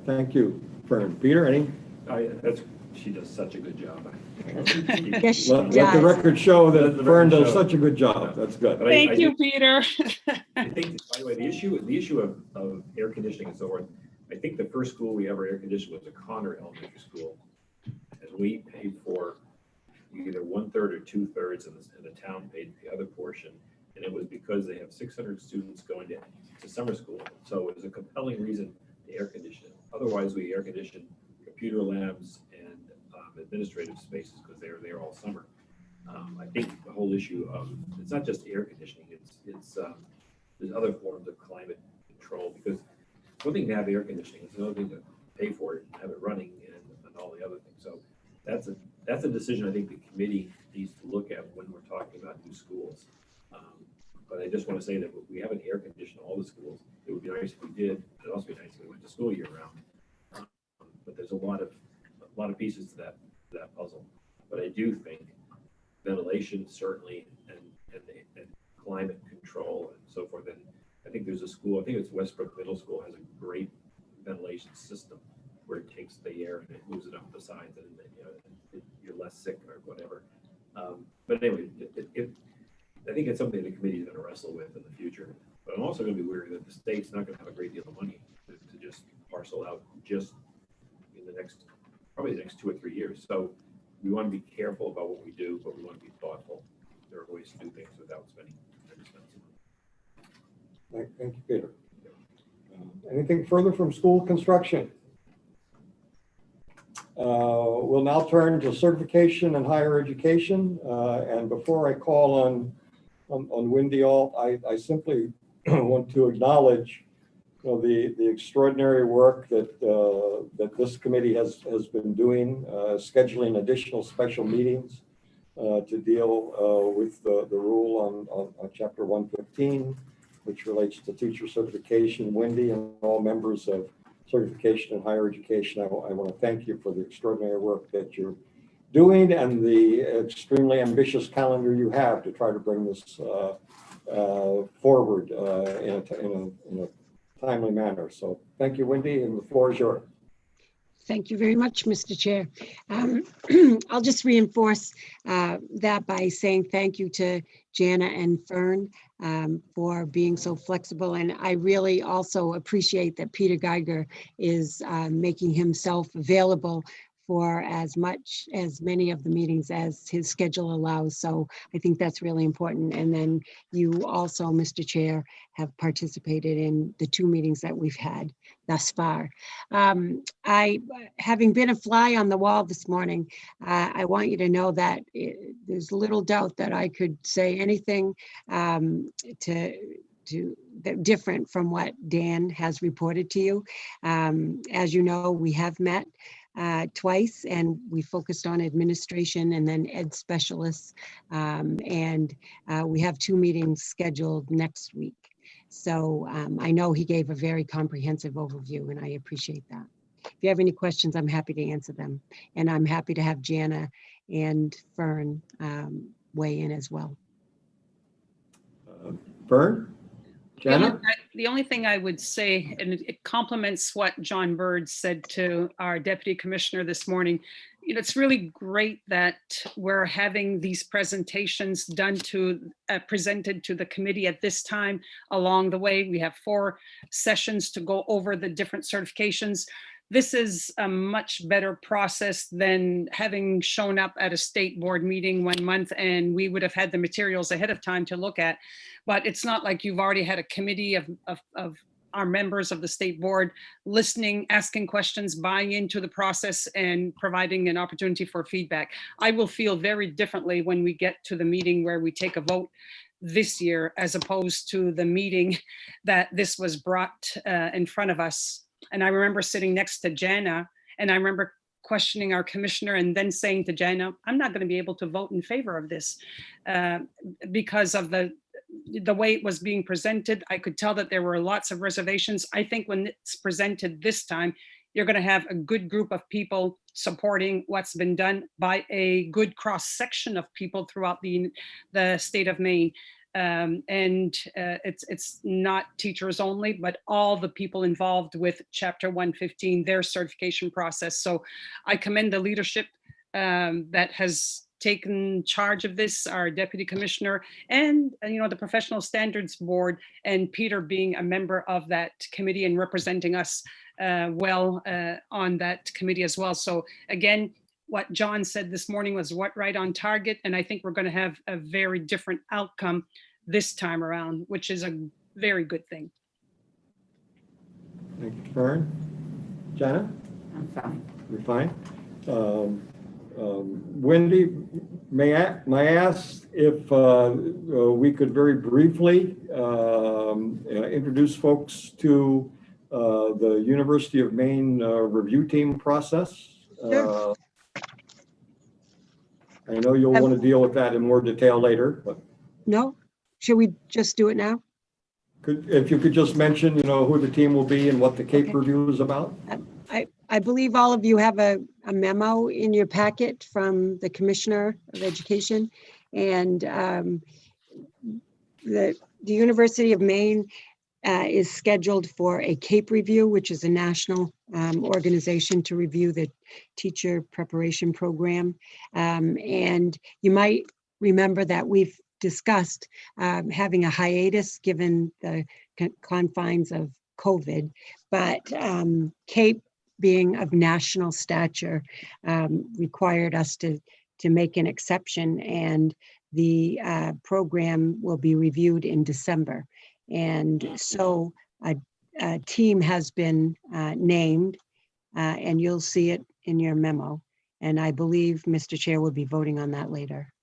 Thank you, Fern. Peter, any? She does such a good job. Yes, she Let does. the record show that Fern does such a good job. That's good. Thank you, Peter. I think, by the way, the issue of air conditioning and so forth, I think the first school we ever air conditioned was a Connor Elementary School. And we paid for either 1/3 or 2/3, and the town paid the other portion. And it was because they have 600 students going to summer school. So it was a compelling reason to air condition it. Otherwise, we air condition computer labs and administrative spaces because they're all summer. I think the whole issue of, it's not just air conditioning, it's there's other forms of climate control, because it's one thing to have air conditioning, it's another thing to pay for it and have it running and all the other things. So that's a decision I think the committee needs to look at when we're talking about new schools. But I just want to say that we haven't air conditioned all the schools. It would be nice if we did. It'd also be nice if we went to school year round. But there's a lot of pieces to that puzzle. But I do think ventilation certainly and climate control and so forth. And I think there's a school, I think it's Westbrook Middle School, has a great ventilation system where it takes the air and it moves it up the sides, and you're less sick or whatever. But anyway, I think it's something the committee is going to wrestle with in the future. But I'm also going to be worried that the state's not going to have a great deal of money to just parcel out just in probably the next 2 or 3 years. So we want to be careful about what we do, but we want to be thoughtful. There are ways to do things without spending expensive money. Thank you, Peter. Anything further from school construction? We'll now turn to certification and higher education. And before I call on Wendy Alt, I simply want to acknowledge the extraordinary work that this committee has been doing, scheduling additional special meetings to deal with the rule on Chapter 115, which relates to teacher certification. Wendy and all members of certification and higher education, I want to thank you for the extraordinary work that you're doing and the extremely ambitious calendar you have to try to bring this forward in a timely manner. So thank you, Wendy, and the floor is yours. Thank you very much, Mr. Chair. I'll just reinforce that by saying thank you to Jana and Fern for being so flexible. And I really also appreciate that Peter Geiger is making himself available for as many of the meetings as his schedule allows. So I think that's really important. And then you also, Mr. Chair, have participated in the 2 meetings that we've had thus far. Having been a fly on the wall this morning, I want you to know that there's little doubt that I could say anything different from what Dan has reported to you. As you know, we have met twice, and we focused on administration and then ed specialists. We have 2 meetings scheduled next week. So I know he gave a very comprehensive overview, and I appreciate that. If you have any questions, I'm happy to answer them. And I'm happy to have Jana and Fern weigh in as well. Fern? Jana? The only thing I would say, and it complements what John Bird said to our deputy commissioner this morning, it's really great that we're having these presentations done presented to the committee at this time. Along the way, we have 4 sessions to go over the different certifications. This is a much better process than having shown up at a state board meeting 1 month and we would have had the materials ahead of time to look at. But it's not like you've already had a committee of our members of the state board listening, asking questions, buying into the process and providing an opportunity for feedback. I will feel very differently when we get to the meeting where we take a vote this year, as opposed to the meeting that this was brought in front of us. And I remember sitting next to Jana, and I remember questioning our commissioner and then saying to Jana, I'm not going to be able to vote in favor of this because of the way it was being presented. I could tell that there were lots of reservations. I think when it's presented this time, you're going to have a good group of people supporting what's been done by a good cross section of people throughout the state of Maine. It's not teachers only, but all the people involved with Chapter 115, their certification process. So I commend the leadership that has taken charge of this, our deputy commissioner, and the professional standards board, and Peter being a member of that committee and representing us well on that committee as well. So again, what John said this morning was right on target, and I think we're going to have a very different outcome this time around, which is a very good thing. Thank you, Fern. Jana? I'm fine. You're fine. Wendy, may I ask if we could very briefly introduce folks to the University of Maine review team process? Sure. I know you'll want to deal with that in more detail later, but. No? Should we just do it now? If you could just mention, who the team will be and what the CAPE review is about? I believe all of you have a memo in your packet from the Commissioner of Education, and the University of Maine is scheduled for a CAPE review, which is a national organization to review the teacher preparation program. And you might remember that we've discussed having a hiatus given the confines of COVID, but CAPE, being of national stature, required us to make an exception, and the program will be reviewed in December. And so a team has been named, and you'll see it in your memo. And I believe Mr. Chair will be voting on that later.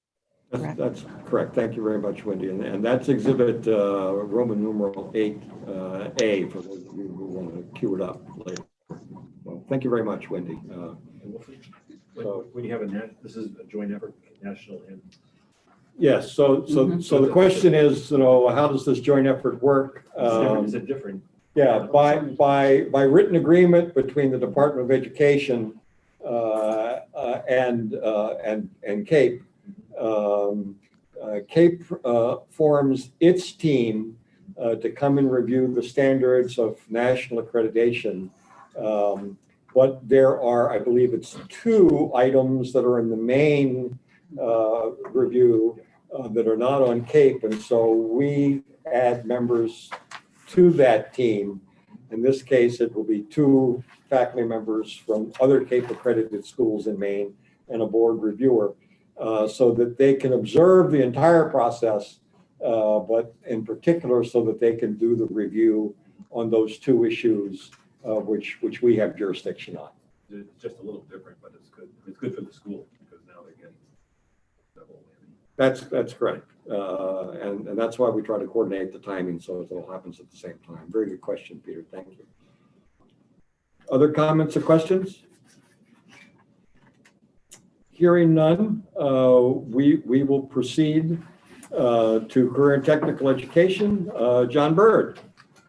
That's correct. Thank you very much, Wendy. And that's exhibit Roman numeral 8A for those of you who want to cue it up later. Well, thank you very much, Wendy. When you have this is a joint effort, national and. Yes. So the question is, how does this joint effort work? Is it different? Yeah, by written agreement between the Department of Education and CAPE. CAPE forms its team to come and review the standards of national accreditation. But there are, I believe it's 2 items that are in the main review that are not on CAPE. And so we add members to that team. In this case, it will be 2 faculty members from other CAPE accredited schools in Maine and a board reviewer, so that they can observe the entire process, but in particular so that they can do the review on those 2 issues which we have jurisdiction on. It's just a little different, but it's good. It's good for the school because now they're getting the whole whammy. That's correct. And that's why we try to coordinate the timing so it all happens at the same time. Very good question, Peter. Thank you. Other comments or questions? Hearing none, we will proceed to career and technical education. John Bird.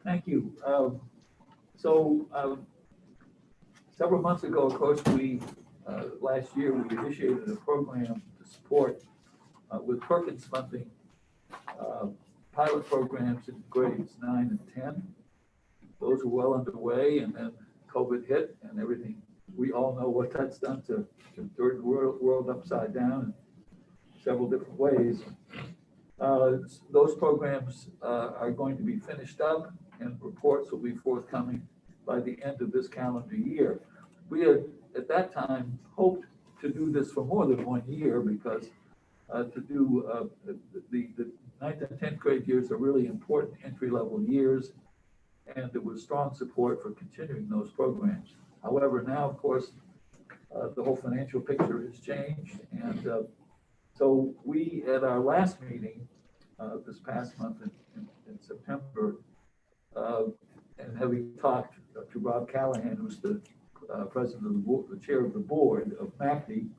Thank you. Several months ago, of course, last year, we initiated a program to support with Perkins funding pilot programs in grades 9 and 10. Those were well underway, and then COVID hit and everything. We all know what that's done to turn the world upside down in several different ways. Those programs are going to be finished up, and reports will be forthcoming by the end of this calendar year. We had, at that time, hoped to do this for more than 1 year because to do the 9th and 10th grade years are really important entry-level years, and there was strong support for continuing those programs. However, now, of course, the whole financial picture has changed, and so we, at our last meeting this past month in September, and having talked to Rob Callahan, who's the president of the board, the chair of the board of Makin,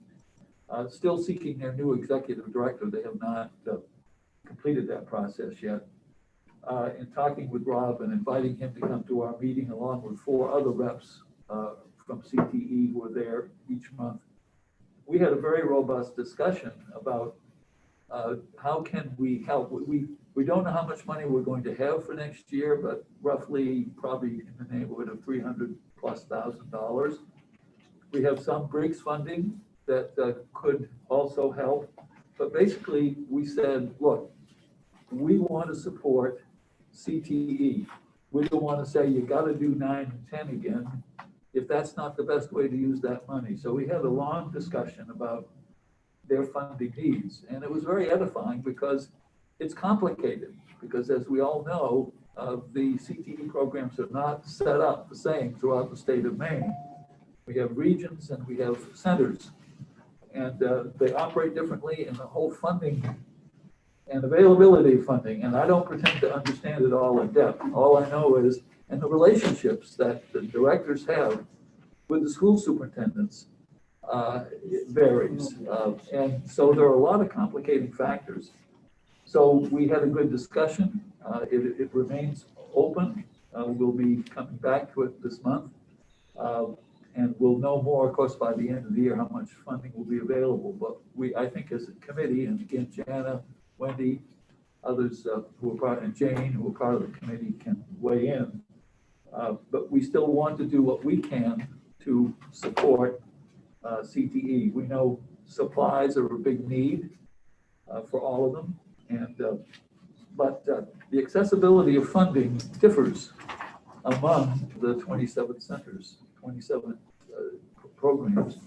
still seeking their new executive director. They have not completed that process yet. In talking with Rob and inviting him to come to our meeting along with 4 other reps from CTE who are there each month, we had a very robust discussion about how can we help. We don't know how much money we're going to have for next year, but roughly probably in the neighborhood of $300,000+. We have some Briggs funding that could also help. But basically, we said, look, we want to support CTE. We don't want to say you got to do 9 and 10 again if that's not the best way to use that money. So we had a long discussion about their funding needs, and it was very edifying because it's complicated. Because as we all know, the CTE programs are not set up the same throughout the state of Maine. We have regions and we have centers, and they operate differently in the whole funding and availability of funding. And I don't pretend to understand it all in depth. All I know is, and the relationships that the directors have with the school superintendents it varies. And so there are a lot of complicating factors. So we had a good discussion. It remains open. We'll be coming back to it this month. And we'll know more, of course, by the end of the year, how much funding will be available. But I think as a committee, and again, Jana, Wendy, others who are part, and Jane, who are part of the committee, can weigh in. But we still want to do what we can to support CTE. We know supplies are a big need for all of them. And but the accessibility of funding differs among the 27 centers, 27 programs.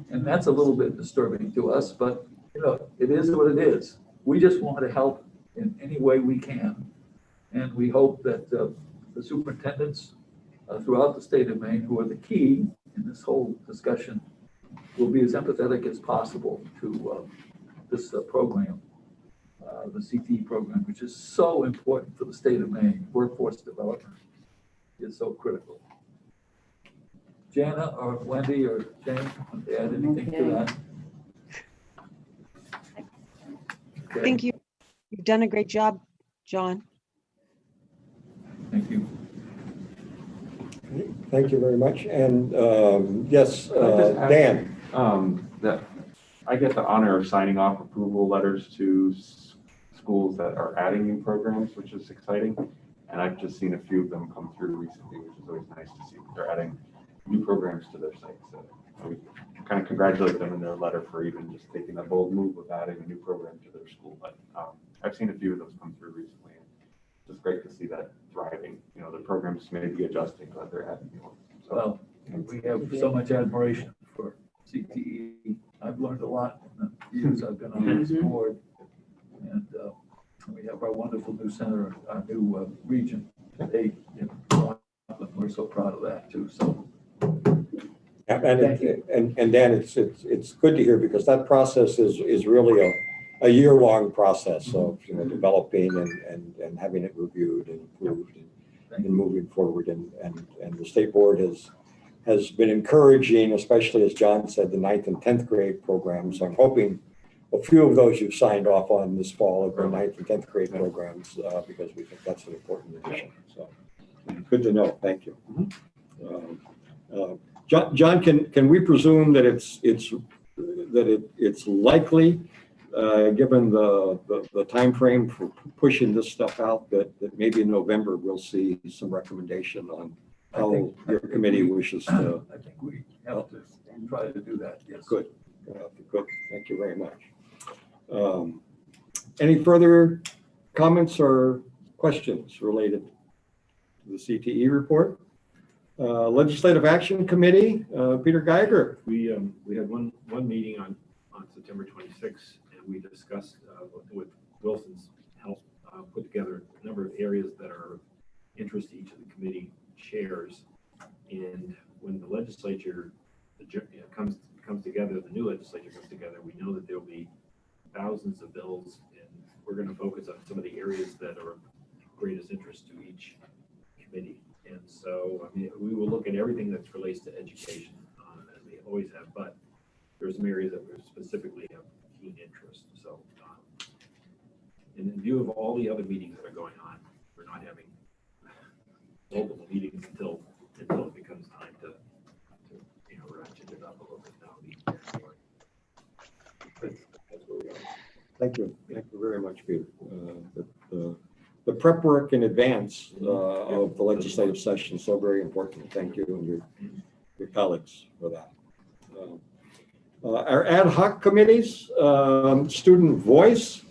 And that's a little bit disturbing to us, but you know, it is what it is. We just want to help in any way we can. And we hope that the superintendents throughout the state of Maine, who are the key in this whole discussion, will be as empathetic as possible to this program, the CTE program, which is so important for the state of Maine. Workforce development is so critical. Jana or Wendy or Jane, want to add anything to that? I think you've done a great job, John. Thank you. Thank you very much. And yes, Can I just add, Dan. That I get the honor of signing off approval letters to schools that are adding new programs, which is exciting. And I've just seen a few of them come through recently, which is always nice to see. They're adding new programs to their site. So we kind of congratulate them in their letter for even just taking that bold move of adding a new program to their school. But I've seen a few of those come through recently. It's just great to see that thriving. You know, the programs may be adjusting, but they're adding new ones. So, Well, we have so much admiration for CTE. I've learned a lot in the years I've been on this board. And we have our wonderful new center, our new region. We're so proud of that too. So. And Dan, it's good to hear because that process is really a year-long process of developing and having it reviewed and approved and moving forward. And the state board has been encouraging, especially as John said, the 9th and 10th grade programs. I'm hoping a few of those you've signed off on this fall of the 9th and 10th grade programs because we think that's an important addition. So good to know. Thank you. John, can we presume that it's likely, given the time frame for pushing this stuff out, that maybe in November we'll see some recommendation on how your committee wishes to? I think we have to try to do that. Yes. Good. Good. Thank you very much. Any further comments or questions related to the CTE report? Legislative Action Committee, Peter Geiger. We had one meeting on September 26th, and we discussed with Wilson's help put together a number of areas that are of interest to each of the committee chairs. And when the legislature comes together, the new legislature comes together, we know that there will be thousands of bills, and we're going to focus on some of the areas that are of greatest interest to each committee. And so, I mean, we will look at everything that relates to education, as we always have, but there's some areas that we specifically have keen interest. So, in view of all the other meetings that are going on, we're not having multiple meetings until it becomes time to ratchet it up a little bit now. That's where we are. Thank you. Thank you very much, Peter. The prep work in advance of the legislative session is so very important. Thank you and your colleagues for that. Our ad hoc committees, student voice,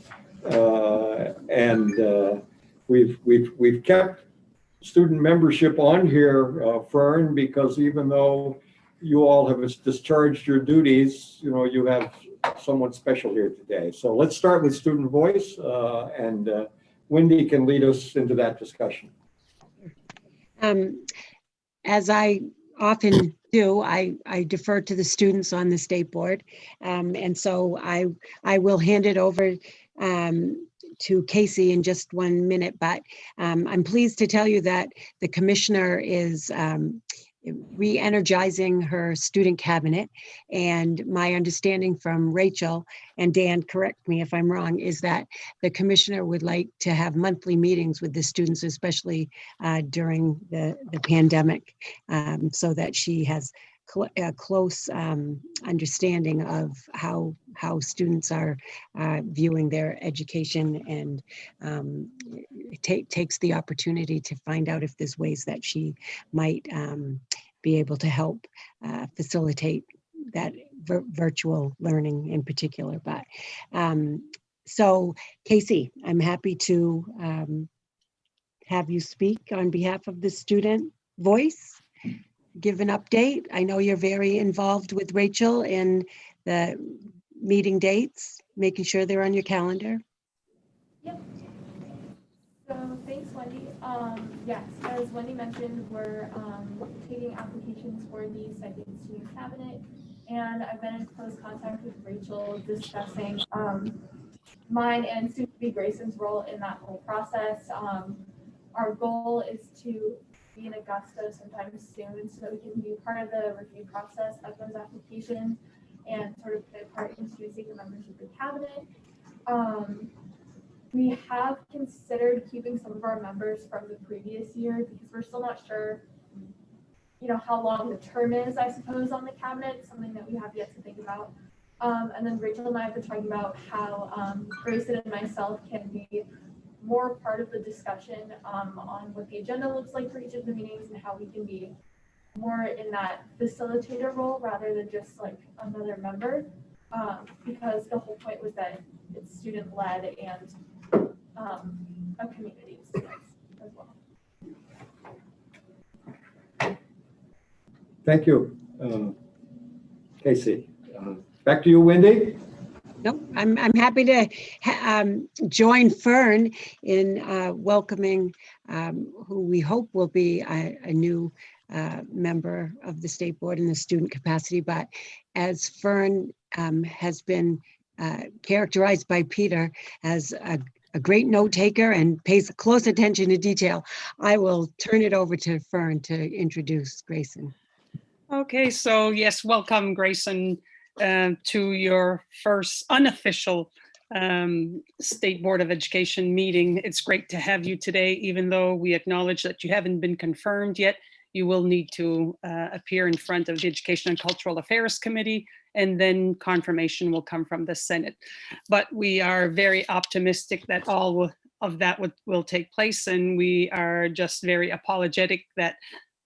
and we've kept student membership on here, Fern, because even though you all have discharged your duties, you have someone special here today. So let's start with student voice, and Wendy can lead us into that discussion. As I often do, I defer to the students on the state board. And so I will hand it over to Casey in just 1 minute, but I'm pleased to tell you that the commissioner is re-energizing her student cabinet. And my understanding from Rachel, and Dan, correct me if I'm wrong, is that the commissioner would like to have monthly meetings with the students, especially during the pandemic, so that she has a close understanding of how students are viewing their education, and takes the opportunity to find out if there's ways that she might be able to help facilitate that virtual learning in particular. But so Casey, I'm happy to have you speak on behalf of the student voice. Give an update. I know you're very involved with Rachel in the meeting dates, making sure they're on your calendar. Yep. So thanks, Wendy. Yes, as Wendy mentioned, we're taking applications for the second student cabinet, and I've been in close contact with Rachel discussing mine and soon-to-be Grayson's role in that whole process. Our goal is to be in Augusta sometime soon, so we can be part of the review process of those applications and sort of play a part in choosing the members of the cabinet. We have considered keeping some of our members from the previous year because we're still not sure how long the term is, I suppose, on the cabinet, something that we have yet to think about. And then Rachel and I have been talking about how Grayson and myself can be more part of the discussion on what the agenda looks like for each of the meetings and how we can be more in that facilitator role rather than just like another member. Because the whole point was that it's student-led and a community of students as well. Thank you, Casey. Back to you, Wendy. Nope, I'm happy to join Fern in welcoming who we hope will be a new member of the state board in the student capacity. But as Fern has been characterized by Peter as a great note taker and pays close attention to detail, I will turn it over to Fern to introduce Grayson. Okay, so yes, welcome, Grayson, to your first unofficial State Board of Education meeting. It's great to have you today, even though we acknowledge that you haven't been confirmed yet. You will need to appear in front of the Education and Cultural Affairs Committee, and then confirmation will come from the Senate. But we are very optimistic that all of that will take place, and we are just very apologetic that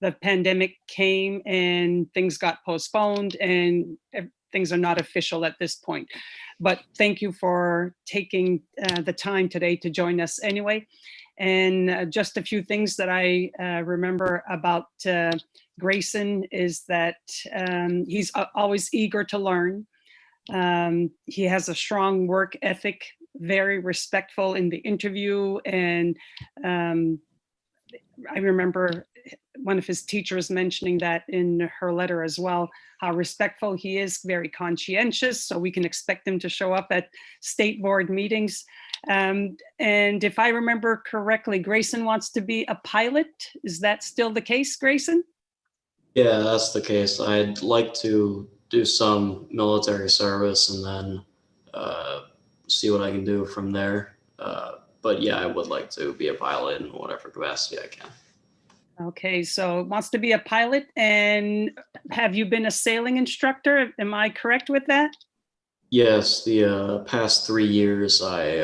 the pandemic came and things got postponed and things are not official at this point. But thank you for taking the time today to join us anyway. And just a few things that I remember about Grayson is that he's always eager to learn. He has a strong work ethic, very respectful in the interview. And I remember one of his teachers mentioning that in her letter as well, how respectful he is, very conscientious, so we can expect him to show up at state board meetings. And if I remember correctly, Grayson wants to be a pilot. Is that still the case, Grayson? Yeah, that's the case. I'd like to do some military service and then see what I can do from there. But yeah, I would like to be a pilot in whatever capacity I can. Okay, so wants to be a pilot. And have you been a sailing instructor? Am I correct with that? Yes, the past 3 years I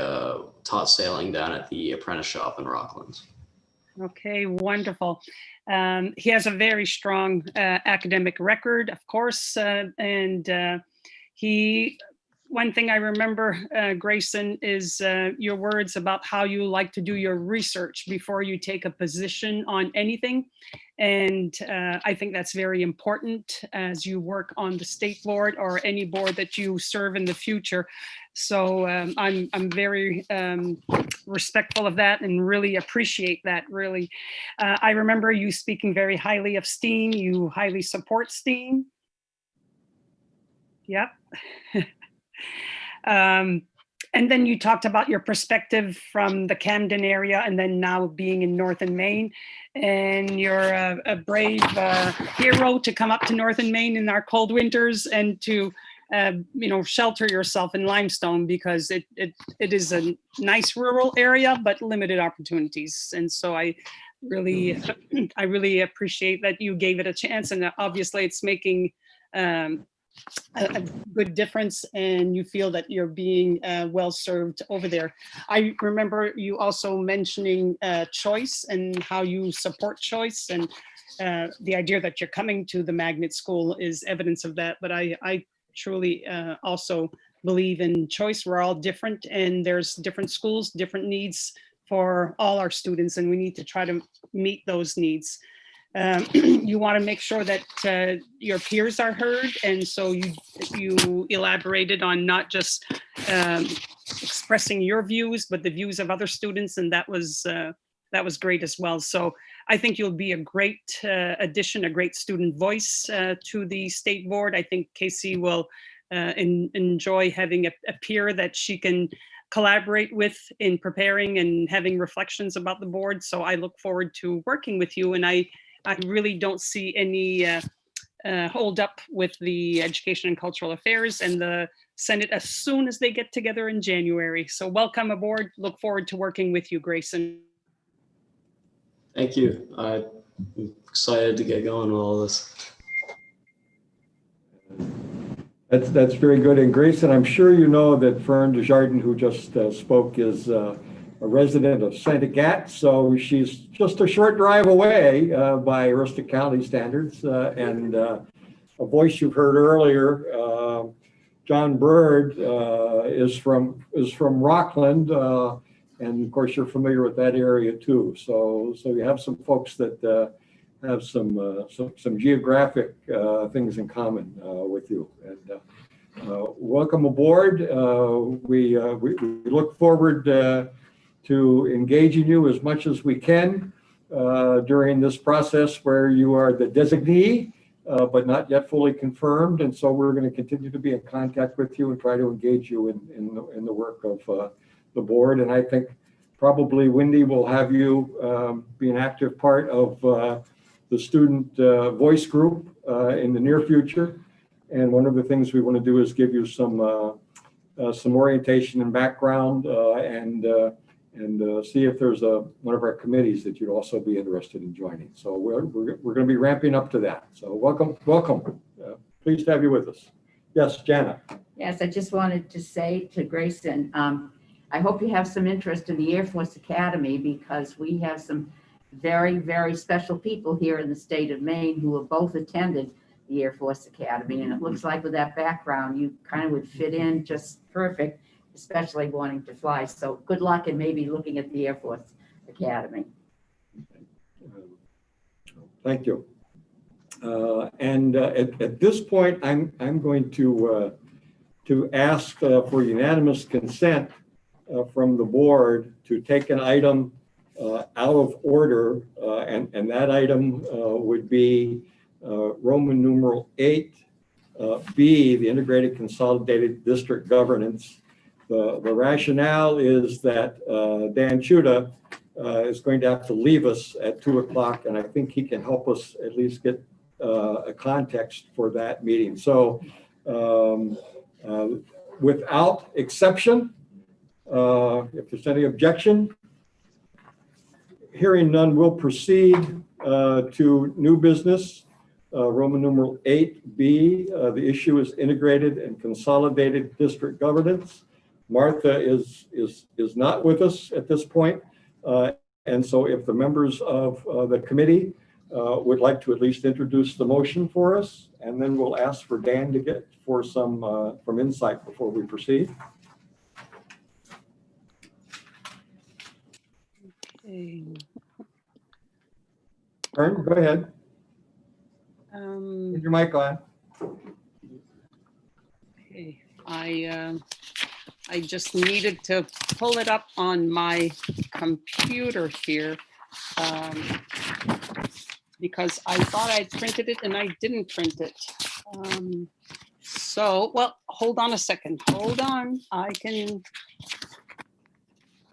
taught sailing down at the apprentice shop in Rockland. Okay, wonderful. He has a very strong academic record, of course, and one thing I remember, Grayson, is your words about how you like to do your research before you take a position on anything. And I think that's very important as you work on the state board or any board that you serve in the future. So I'm very respectful of that and really appreciate that, really. I remember you speaking very highly of STEAM. You highly support STEAM. Yep. And then you talked about your perspective from the Camden area and then now being in Northern Maine. And you're a brave hero to come up to Northern Maine in our cold winters and to shelter yourself in Limestone, because it is a nice rural area, but limited opportunities. And so I really appreciate that you gave it a chance. And obviously it's making a good difference, and you feel that you're being well served over there. I remember you also mentioning choice and how you support choice, and the idea that you're coming to the magnet school is evidence of that. But I truly also believe in choice. We're all different, and there's different schools, different needs for all our students, and we need to try to meet those needs. You want to make sure that your peers are heard, and so you elaborated on not just expressing your views, but the views of other students, and that was great as well. So I think you'll be a great addition, a great student voice to the state board. I think Casey will enjoy having a peer that she can collaborate with in preparing and having reflections about the board. So I look forward to working with you, and I really don't see any hold up with the Education and Cultural Affairs and the Senate as soon as they get together in January. So welcome aboard. Look forward to working with you, Grayson. Thank you. I I'm excited to get going with all this. That's very good. And Grayson, I'm sure you know that Fern Desjardins, who just spoke, is a resident of Santa Gat. So she's just a short drive away by Aroostook County standards. And a voice you heard earlier, John Bird, is from Rockland. And of course, you're familiar with that area too. So you have some folks that have some geographic things in common with you. And welcome aboard. We look forward to engaging you as much as we can during this process where you are the designee, but not yet fully confirmed. And so we're going to continue to be in contact with you and try to engage you in the work of the board. And I think probably Wendy will have you be an active part of the student voice group in the near future. And one of the things we want to do is give you some orientation and background and see if there's one of our committees that you'd also be interested in joining. So we're going to be ramping up to that. So welcome. Pleased to have you with us. Yes, Jana. Yes, I just wanted to say to Grayson, I hope you have some interest in the Air Force Academy, because we have some very, very special people here in the state of Maine who have both attended the Air Force Academy. And it looks like with that background, you kind of would fit in just perfect, especially wanting to fly. So good luck in maybe looking at the Air Force Academy. Thank you. And at this point, I'm going to ask for unanimous consent from the board to take an item out of order, and that item would be Roman numeral 8B, the Integrated Consolidated District Governance. The rationale is that Dan Chuhta is going to have to leave us at 2 o'clock, and I think he can help us at least get a context for that meeting. So without exception, if there's any objection, hearing none, we'll proceed to new business. Roman numeral 8B, the issue is integrated and consolidated district governance. Martha is not with us at this point. And so if the members of the committee would like to at least introduce the motion for us, and then we'll ask for Dan to get for some insight before we proceed. Okay. Fern, go ahead. Put your mic on. Okay, I just needed to pull it up on my computer here because I thought I printed it and I didn't print it. So, well, hold on a second. Hold on. I can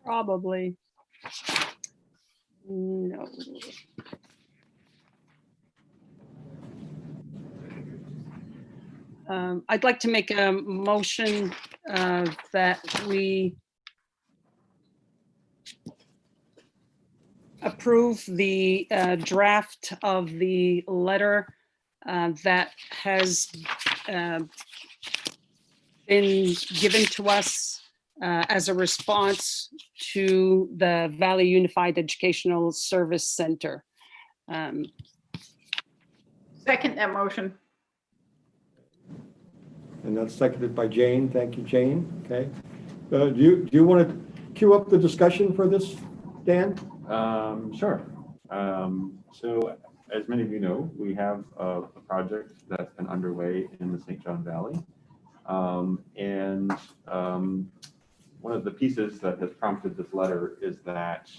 probably. No. I'd like to make a motion that we approve the draft of the letter that has been given to us as a response to the Valley Unified Educational Service Center. Second that motion. And that's seconded by Jane. Thank you, Jane. Okay. Do you want to queue up the discussion for this, Dan? Sure. So as many of you know, we have a project that's been underway in the St. John Valley. One of the pieces that has prompted this letter is that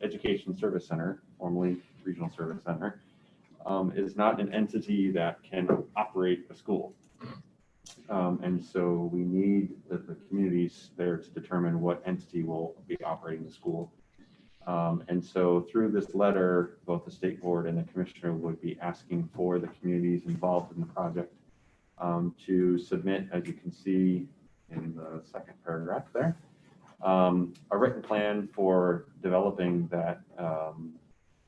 Education Service Center, formerly Regional Service Center, is not an entity that can operate a school. And so we need the communities there to determine what entity will be operating the school. And so through this letter, both the state board and the commissioner would be asking for the communities involved in the project to submit, as you can see in the second paragraph there, a written plan for developing that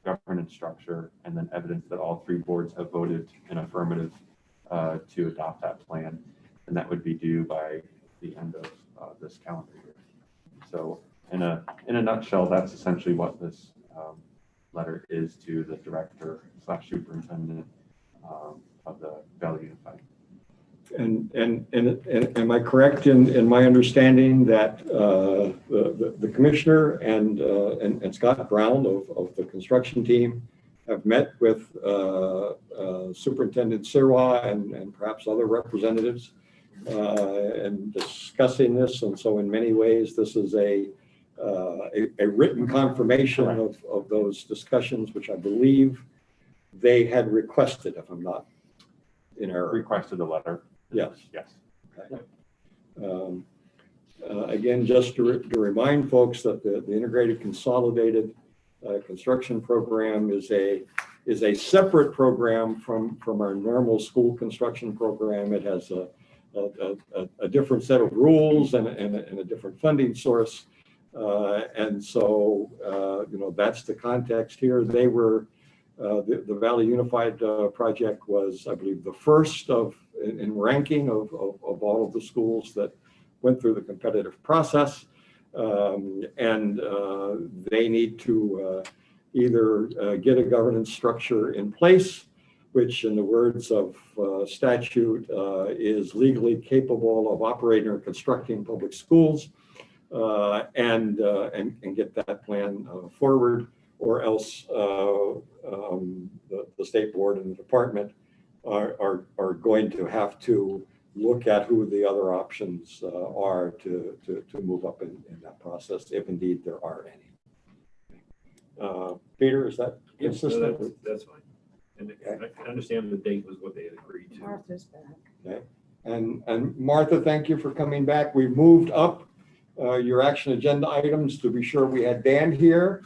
governance structure, and then evidence that all three boards have voted in affirmative to adopt that plan. And that would be due by the end of this calendar year. So in a nutshell, that's essentially what this letter is to the director / superintendent of the Valley Unified. And am I correct in my understanding that the commissioner and Scott Brown of the construction team have met with Superintendent Sirwa and perhaps other representatives and discussing this? And so in many ways, this is a written confirmation of those discussions, which I believe they had requested, if I'm not in error. Requested a letter. Yes. Yes. Okay. Again, just to remind folks that the Integrated Consolidated Construction Program is a separate program from our normal school construction program. It has a different set of rules and a different funding source. And so, that's the context here. They were, the Valley Unified project was, I believe, the first in ranking of all of the schools that went through the competitive process. And they need to either get a governance structure in place, which in the words of statute is legally capable of operating or constructing public schools, and get that plan forward, or else the state board and the department are going to have to look at who the other options are to move up in that process, if indeed there are any. Peter, is that consistent? No, that's fine. And I understand the date was what they had agreed to. Martha's back. Okay. And Martha, thank you for coming back. We moved up your action agenda items to be sure we had Dan here.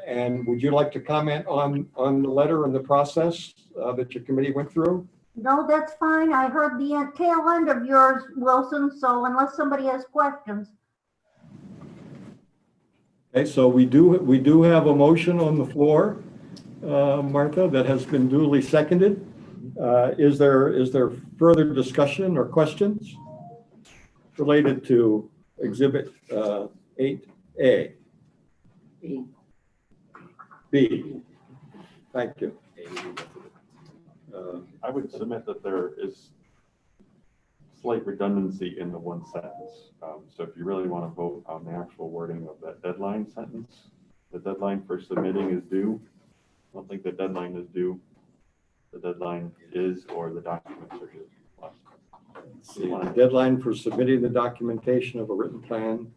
And would you like to comment on the letter and the process that your committee went through? No, that's fine. I heard the tail end of yours, Wilson, so unless somebody has questions. Okay, so we do have a motion on the floor, Martha, that has been duly seconded. Is there further discussion or questions related to Exhibit 8A? B. Thank you. I would submit that there is slight redundancy in the one sentence. So if you really want to vote on the actual wording of that deadline sentence, the deadline for submitting is due. I don't think the deadline is due. The deadline is, or the documents are due. The deadline for submitting the documentation of a written plan,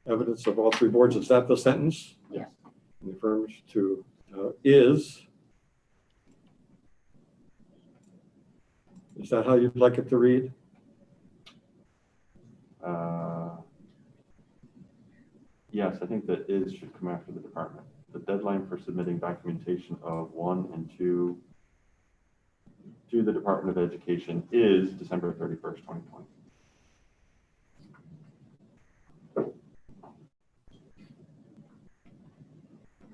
evidence of all three boards. Is that the sentence? Yes. The affirmative to is. Is that how you'd like it to read? Yes, I think that is should come after the department. The deadline for submitting documentation of 1 and 2 to the Department of Education is December 31st, 2020.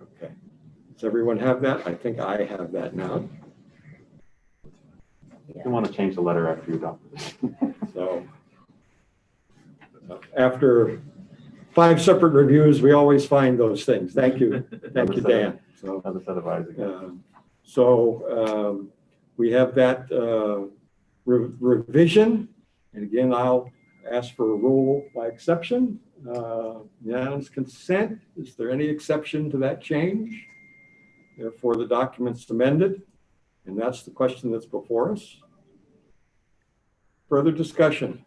Okay. Does everyone have that? I think I have that now. You want to change the letter after you adopt it. So after 5 separate reviews, we always find those things. Thank you. Thank you, Dan. So another set of eyes again. We have that revision. And again, I'll ask for a rule by exception. Unanimous consent. Is there any exception to that change? Therefore, the document's amended. And that's the question that's before us. Further discussion?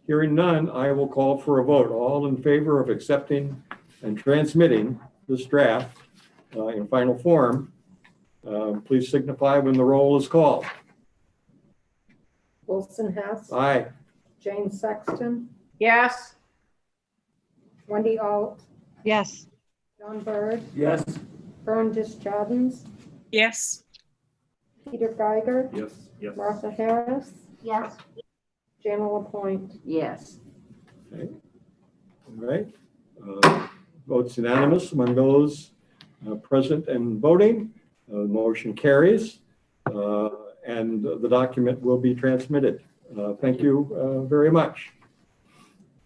Hearing none, I will call for a vote. All in favor of accepting and transmitting this draft in final form, please signify when the roll is called. Wilson Hess. Aye. Jane Sexton. Yes. Wendy Alt. Yes. John Bird. Yes. Vern Disjardins. Yes. Peter Geiger. Yes, yes. Martha Harris. Yes. Jana LaPointe. Yes. Okay. All right. Votes unanimous among those present and voting. Motion carries, and the document will be transmitted. Thank you very much.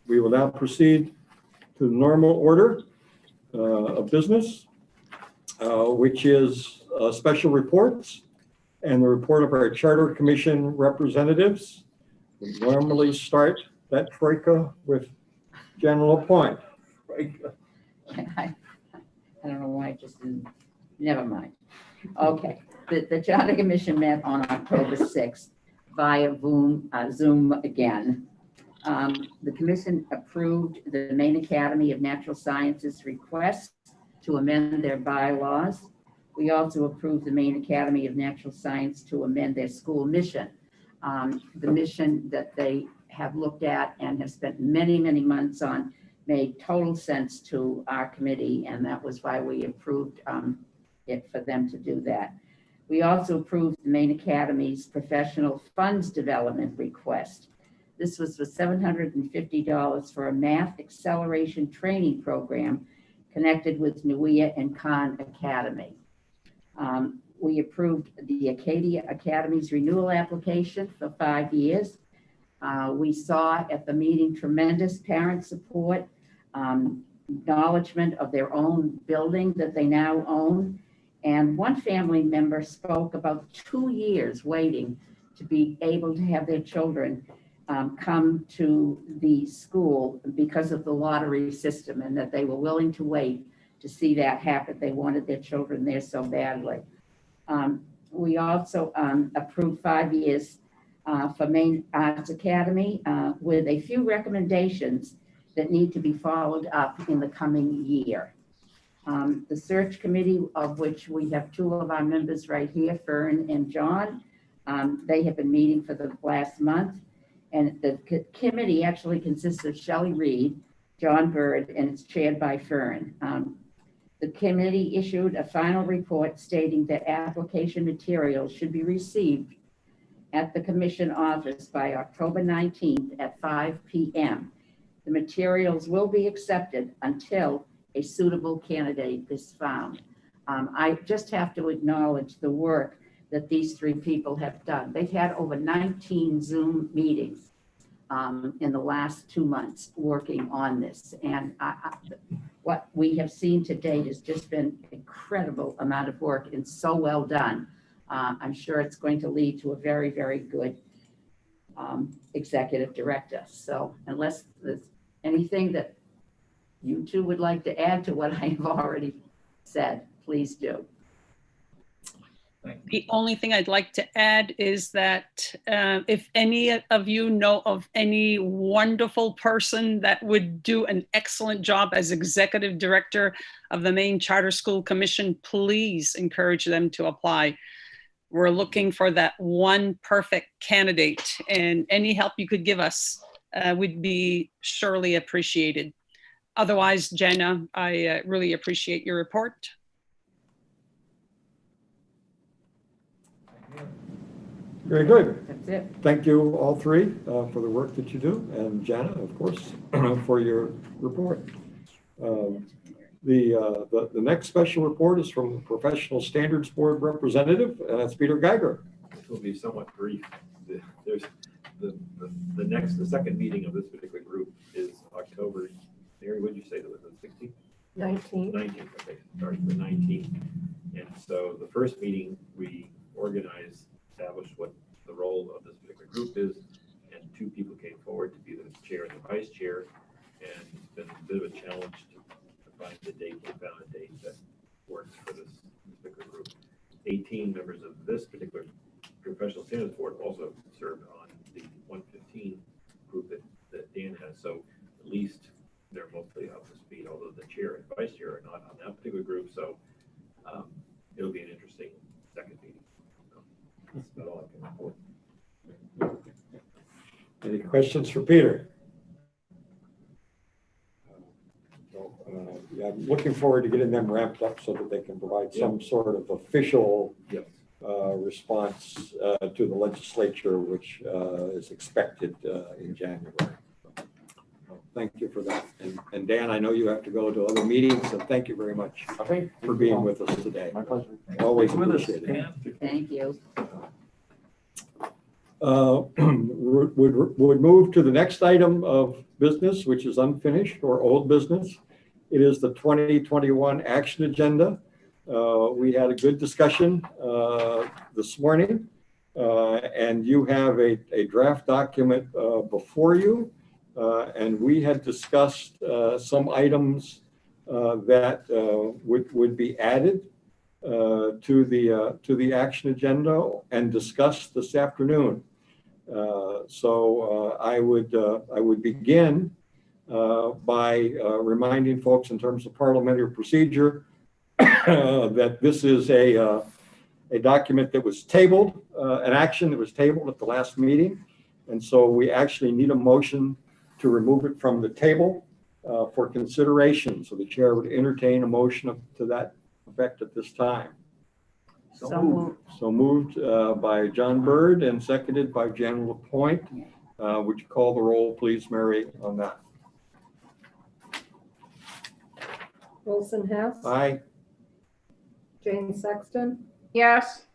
We will now proceed to the normal order of business, which is special reports and the report of our Charter Commission representatives. We normally start that troika with General Point. I don't know why I just didn't, never mind. Okay, the Charter Commission met on October 6th via Zoom again. The commission approved the Maine Academy of Natural Sciences request to amend their bylaws. We also approved the Maine Academy of Natural Science to amend their school mission. The mission that they have looked at and have spent many, many months on made total sense to our committee, and that was why we approved it for them to do that. We also approved the Maine Academy's professional funds development request. This was for $750 for a math acceleration training program connected with Nuia and Khan Academy. We approved the Acadia Academy's renewal application for 5 years. We saw at the meeting tremendous parent support, acknowledgement of their own building that they now own. And one family member spoke about 2 years waiting to be able to have their children come to the school because of the lottery system, and that they were willing to wait to see that happen. They wanted their children there so badly. We also approved 5 years for Maine Arts Academy with a few recommendations that need to be followed up in the coming year. The search committee, of which we have 2 of our members right here, Fern and John, they have been meeting for the last month. And the committee actually consists of Shelley Reed, John Bird, and it's chaired by Fern. The committee issued a final report stating that application materials should be received at the commission office by October 19th at 5 p.m. The materials will be accepted until a suitable candidate is found. I just have to acknowledge the work that these 3 people have done. They've had over 19 Zoom meetings in the last 2 months working on this. And what we have seen to date has just been incredible amount of work and so well done. I'm sure it's going to lead to a very, very good executive director. So unless there's anything that you 2 would like to add to what I have already said, please do. The only thing I'd like to add is that if any of you know of any wonderful person that would do an excellent job as executive director of the Maine Charter School Commission, please encourage them to apply. We're looking for that one perfect candidate, and any help you could give us would be surely appreciated. Otherwise, Jenna, I really appreciate your report. Very good. That's it. Thank you, all 3, for the work that you do, and Jana, of course, for your report. The next special report is from the Professional Standards Board representative, and that's Peter Geiger. This will be somewhat brief. There's the second meeting of this particular group is October. Mary, what did you say that was the 16th? 19. 19th. Okay, sorry, the 19th. And so the first meeting we organized, established what the role of this particular group is, and 2 people came forward to be the chair and the vice chair, and it's been a bit of a challenge to find the date. We found a date that works for this particular group. 18 members of this particular professional standards board also served on the 115 group that Dan has, so at least they're mostly up to speed, although the chair and vice chair are not on that particular group, so it'll be an interesting second meeting. That's about all I can report. Any questions for Peter? Yeah, I'm looking forward to getting them ramped up so that they can provide some sort of official response to the legislature, which is expected in January. thank you for that. And Dan, I know you have to go to other meetings, so thank you very much Okay. for being with us today. My pleasure. Always Stay with us, appreciate it. Dan. Thank you. Would move to the next item of business, which is unfinished or old business. It is the 2021 action agenda. We had a good discussion this morning, and you have a draft document before you. And we had discussed some items that would be added to the action agenda and discussed this afternoon. So I would begin by reminding folks in terms of parliamentary procedure that this is a document that was tabled, an action that was tabled at the last meeting. And so we actually need a motion to remove it from the table for consideration. So the chair would entertain a motion to that effect at this time. So moved by John Bird and seconded by Jan LaPointe. Would you call the roll, please, Mary, on that? Wilson Hess. Aye. Jane Sexton. Yes.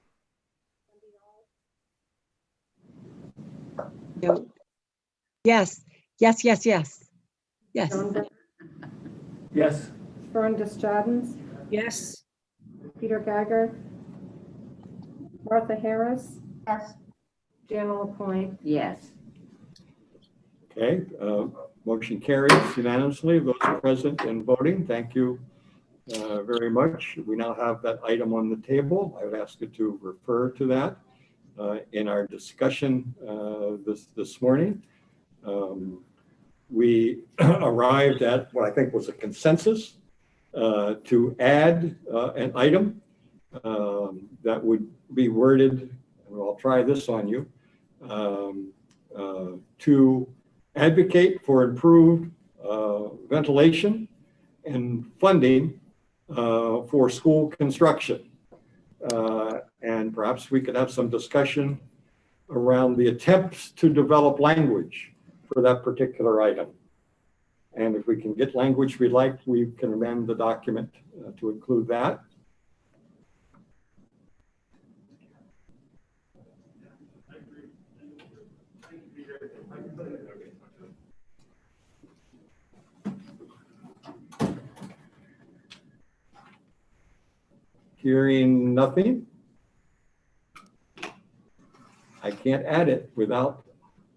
No. Yes, yes, yes, yes. Yes. John Bur- Yes. Fern Deschadens. Yes. Peter Geiger. Martha Harris. Yes. Jana LaPointe. Yes. Okay, motion carries unanimously. Those present and voting, thank you very much. We now have that item on the table. I would ask you to refer to that in our discussion this morning. We arrived at what I think was a consensus to add an item that would be worded, and I'll try this on you, to advocate for improved ventilation and funding for school construction. And perhaps we could have some discussion around the attempts to develop language for that particular item. And if we can get language we like, we can amend the document to include that. Hearing nothing, I can't add it without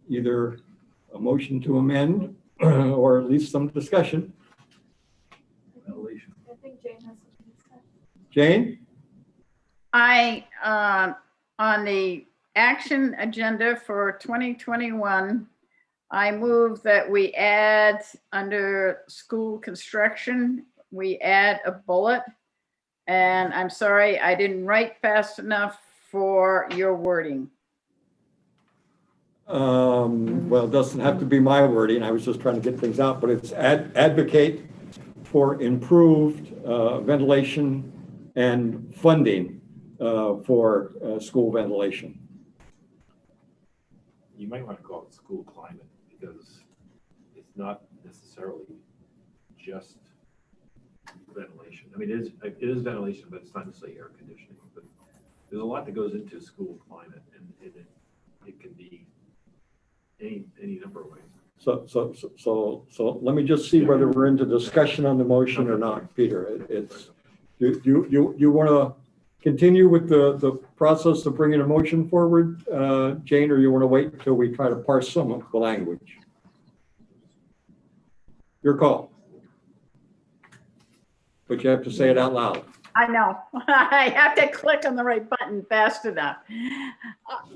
either a motion to amend or at least some discussion. I think Jane has something to say. Jane? On the action agenda for 2021, I move that we add under school construction, we add a bullet. And I'm sorry, I didn't write fast enough for your wording. Well, it doesn't have to be my wording. I was just trying to get things out, but it's advocate for improved ventilation and funding for school ventilation. You might want to call it school climate because it's not necessarily just ventilation. I mean, it is ventilation, but it's not necessarily air conditioning. But there's a lot that goes into school climate, and it can be any number of ways. So let me just see whether we're into discussion on the motion or not, Peter. You want to continue with the process of bringing a motion forward, Jane, or you want to wait until we try to parse some of the language? Your call. But you have to say it out loud. I know, I have to click on the right button fast enough.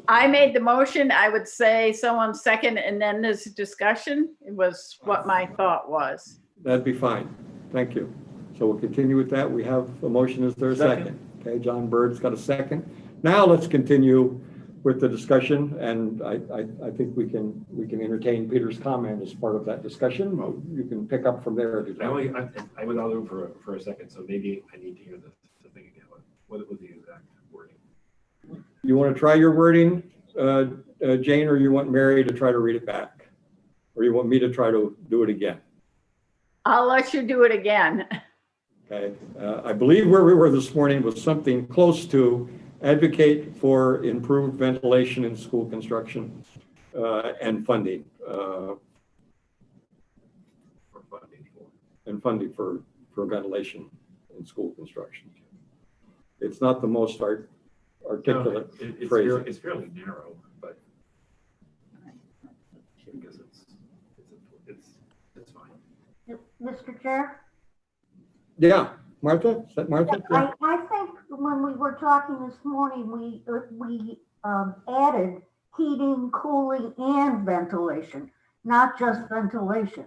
I made the motion, I would say someone second, and then there's a discussion. It was what my thought was. That'd be fine. Thank you. So we'll continue with that. We have a motion. Is there a second? Okay, John Bird's got a second. Now let's continue with the discussion, and I think we can entertain Peter's comment as part of that discussion. You can pick up from there. I was out there for a second, so maybe I need to hear the thing again. What was the exact wording? You want to try your wording, Jane, or you want Mary to try to read it back? Or you want me to try to do it again? I'll let you do it again. Okay, I believe where we were this morning was something close to advocate for improved ventilation in school construction and funding. And funding for ventilation in school construction. It's not the most articulate phrase. It's fairly narrow, but because it's fine. Mr. Chair? Yeah, Martha, is that Martha? Yeah. I think when we were talking this morning, we added heating, cooling, and ventilation, not just ventilation.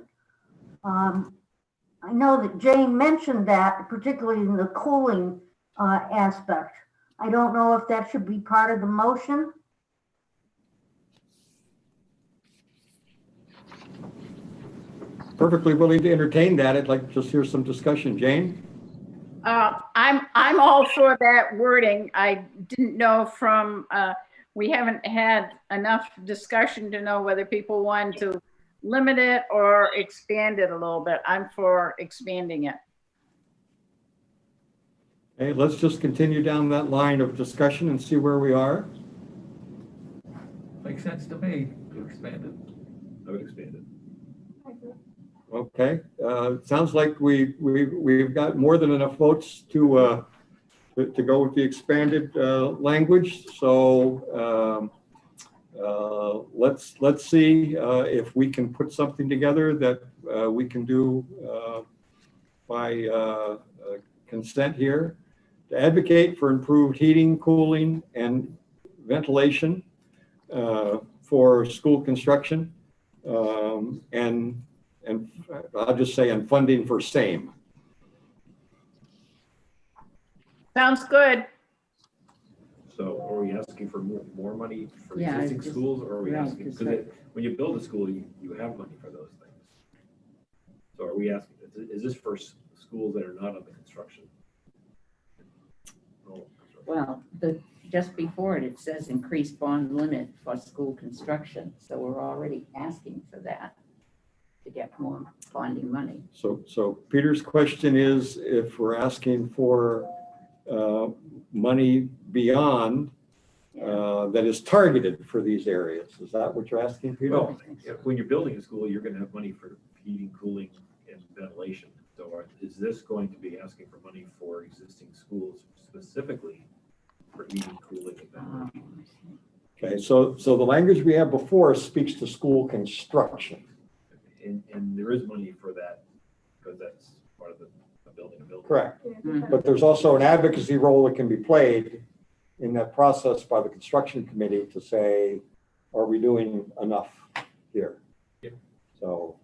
I know that Jane mentioned that, particularly in the cooling aspect. I don't know if that should be part of the motion. Perfectly willing to entertain that. I'd like to just hear some discussion. Jane? I'm all for that wording. I didn't know from, we haven't had enough discussion to know whether people want to limit it or expand it a little bit. I'm for expanding it. Okay, let's just continue down that line of discussion and see where we are. Makes sense to me to expand it. I would expand it. Okay, sounds like we've got more than enough votes to go with the expanded language. So let's see if we can put something together that we can do by consent here to advocate for improved heating, cooling, and ventilation for school construction, and I'll just say, and funding for same. Sounds good. So are we asking for more money for Yeah, existing schools, or are we right, asking, just because when you build a school, you have money for those things. So are we asking, is this for schools that are not under construction? No. Well, just before it, it says increase bond limit for school construction. So we're already asking for that to get more bonding money. So Peter's question is if we're asking for money beyond that is targeted for these areas. Is that what you're asking, Peter? Well, when you're building a school, you're going to have money for heating, cooling, and ventilation. So is this going to be asking for money for existing schools specifically for heating, cooling, and ventilation? Okay, so the language we have before speaks to school construction. And there is money for that because that's part of the building a building. Correct. But there's also an advocacy role that can be played in that process by the construction committee to say, are we doing enough here? Yeah. So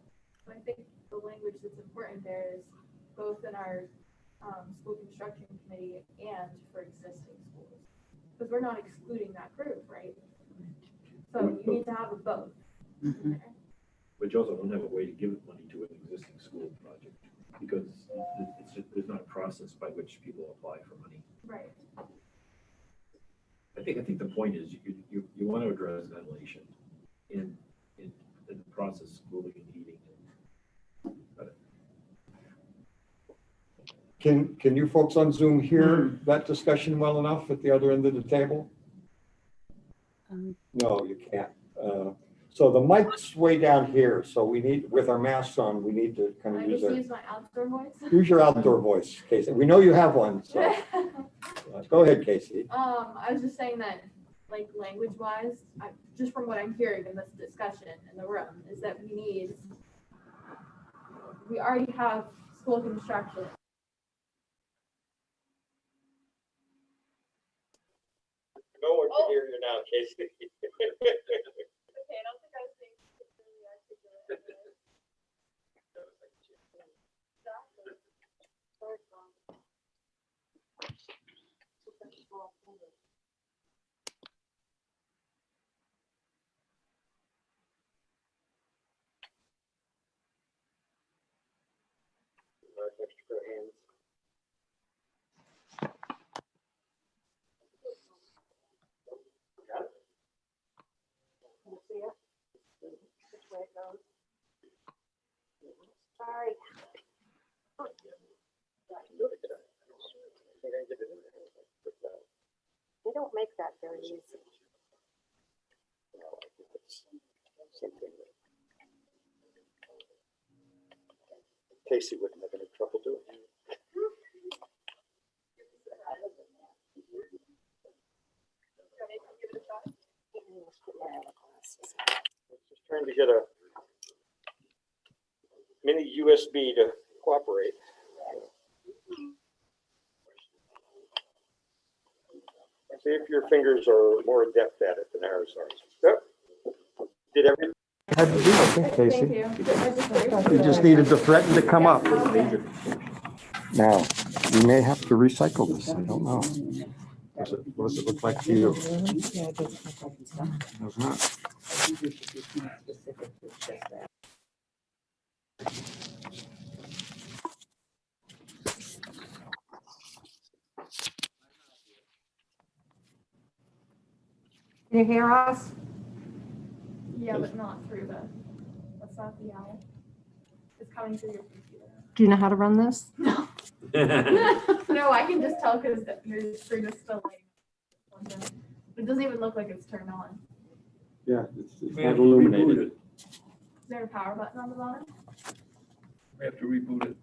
I think the language that's important there is both in our school construction committee and for existing schools. Because we're not excluding that group, right? So you need to have a both. Mm-hmm. But you also don't have a way to give money to an existing school project because there's not a process by which people apply for money. Right. I think the point is you want to address ventilation in the process, cooling and heating. can you folks on Zoom hear that discussion well enough at the other end of the table? No, you can't. So the mic's way down here. So we need, with our masks on, we need to kind of I just use my outdoor voice. use your outdoor voice, Casey. We know you have one, so go ahead, Casey. I was just saying that, like, language wise, just from what I'm hearing in this discussion in the room, is that we already have school construction. No one can hear you now, Casey. Okay, I don't think I was being particularly articulate. don't make that very easy. Casey wouldn't have any trouble doing it. Just trying to get a mini USB to cooperate. See if your fingers are more adept at it than ours are. Yep. Did everything I had to do, I think, Casey. You just needed to threaten to come up. Now, you may have to recycle this. I don't know. What does it look like to you? It does not. Can you hear us? Yeah, but not through that's not the owl. It's coming through your computer. Do you know how to run this? No. No, I can just tell because your screen is still lighting up. It doesn't even look like it's turned on. Yeah, it's not illuminated. Is there a power button on the bottom? We have to reboot it.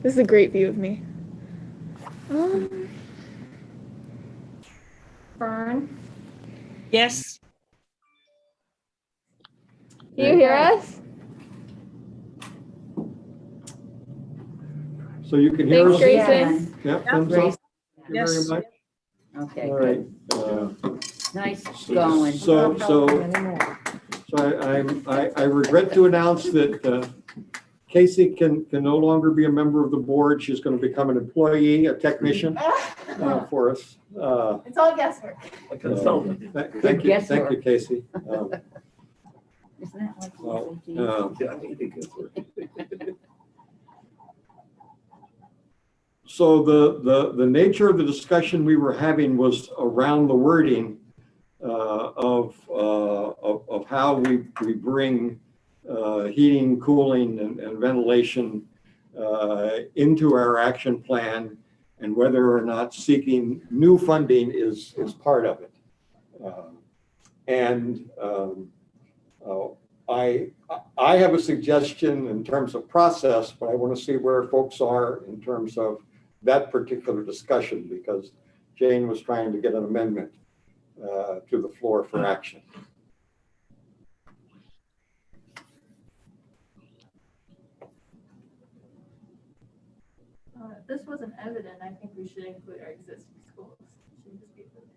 This is a great view of me. Fern? Yes. Can you hear us? So you can hear Thanks, us? Grayson. Yep, thumbs up. Grace. Thank you very Yes. much. Okay, All good. right. Nice going. I regret to announce that Casey can no longer be a member of the board. She's going to become an employee, a technician for us. It's all guesswork. A consultant. Thank you, Casey. Isn't that like Well, Yeah, I think it gets work. So the nature of the discussion we were having was around the wording of how we bring heating, cooling, and ventilation into our action plan, and whether or not seeking new funding is part of it. I have a suggestion in terms of process, but I want to see where folks are in terms of that particular discussion, because Jane was trying to get an amendment to the floor for action. If this wasn't evident, I think we should include our existing schools. Shouldn't just be including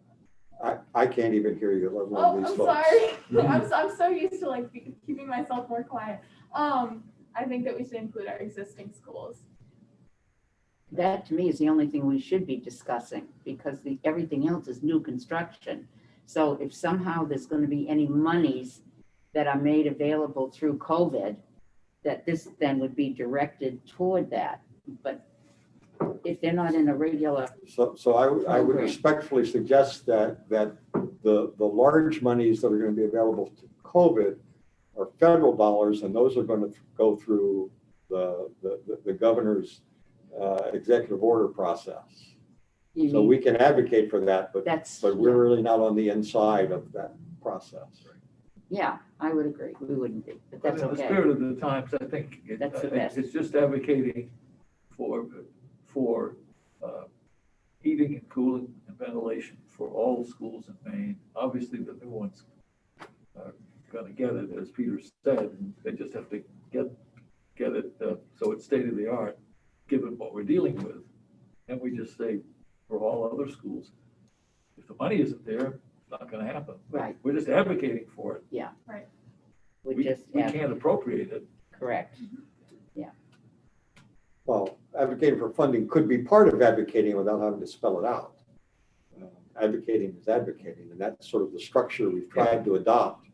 them. I can't even hear you, let alone Oh, these I'm folks. sorry. I'm so used to like keeping myself more quiet. I think that we should include our existing schools. That to me is the only thing we should be discussing, because everything else is new construction. So if somehow there's going to be any monies that are made available through COVID, that this then would be directed toward that. But if they're not in a regular. So I would respectfully suggest that the large monies that are going to be available to COVID are federal dollars, and those are going to go through the governor's executive order process. So we can advocate for that, but we're really not on the inside of that process. Yeah, I would agree. We wouldn't be, but that's in the okay. spirit of the times, I think That's the best. it's just advocating for heating and cooling and ventilation for all schools in Maine. Obviously, the new ones are going to get it, as Peter said, and they just have to get it so it's state of the art, given what we're dealing with. And we just say for all other schools, if the money isn't there, it's not going to happen. Right. We're just advocating for it. Yeah. Right. We can't appropriate it. Correct. Yeah. Well, advocating for funding could be part of advocating without having to spell it out. Advocating is advocating, and that's sort of the structure we've tried to adopt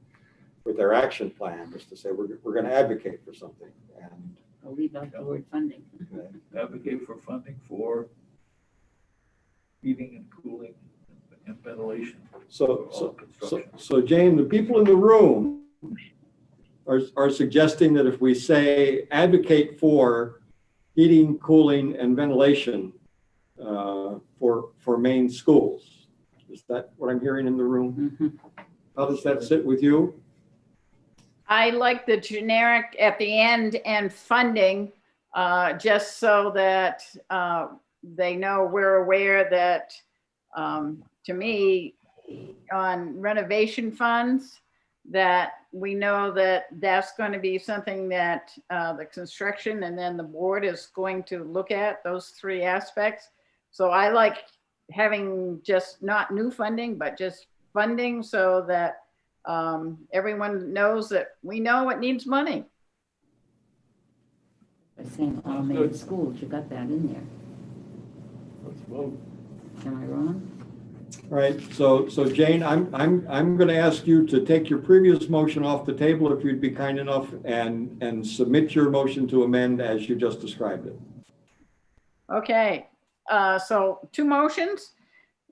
with our action plan, is to say we're going to advocate for something. And I'll leave out the word funding. okay. Advocate for funding for heating and cooling and ventilation. So Jane, the people in the room are suggesting that if we say advocate for heating, cooling, and ventilation for Maine schools. Is that what I'm hearing in the room? Mm-hmm. How does that sit with you? I like the generic at the end and funding, just so that they know we're aware that, to me, on renovation funds, that we know that that's going to be something that the construction and then the board is going to look at, those three aspects. So I like having just not new funding, but just funding, so that everyone knows that we know it needs money. By saying all Maine schools, you got that in there. Let's vote. Am I wrong? All right, so Jane, I'm going to ask you to take your previous motion off the table, if you'd be kind enough, and submit your motion to amend as you just described it. Okay, so two motions.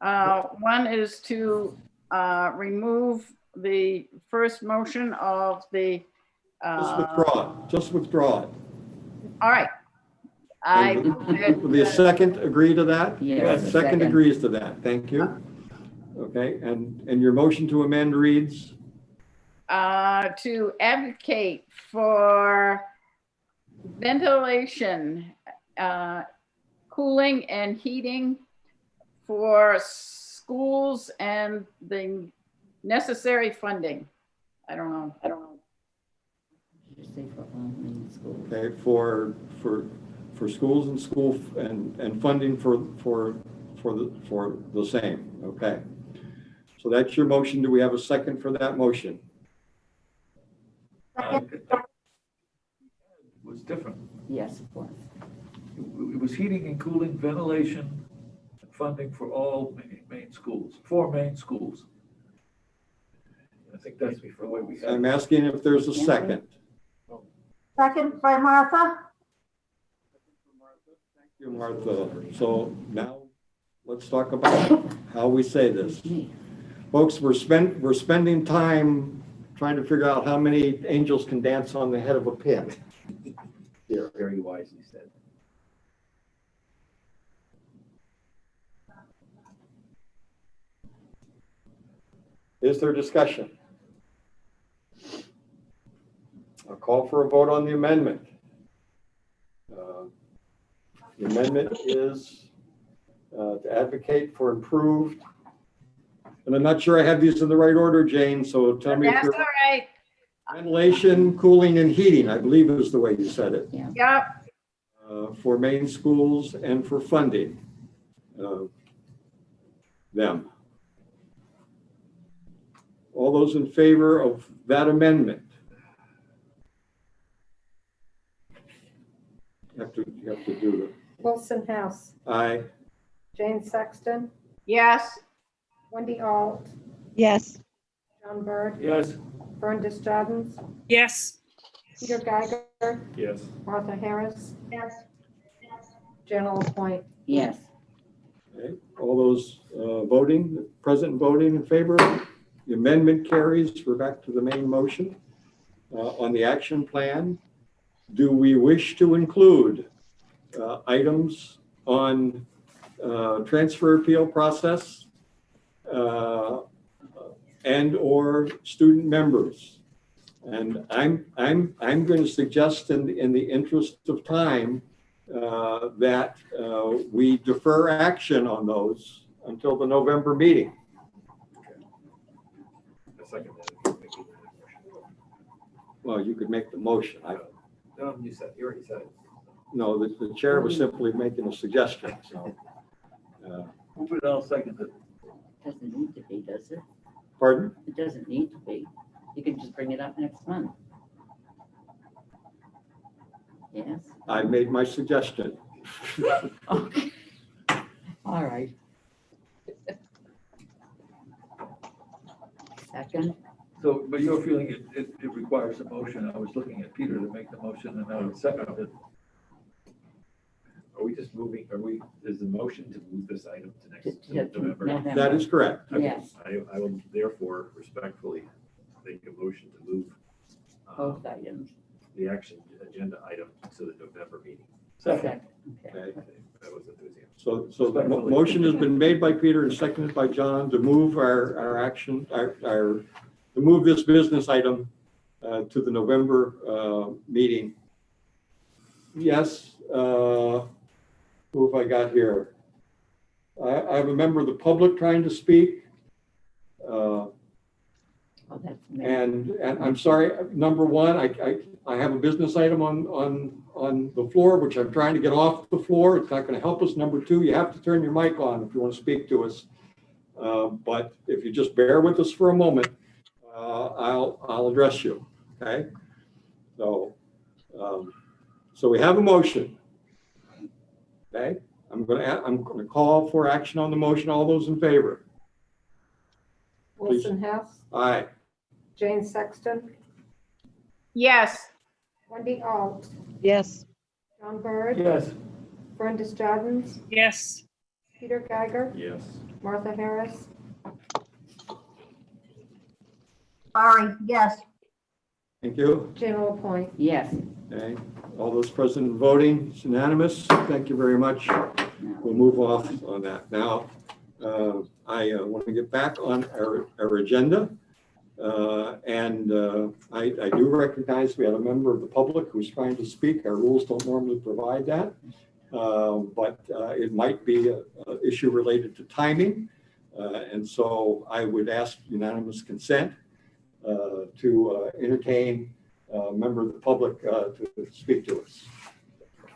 One is to remove the first motion of the. Just withdraw it. All right. Will the second agree to that? Yes. Second agrees to that. Thank you. Okay, and your motion to amend reads? To advocate for ventilation, cooling and heating for schools and the necessary funding. I don't know. Just say for all Maine schools. Okay, for schools and school and funding for the same. Okay. So that's your motion. Do we have a second for that motion? It was different. Yes, of course. It was heating and cooling, ventilation, and funding for all Maine schools, 4 Maine schools. I think that's the way we have. I'm asking if there's a second. Second by Martha. Thank you, Martha. So now let's talk about how we say this. Folks, we're spending time trying to figure out how many angels can dance on the head of a pin. Here. Very wisely said. Is there discussion? I'll call for a vote on the amendment. The amendment is to advocate for improved, and I'm not sure I have these in the right order, Jane, so tell me if That's you're. all right. Ventilation, cooling, and heating, I believe is the way you said it, Yep. for main schools and for funding them. All those in favor of that amendment? You have to do Wilson House, the, aye. Jane Sexton, Yes. Wendy Alt, Yes. John Bird, Yes. Vern Desjardins, Yes. Peter Geiger, Yes. Martha Harris, Yes. Jan Lapointe. Yes. Okay. All those present voting in favor, the amendment carries. We're back to the main motion. On the action plan, do we wish to include items on transfer appeal process and or student members? And I'm going to suggest in the interest of time that we defer action on those until the November meeting. I second that. Well, you could make the motion. No, you already said it. No, the chair was simply making a suggestion, so. Move it, I'll second it. Doesn't need to be, does it? Pardon? It doesn't need to be. You can just bring it up next month. Yes. I made my suggestion. Okay. All right. Second. So, but you're feeling it requires a motion. I was looking at Peter to make the motion and I would second it. Are we just moving, is the motion to move this item to next To November? November. That is correct. Okay. Yes. I will therefore respectfully make a motion to move Both items. the action agenda item to the November meeting. Second. Okay. Okay. That was enthusiastic. So the motion has been made by Peter and seconded by John to move to move this business item to the November meeting. Yes, who have I got here? I have a member of the public trying to speak. And I'm sorry, number one, I have a business item on the floor, which I'm trying to get off the floor. It's not going to help us. Number two, you have to turn your mic on if you want to speak to us. But if you just bear with us for a moment, I'll address you. Okay. So we have a motion. Okay. I'm going to call for action on the motion. All those in favor? Wilson House, Aye. Jane Sexton, Yes. Wendy Alt, Yes. John Bird, Yes. Vern Desjardins, Yes. Peter Geiger, Yes. Martha Harris, Sorry, yes. Thank you. Jan Lapointe. Yes. Okay. All those present voting, it's unanimous. Thank you very much. We'll move off on that. Now, I want to get back on our agenda. I do recognize we had a member of the public who's trying to speak. Our rules don't normally provide that. But it might be an issue related to timing. And so I would ask unanimous consent to entertain a member of the public to speak to us.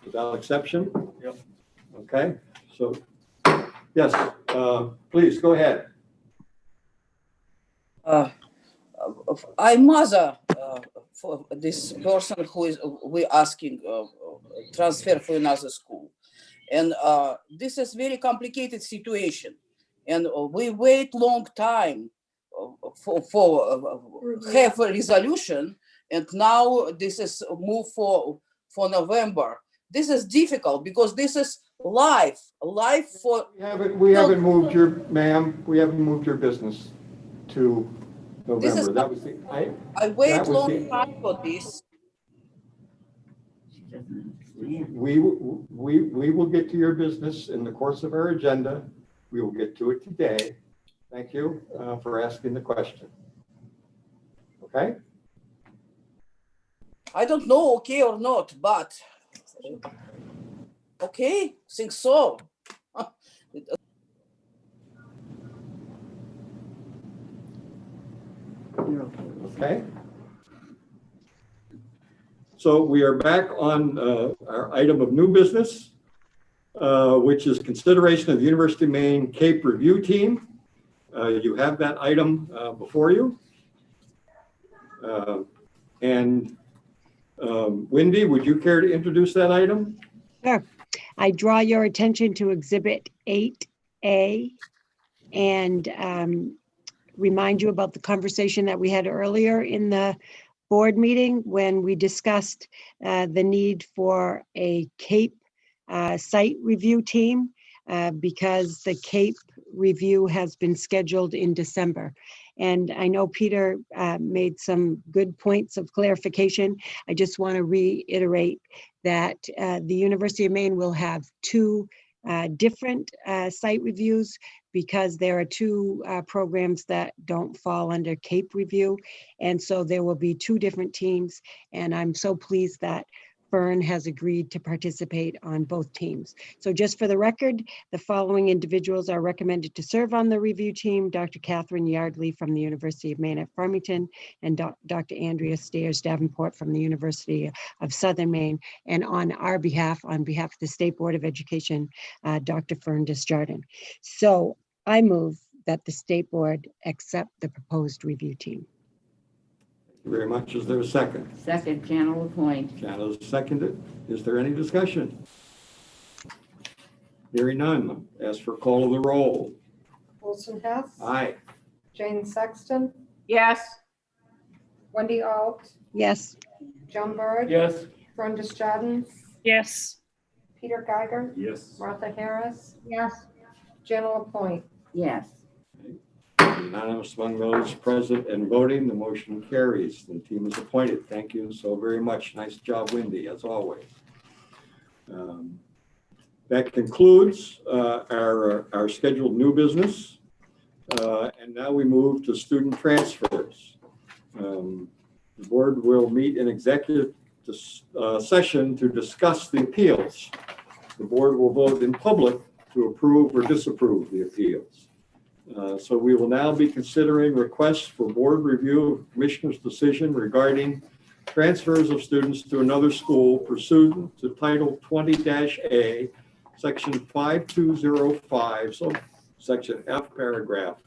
Without exception? Yep. Okay, so, yes, please go ahead. I'm mother for this person who is we asking transfer for another school, and this is very complicated situation, and we wait long time for have a resolution, and now this is move for November. This is difficult because this is life for. We haven't moved your, ma'am, we haven't moved your business. to This is November. That was the, I wait that was long the- time for this. She doesn't understand. we will get to your business in the course of our agenda. We will get to it today. Thank you for asking the question. Okay? I don't know, okay or not, but okay, think so. You're okay with it. Okay. So we are back on our item of new business, which is consideration of the University of Maine CAPE Review Team. You have that item before you. And Wendy, would you care to introduce that item? Sure. I draw your attention to Exhibit 8A and remind you about the conversation that we had earlier in the board meeting when we discussed the need for a CAPE site review team because the CAPE review has been scheduled in December. And I know Peter made some good points of clarification. I just want to reiterate that the University of Maine will have two different site reviews because there are two programs that don't fall under CAPE review. And so there will be two different teams. And I'm so pleased that Fern has agreed to participate on both teams. So just for the record, the following individuals are recommended to serve on the review team: Dr. Catherine Yardley from the University of Maine at Farmington and Dr. Andrea Stairs Davenport from the University of Southern Maine. And on our behalf, on behalf of the State Board of Education, Dr. Fern Desjardins. So I move that the State Board accept the proposed review team. Thank you very much. Is there a second? Second, Janet Lapointe. Janet has seconded. Is there any discussion? Hearing none. Ask for call of the roll. Wilson Hess. Aye. Jane Sexton, Yes. Wendy Alt, Yes. John Bird. Yes. Fern Desjardins, Yes. Peter Geiger, Yes. Martha Harris, Yes, Janet Lapointe. Yes. Unanimous among those present and voting, the motion carries. The team is appointed. Thank you so very much. Nice job, Wendy, as always. That concludes our scheduled new business. And now we move to student transfers. The board will meet in executive session to discuss the appeals. The board will vote in public to approve or disapprove the appeals. So we will now be considering requests for board review of commissioner's decision regarding transfers of students to another school pursuant to Title 20-A, Section 5205, so Section F paragraph,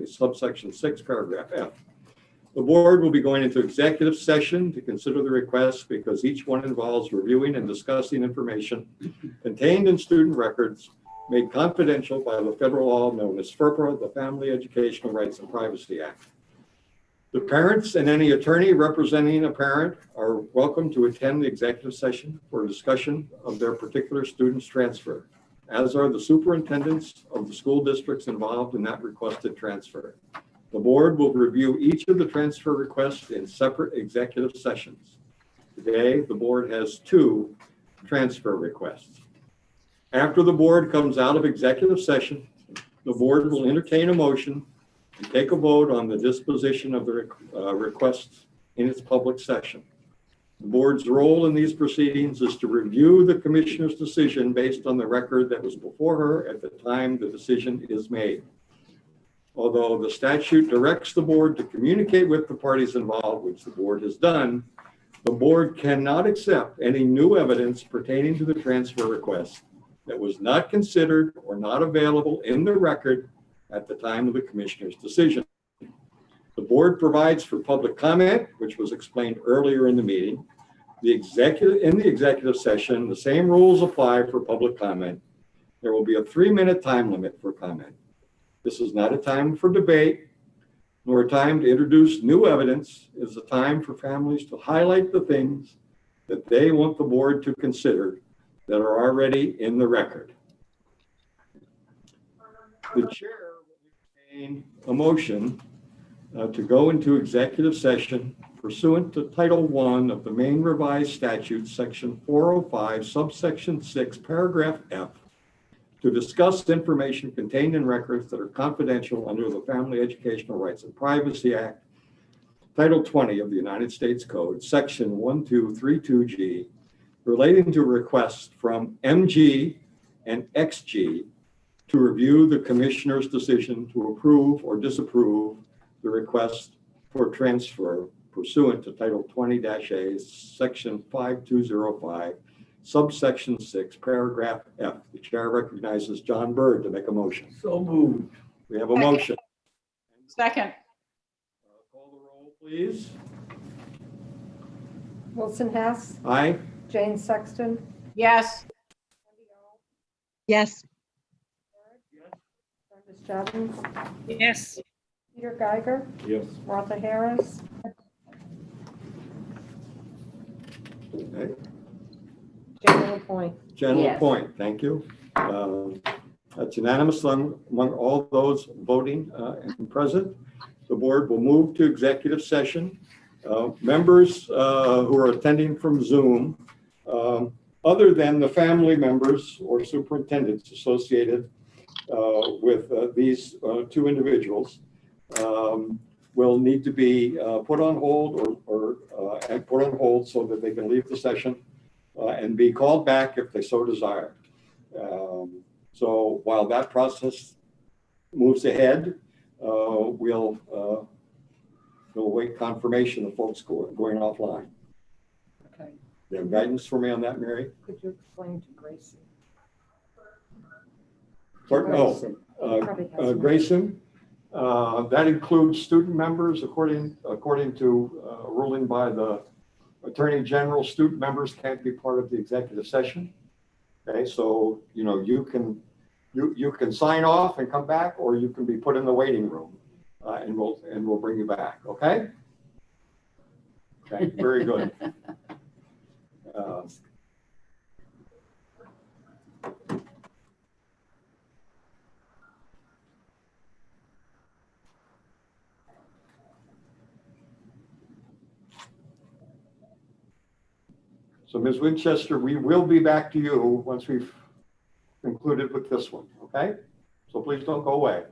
subsection 6, paragraph F. The board will be going into executive session to consider the requests because each one involves reviewing and discussing information contained in student records made confidential by the federal law known as FERPA, the Family Educational Rights and Privacy Act. The parents and any attorney representing a parent are welcome to attend the executive session for a discussion of their particular student's transfer, as are the superintendents of the school districts involved in that requested transfer. The board will review each of the transfer requests in separate executive sessions. Today, the board has 2 transfer requests. After the board comes out of executive session, the board will entertain a motion and take a vote on the disposition of the requests in its public session. The board's role in these proceedings is to review the commissioner's decision based on the record that was before her at the time the decision is made. Although the statute directs the board to communicate with the parties involved, which the board has done, the board cannot accept any new evidence pertaining to the transfer request that was not considered or not available in the record at the time of the commissioner's decision. The board provides for public comment, which was explained earlier in the meeting. In the executive session, the same rules apply for public comment. There will be a 3-minute time limit for comment. This is not a time for debate, nor a time to introduce new evidence. It is a time for families to highlight the things that they want the board to consider that are already in the record. The chair will entertain a motion to go into executive session pursuant to Title I of the Maine Revised Statute, Section 405, subsection 6, paragraph F, to discuss information contained in records that are confidential under the Family Educational Rights and Privacy Act, Title 20 of the United States Code, Section 1232G, relating to requests from MG and XG to review the commissioner's decision to approve or disapprove the request for transfer pursuant to Title 20-A, Section 5205, subsection 6, paragraph F. The chair recognizes John Bird to make a motion. So moved. We have a motion. Second. Call the roll, please. Wilson Hess, Aye. Jane Sexton, Yes. Yes. Brenda Stebbins, Yes. Peter Geiger, Yes. Martha Harris, Okay. Jane LaPointe. Jen Yes. Lapointe, thank you. That's unanimous among all those voting and present. The board will move to executive session. Members who are attending from Zoom, other than the family members or superintendents associated with these two individuals, will need to be put on hold or put on hold so that they can leave the session and be called back if they so desire. So while that process moves ahead, we'll await confirmation of folks going offline. Okay. You have guidance for me on that, Mary? Could you explain to Gracie? Grayson. Probably has some- Grayson, that includes student members, according to a ruling by the Attorney General. Student members can't be part of the executive session. Okay, so you can sign off and come back, or you can be put in the waiting room, and we'll bring you back. Okay. Okay. Very good. So Ms. Winchester, we will be back to you once we've concluded with this one, okay? So please don't go away.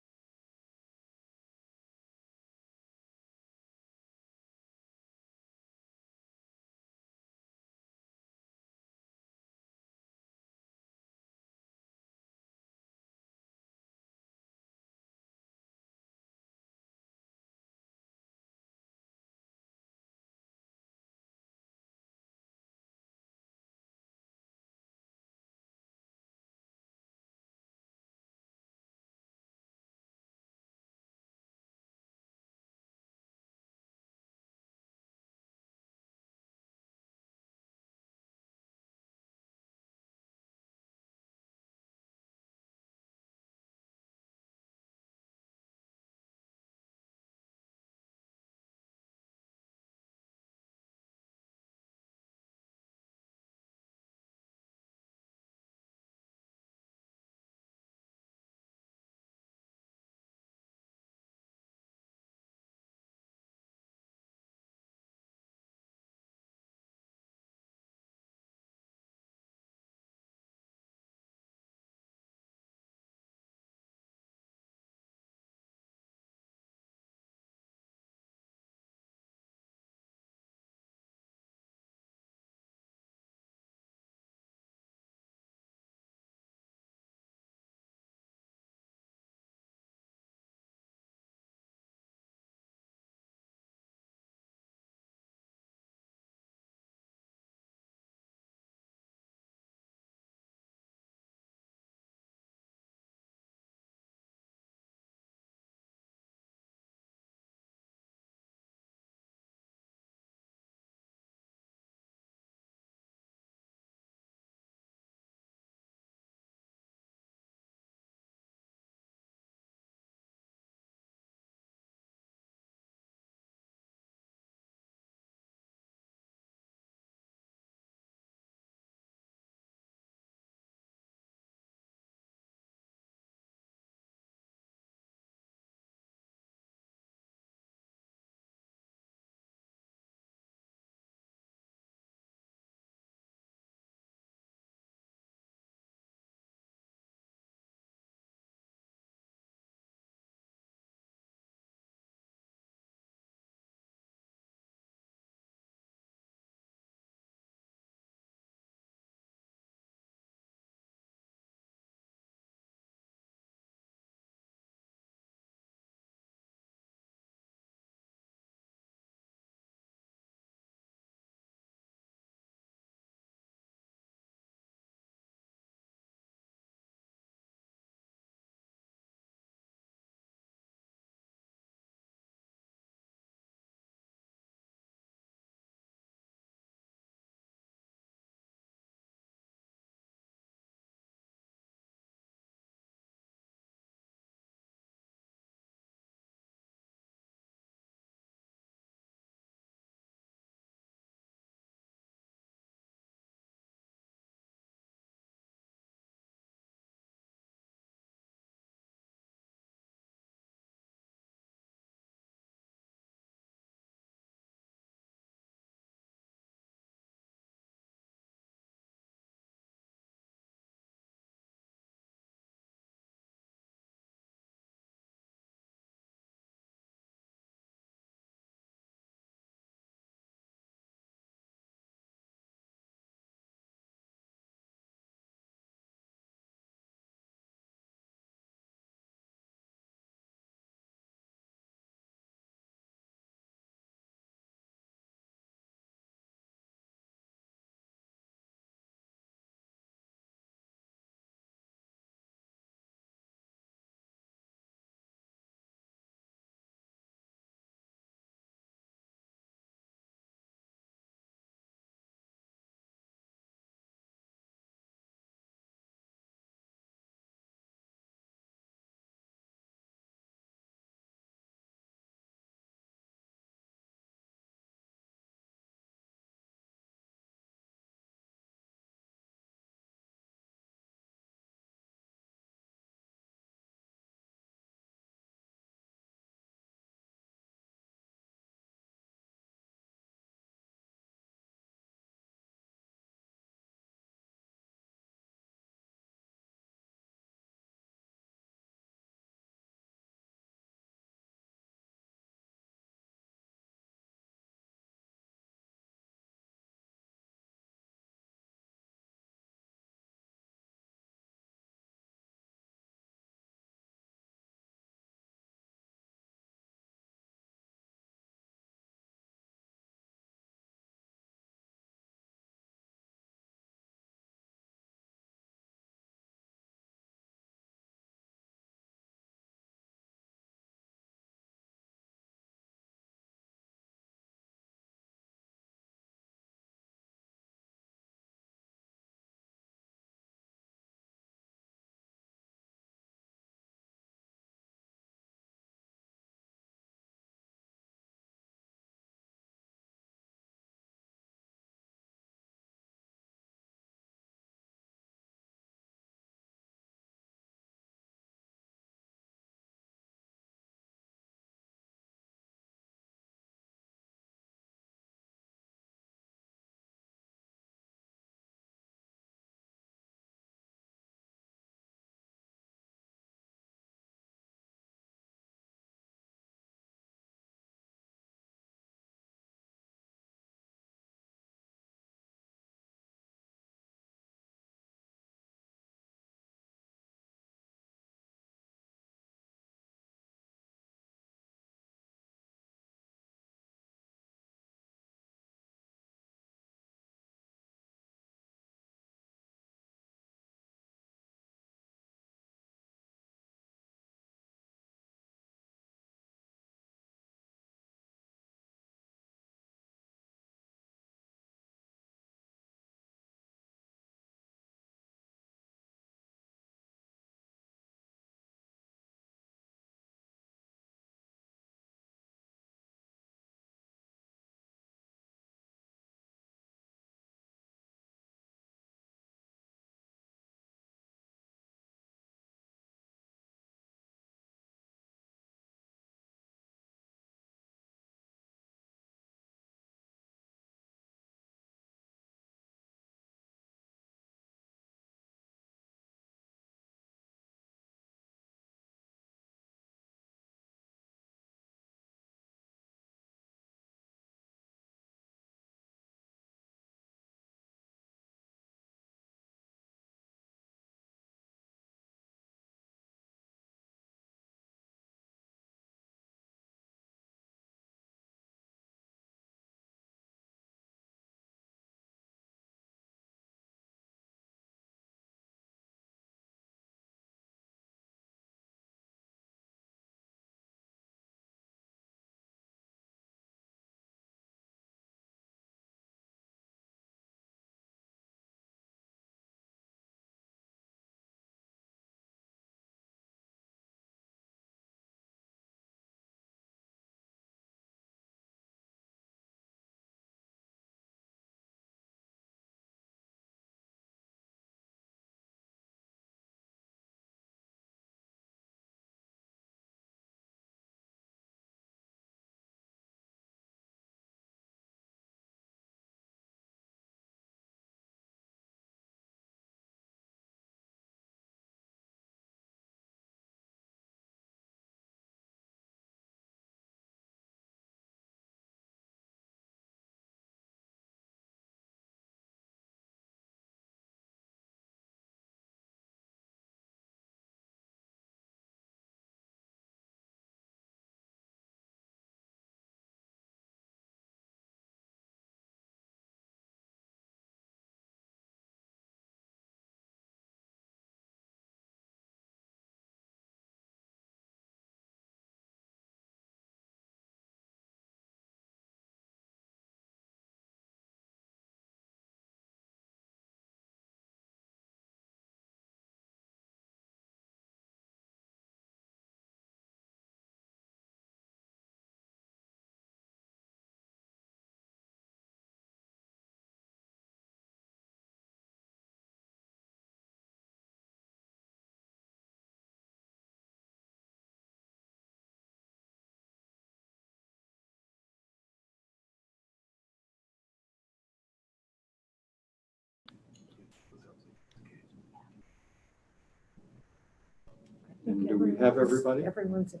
And do we have everybody? Everyone's in.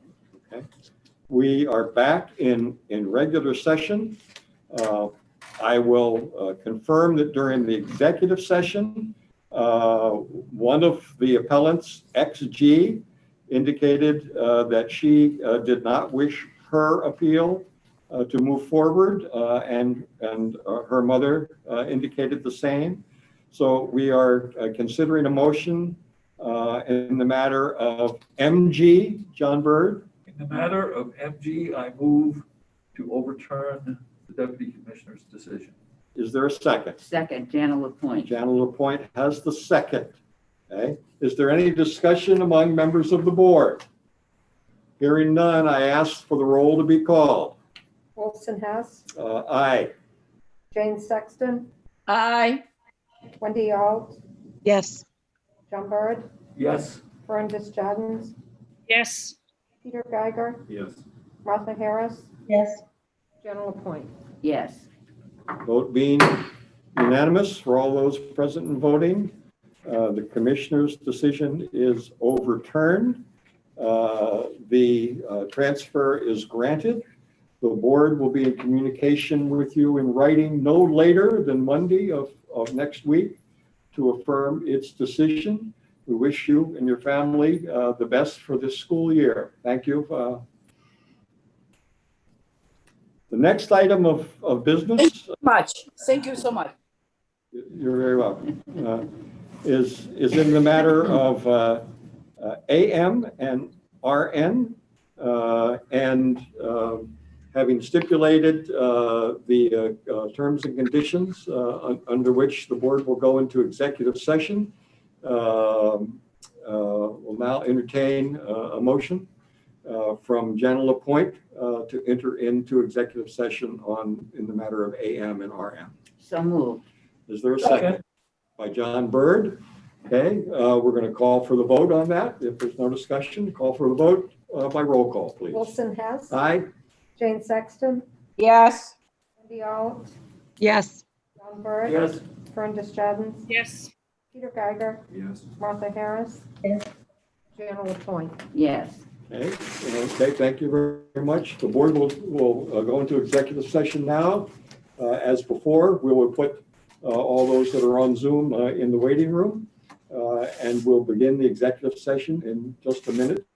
Okay. We are back in regular session. I will confirm that during the executive session, one of the appellants, XG, indicated that she did not wish her appeal to move forward, and her mother indicated the same. So we are considering a motion in the matter of MG, John Bird. In the matter of MG, I move to overturn the deputy commissioner's decision. Is there a second? Second, Jana Lapointe. Jana Lapointe has the second. Okay. Is there any discussion among members of the board? Hearing none, I ask for the roll to be called. Wilson Hess, Aye. Jane Sexton, Aye. Wendy Alt, Yes. John Bird, Yes. Vern Jadens, Yes. Peter Geiger, Yes. Martha Harris, Yes. Jana Lapointe. Yes. Vote being unanimous for all those present and voting, the commissioner's decision is overturned. The transfer is granted. The board will be in communication with you in writing no later than Monday of next week to affirm its decision. We wish you and your family the best for this school year. Thank you. The next item of business. Thank you so much. You're very welcome. Is in the matter of AM and RN, and having stipulated the terms and conditions under which the board will go into executive session. We'll now entertain a motion from Jana Lapointe to enter into executive session in the matter of AM and RM. So moved. Is there a second? By John Bird. Okay, we're going to call for the vote on that. If there's no discussion, call for the vote by roll call, please. Wilson Hess, Aye. Jane Sexton, Yes. Wendy Alt, Yes. John Bird, Yes. Vern Jadens, Yes. Peter Geiger, Yes. Martha Harris, Yes. Jana Lapointe. Yes. Okay, thank you very much. The board will go into executive session now. As before, we will put all those that are on Zoom in the waiting room, and we'll begin the executive session in just a minute.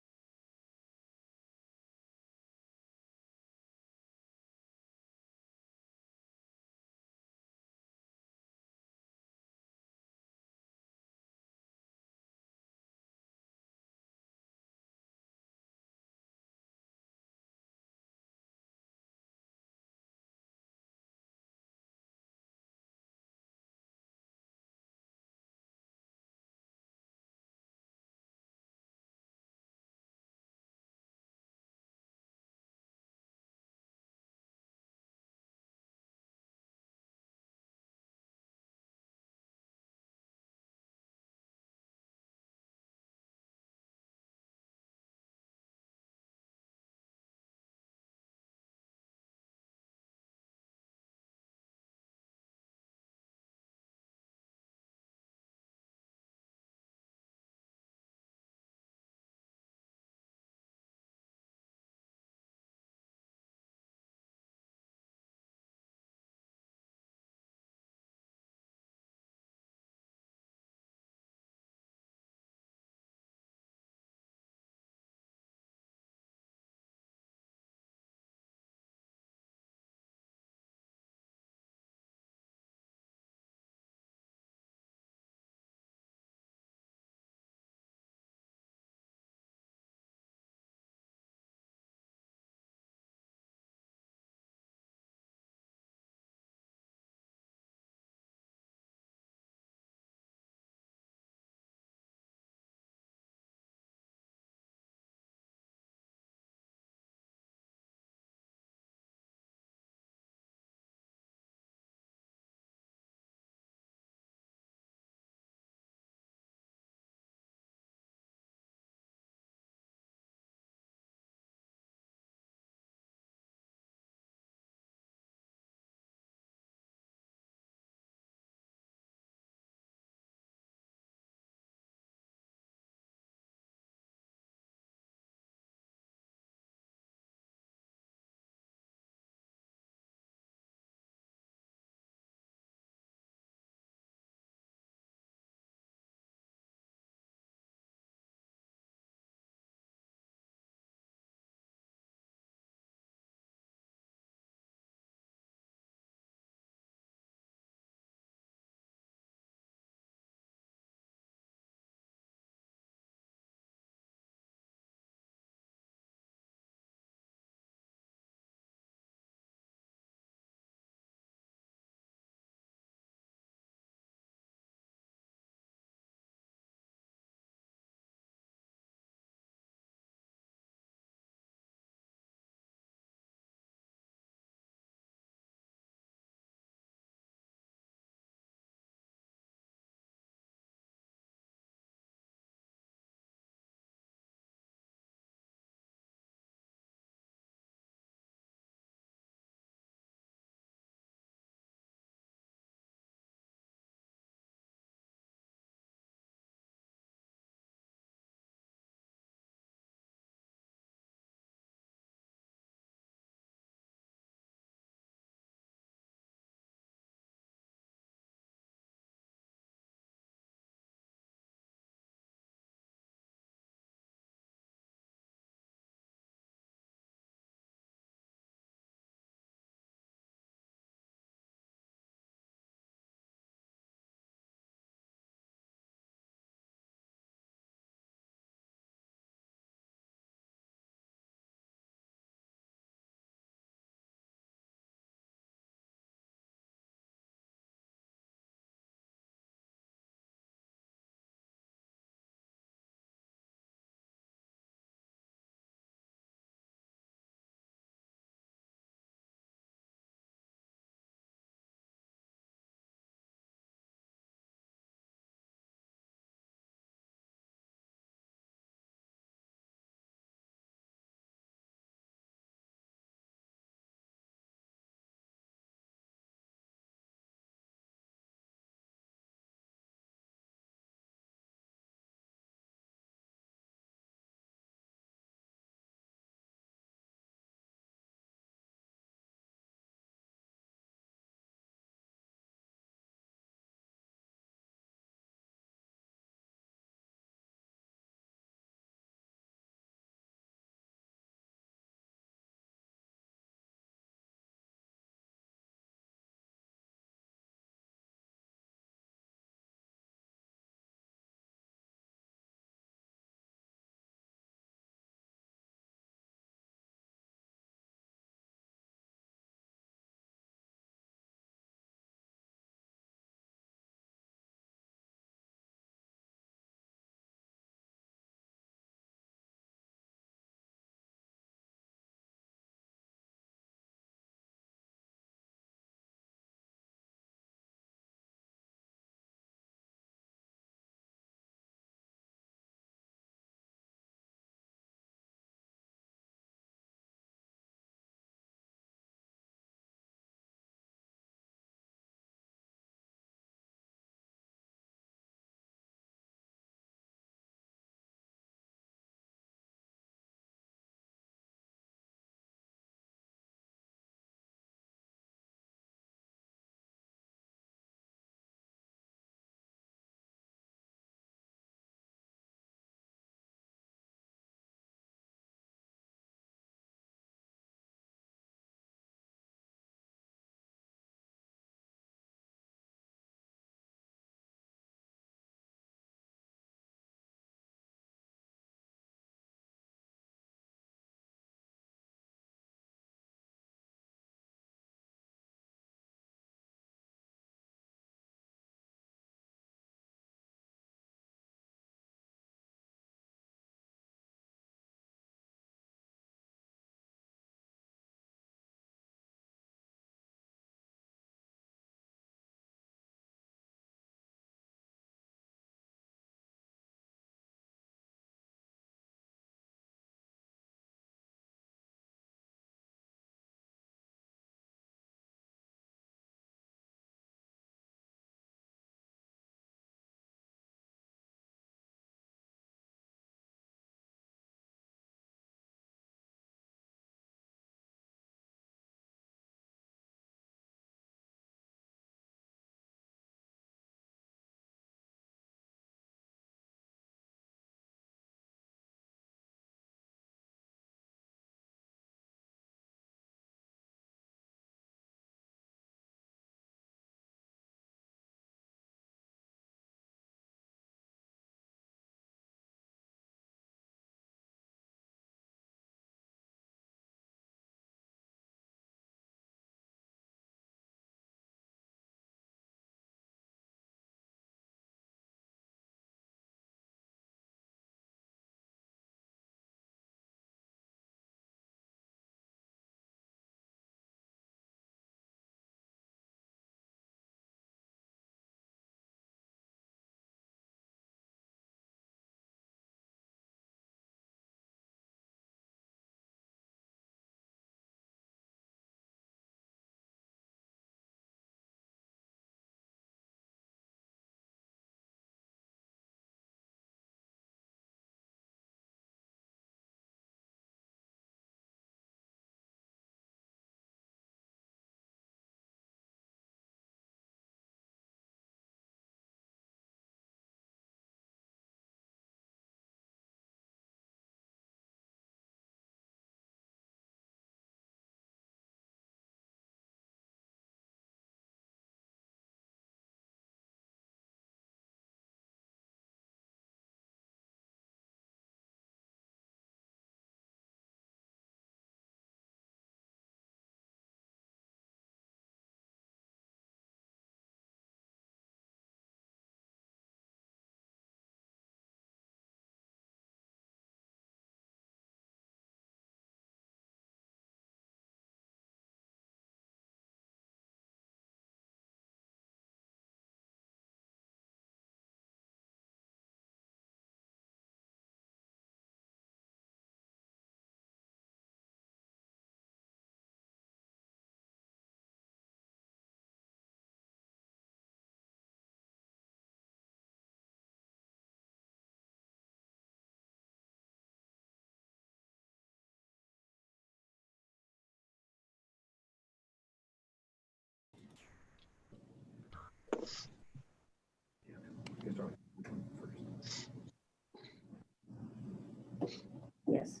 Yes.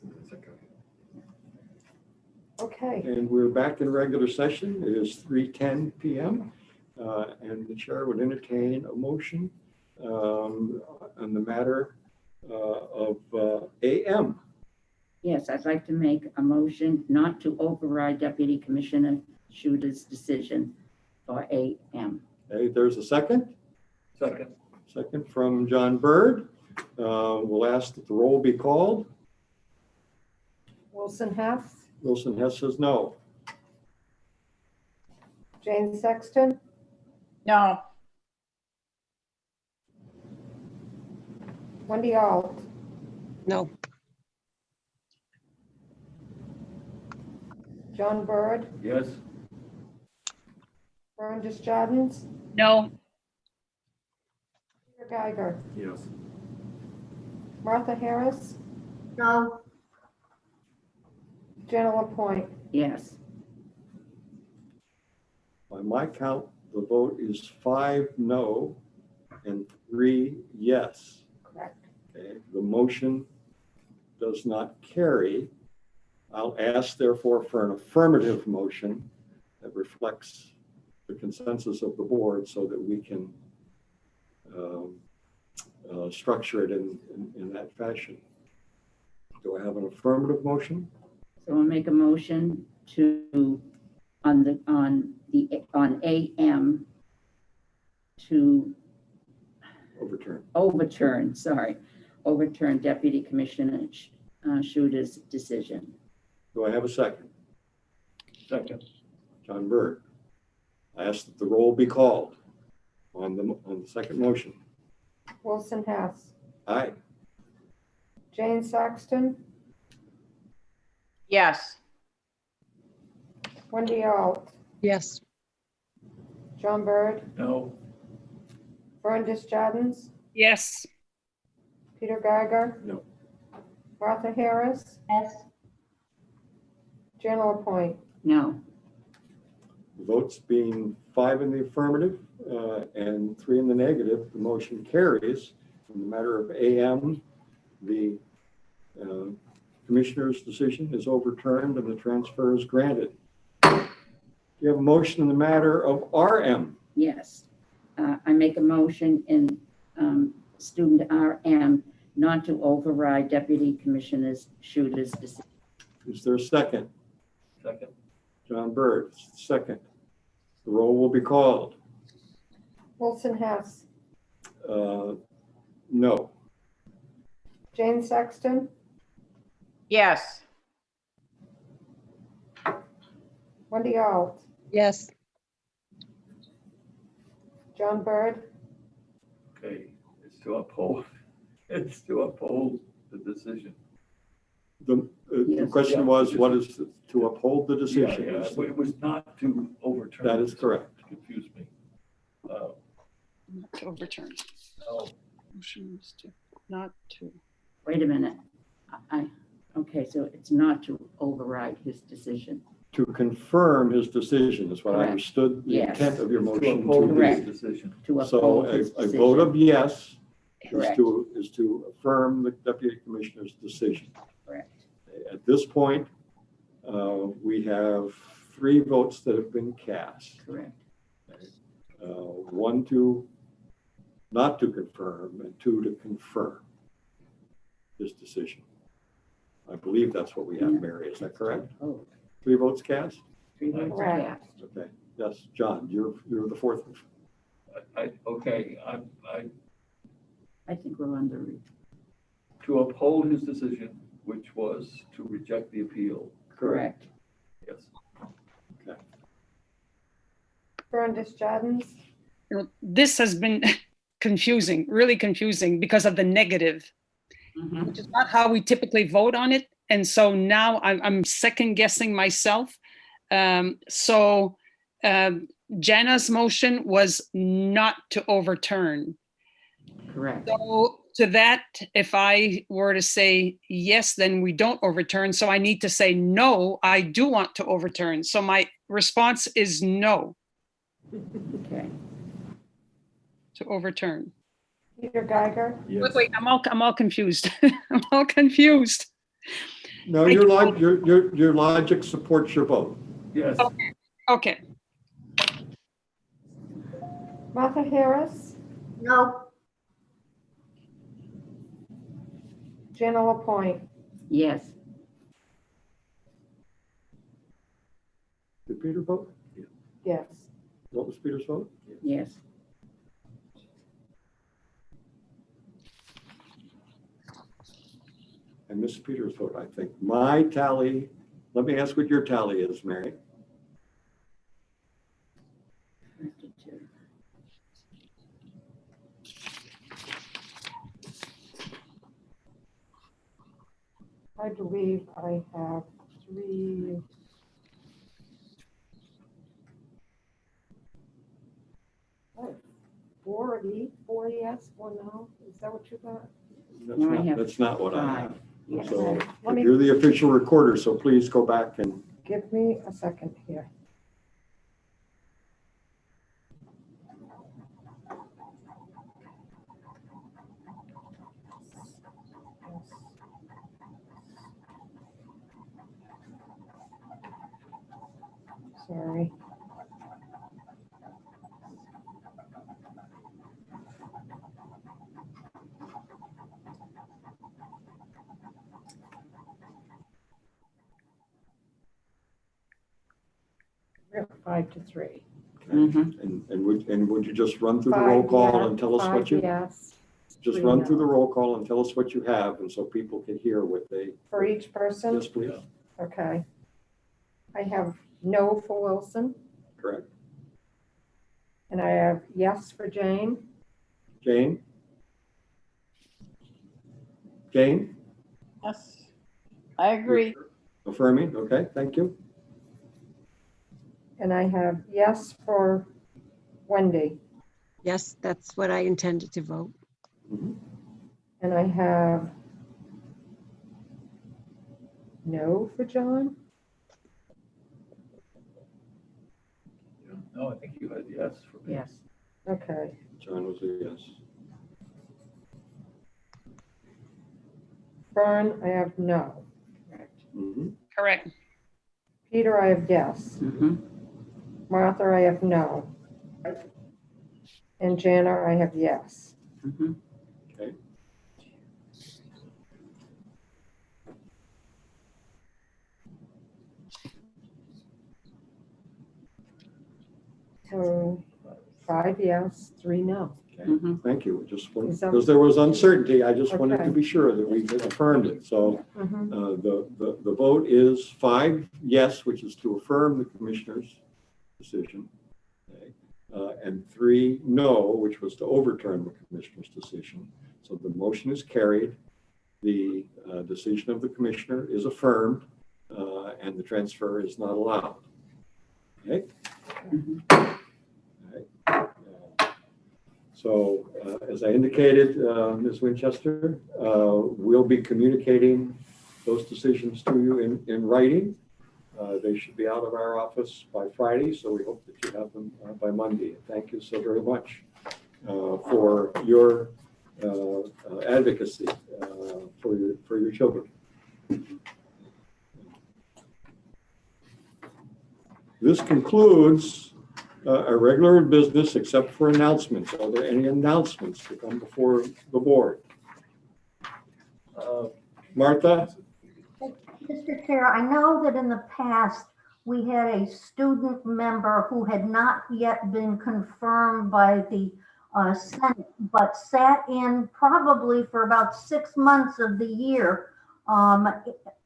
Okay, And we're back in regular session. It is 3:10 PM. And the chair would entertain a motion on the matter of AM. Yes, I'd like to make a motion not to override Deputy Commissioner Chuhta's decision for AM. Okay, there's a second. Second. Second from John Bird. We'll ask that the roll be called. Wilson Hess, Wilson Hess says no. Jane Sexton, No. Wendy Alt, No. John Bird, Yes. Vern Desjardins, No. Peter Geiger, Yes. Martha Harris, No, Jenna Lapointe. Yes. By my count, the vote is 5 no and 3 yes. Correct. Okay, the motion does not carry. I'll ask therefore for an affirmative motion that reflects the consensus of the board so that we can structure it in that fashion. Do I have an affirmative motion? So I'll make a motion to, on AM to overturn Deputy Commissioner Chuhta's decision. Do I have a second? Second. John Bird. I ask that the roll be called on the second motion. Wilson Hess, Aye. Jane Sexton, Yes. Wendy Alt, Yes. John Bird, No. Vern Desjardins, Yes. Peter Geiger. No. Martha Harris, yes, Jenna Lapointe. No. Votes being 5 in the affirmative and 3 in the negative, the motion carries. In the matter of AM, the commissioner's decision is overturned and the transfer is granted. You have a motion in the matter of RM. Yes. I make a motion in student RM not to override Deputy Commissioner Chuhta's decision. Is there a second? Second. John Bird, second. The roll will be called. Wilson Hess, No. Jane Sexton, Yes. Wendy Alt, Yes. John Bird, Okay, it's to uphold the decision. The Yes. question was, what is to uphold the decision? Yeah, it was not to overturn. That is correct. Confused me. Not to overturn. Oh, Motion is to, not to. Wait a minute. Okay, so it's not to override his decision. To confirm his decision is what I Correct. understood the Yes. intent of your to motion uphold to his be. decision. To So uphold his a vote of decision. yes Correct. is to affirm the deputy commissioner's decision. Correct. At this point, we have 3 votes that have been cast. Correct. 1 to not to confirm and 2 to confirm his decision. I believe that's what we have, Yeah. Mary. Is that correct? Oh, 3 votes cast? 3 votes Correct. cast. Okay. Yes, John, you're the 4th. Okay, I think we're under. to uphold his decision, which was to reject the appeal. Correct. Yes. Vern Desjardins, You know, this has been confusing, really confusing because of the negative, Mhm. which is not how we typically vote on it. And so now I'm second guessing myself. Jana's motion was not to overturn. Correct. So to that, if I were to say yes, then we don't overturn. So I need to say no, I do want to overturn. So my response is no. Okay. to overturn. Peter Geiger, Wait, wait, I'm all confused. I'm all confused. No, your logic supports your vote. Yes. Okay. Martha Harris, No, Jana Lapointe, Yes. Did Peter vote? yes. What was Peter's vote? Yes. I missed Peter's vote, I think. My tally, let me ask what your tally is, Mary. I believe I have 3. Oh, 4 yes, 1 no. Is that what you got? That's not what I have. Yes. So Let me- you're the official recorder, so please go back and, Give me a second here. Sorry. We're 5-3. and would you just run through the roll 5 call yes, and tell us 5 what you, yes. just 3 run through no. the roll call and tell us what you have, and so people can hear what they. For each person? Yes, please. Okay. I have no for Wilson, Correct. and I have yes for Jane. Jane? Jane? Yes, I agree. Affirming, okay, thank you. And I have yes for Wendy. Yes, that's what I intended to vote. And I have no for John. No, I think you had yes for me. Yes. Okay. John was a yes. Fern, I have no. Correct. Peter, I have yes. Martha, I have no. And Jana, I have yes. Okay. So 5 yes, 3 no. Okay, thank you. Just Is that- because there was uncertainty, I just wanted to Okay. be sure that we had affirmed it. So Mhm. the vote is 5 yes, which is to affirm the commissioner's decision. Okay. And 3 no, which was to overturn the commissioner's decision. So the motion is carried. The decision of the commissioner is affirmed, and the transfer is not allowed. Okay. So as I indicated, Ms. Winchester, we'll be communicating those decisions to you in writing. They should be out of our office by Friday, so we hope that you have them by Monday. Thank you so very much for your advocacy for your children. This concludes our regular business except for announcements. Are there any announcements to come before the board? Martha? Mr. Chair, I know that in the past, we had a student member who had not yet been confirmed by the Senate, but sat in probably for about 6 months of the year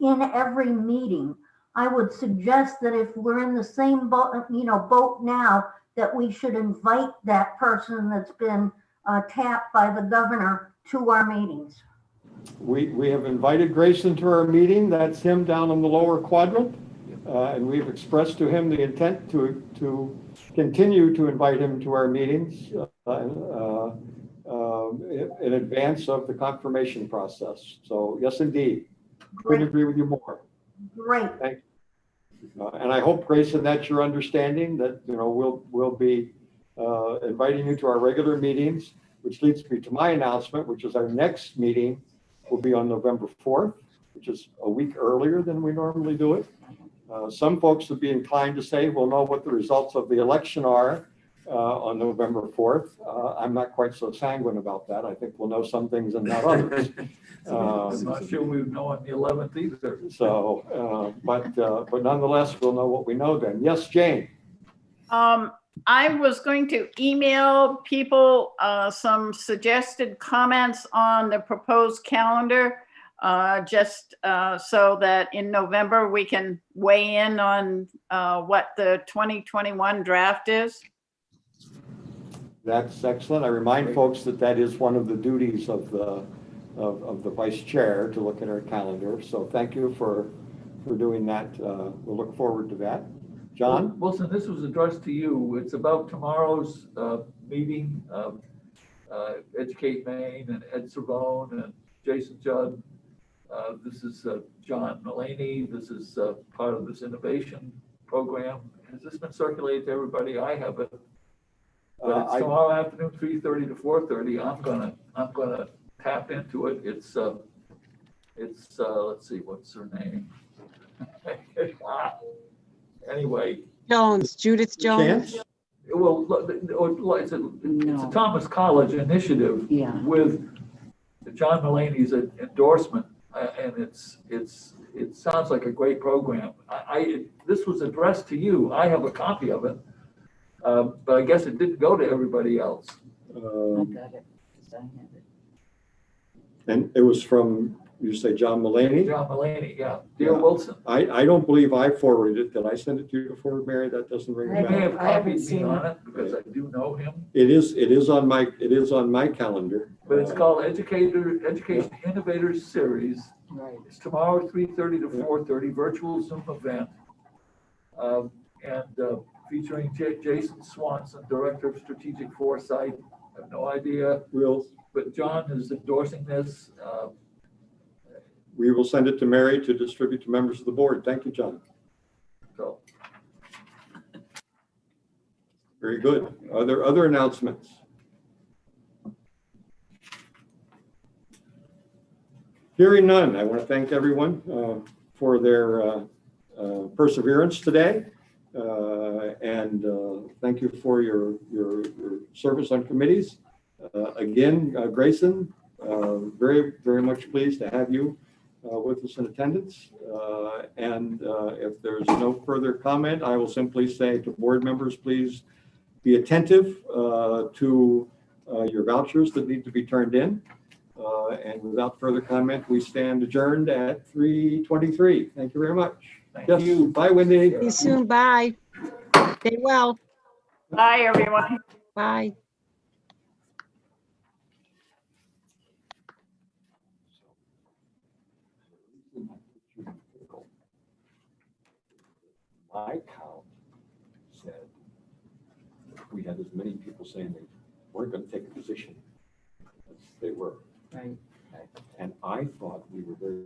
in every meeting. I would suggest that if we're in the same boat now, that we should invite that person that's been tapped by the governor to our meetings. We have invited Grayson to our meeting. That's him down in the lower quadrant. And we've expressed to him the intent to continue to invite him to our meetings in advance of the confirmation process. So yes, indeed. Couldn't agree with you more. Great. Thank you. And I hope, Grayson, that's your understanding that, we'll be inviting you to our regular meetings, which leads me to my announcement, which is our next meeting will be on November 4th, which is a week earlier than we normally do it. Some folks would be inclined to say we'll know what the results of the election are on November 4th. I'm not quite so sanguine about that. I think we'll know some things and not others. I'm not sure we know on the 11th either. So, but nonetheless, we'll know what we know then. Yes, Jane. I was going to email people some suggested comments on the proposed calendar, just so that in November we can weigh in on what the 2021 draft is. That's excellent. I remind folks that that is one of the duties of the vice chair to look at our calendar. So thank you for doing that. We'll look forward to that. John? Wilson, this was addressed to you. It's about tomorrow's meeting, Educate Maine and Ed Cervone and Jason Judd. This is John Mulaney. This is part of this innovation program. Has this been circulated to everybody? I haven't. But it's tomorrow afternoon, 3:30 to 4:30. I'm gonna tap into it. It's let's see, what's her name? Wow. Anyway. Judith Jones. Well, it's a Thomas College initiative with John Mulaney's endorsement, and it sounds like a great program. This was addressed to you. I have a copy of it, but I guess it didn't go to everybody else. I got it. I have it. And it was from, you say John Mulaney? John Mulaney, yeah. Dear Wilson. I don't believe I forwarded it. Did I send it to you before, Mary? That doesn't ring a You bell. may have copied me on it because I do know him. It is on my calendar. But it's called Education Innovators Series. Right. It's tomorrow, 3:30 to 4:30, virtual Zoom event. And featuring Jason Swanson, Director of Strategic Foresight. I have no idea. But John is endorsing this. We will send it to Mary to distribute to members of the board. Thank you, John. So. Very good. Are there other announcements? Hearing none, I want to thank everyone for their perseverance today. And thank you for your service on committees. Again, Grayson, very, very much pleased to have you with us in attendance. And if there's no further comment, I will simply say to board members, please be attentive to your vouchers that need to be turned in. And without further comment, we stand adjourned at 3:23. Thank you very much. Thank you. Bye, Wendy. See you soon. Bye. Stay well. Bye, everyone. Bye. My count said we had as many people saying they weren't going to take a position as they were. Right. And I thought we were very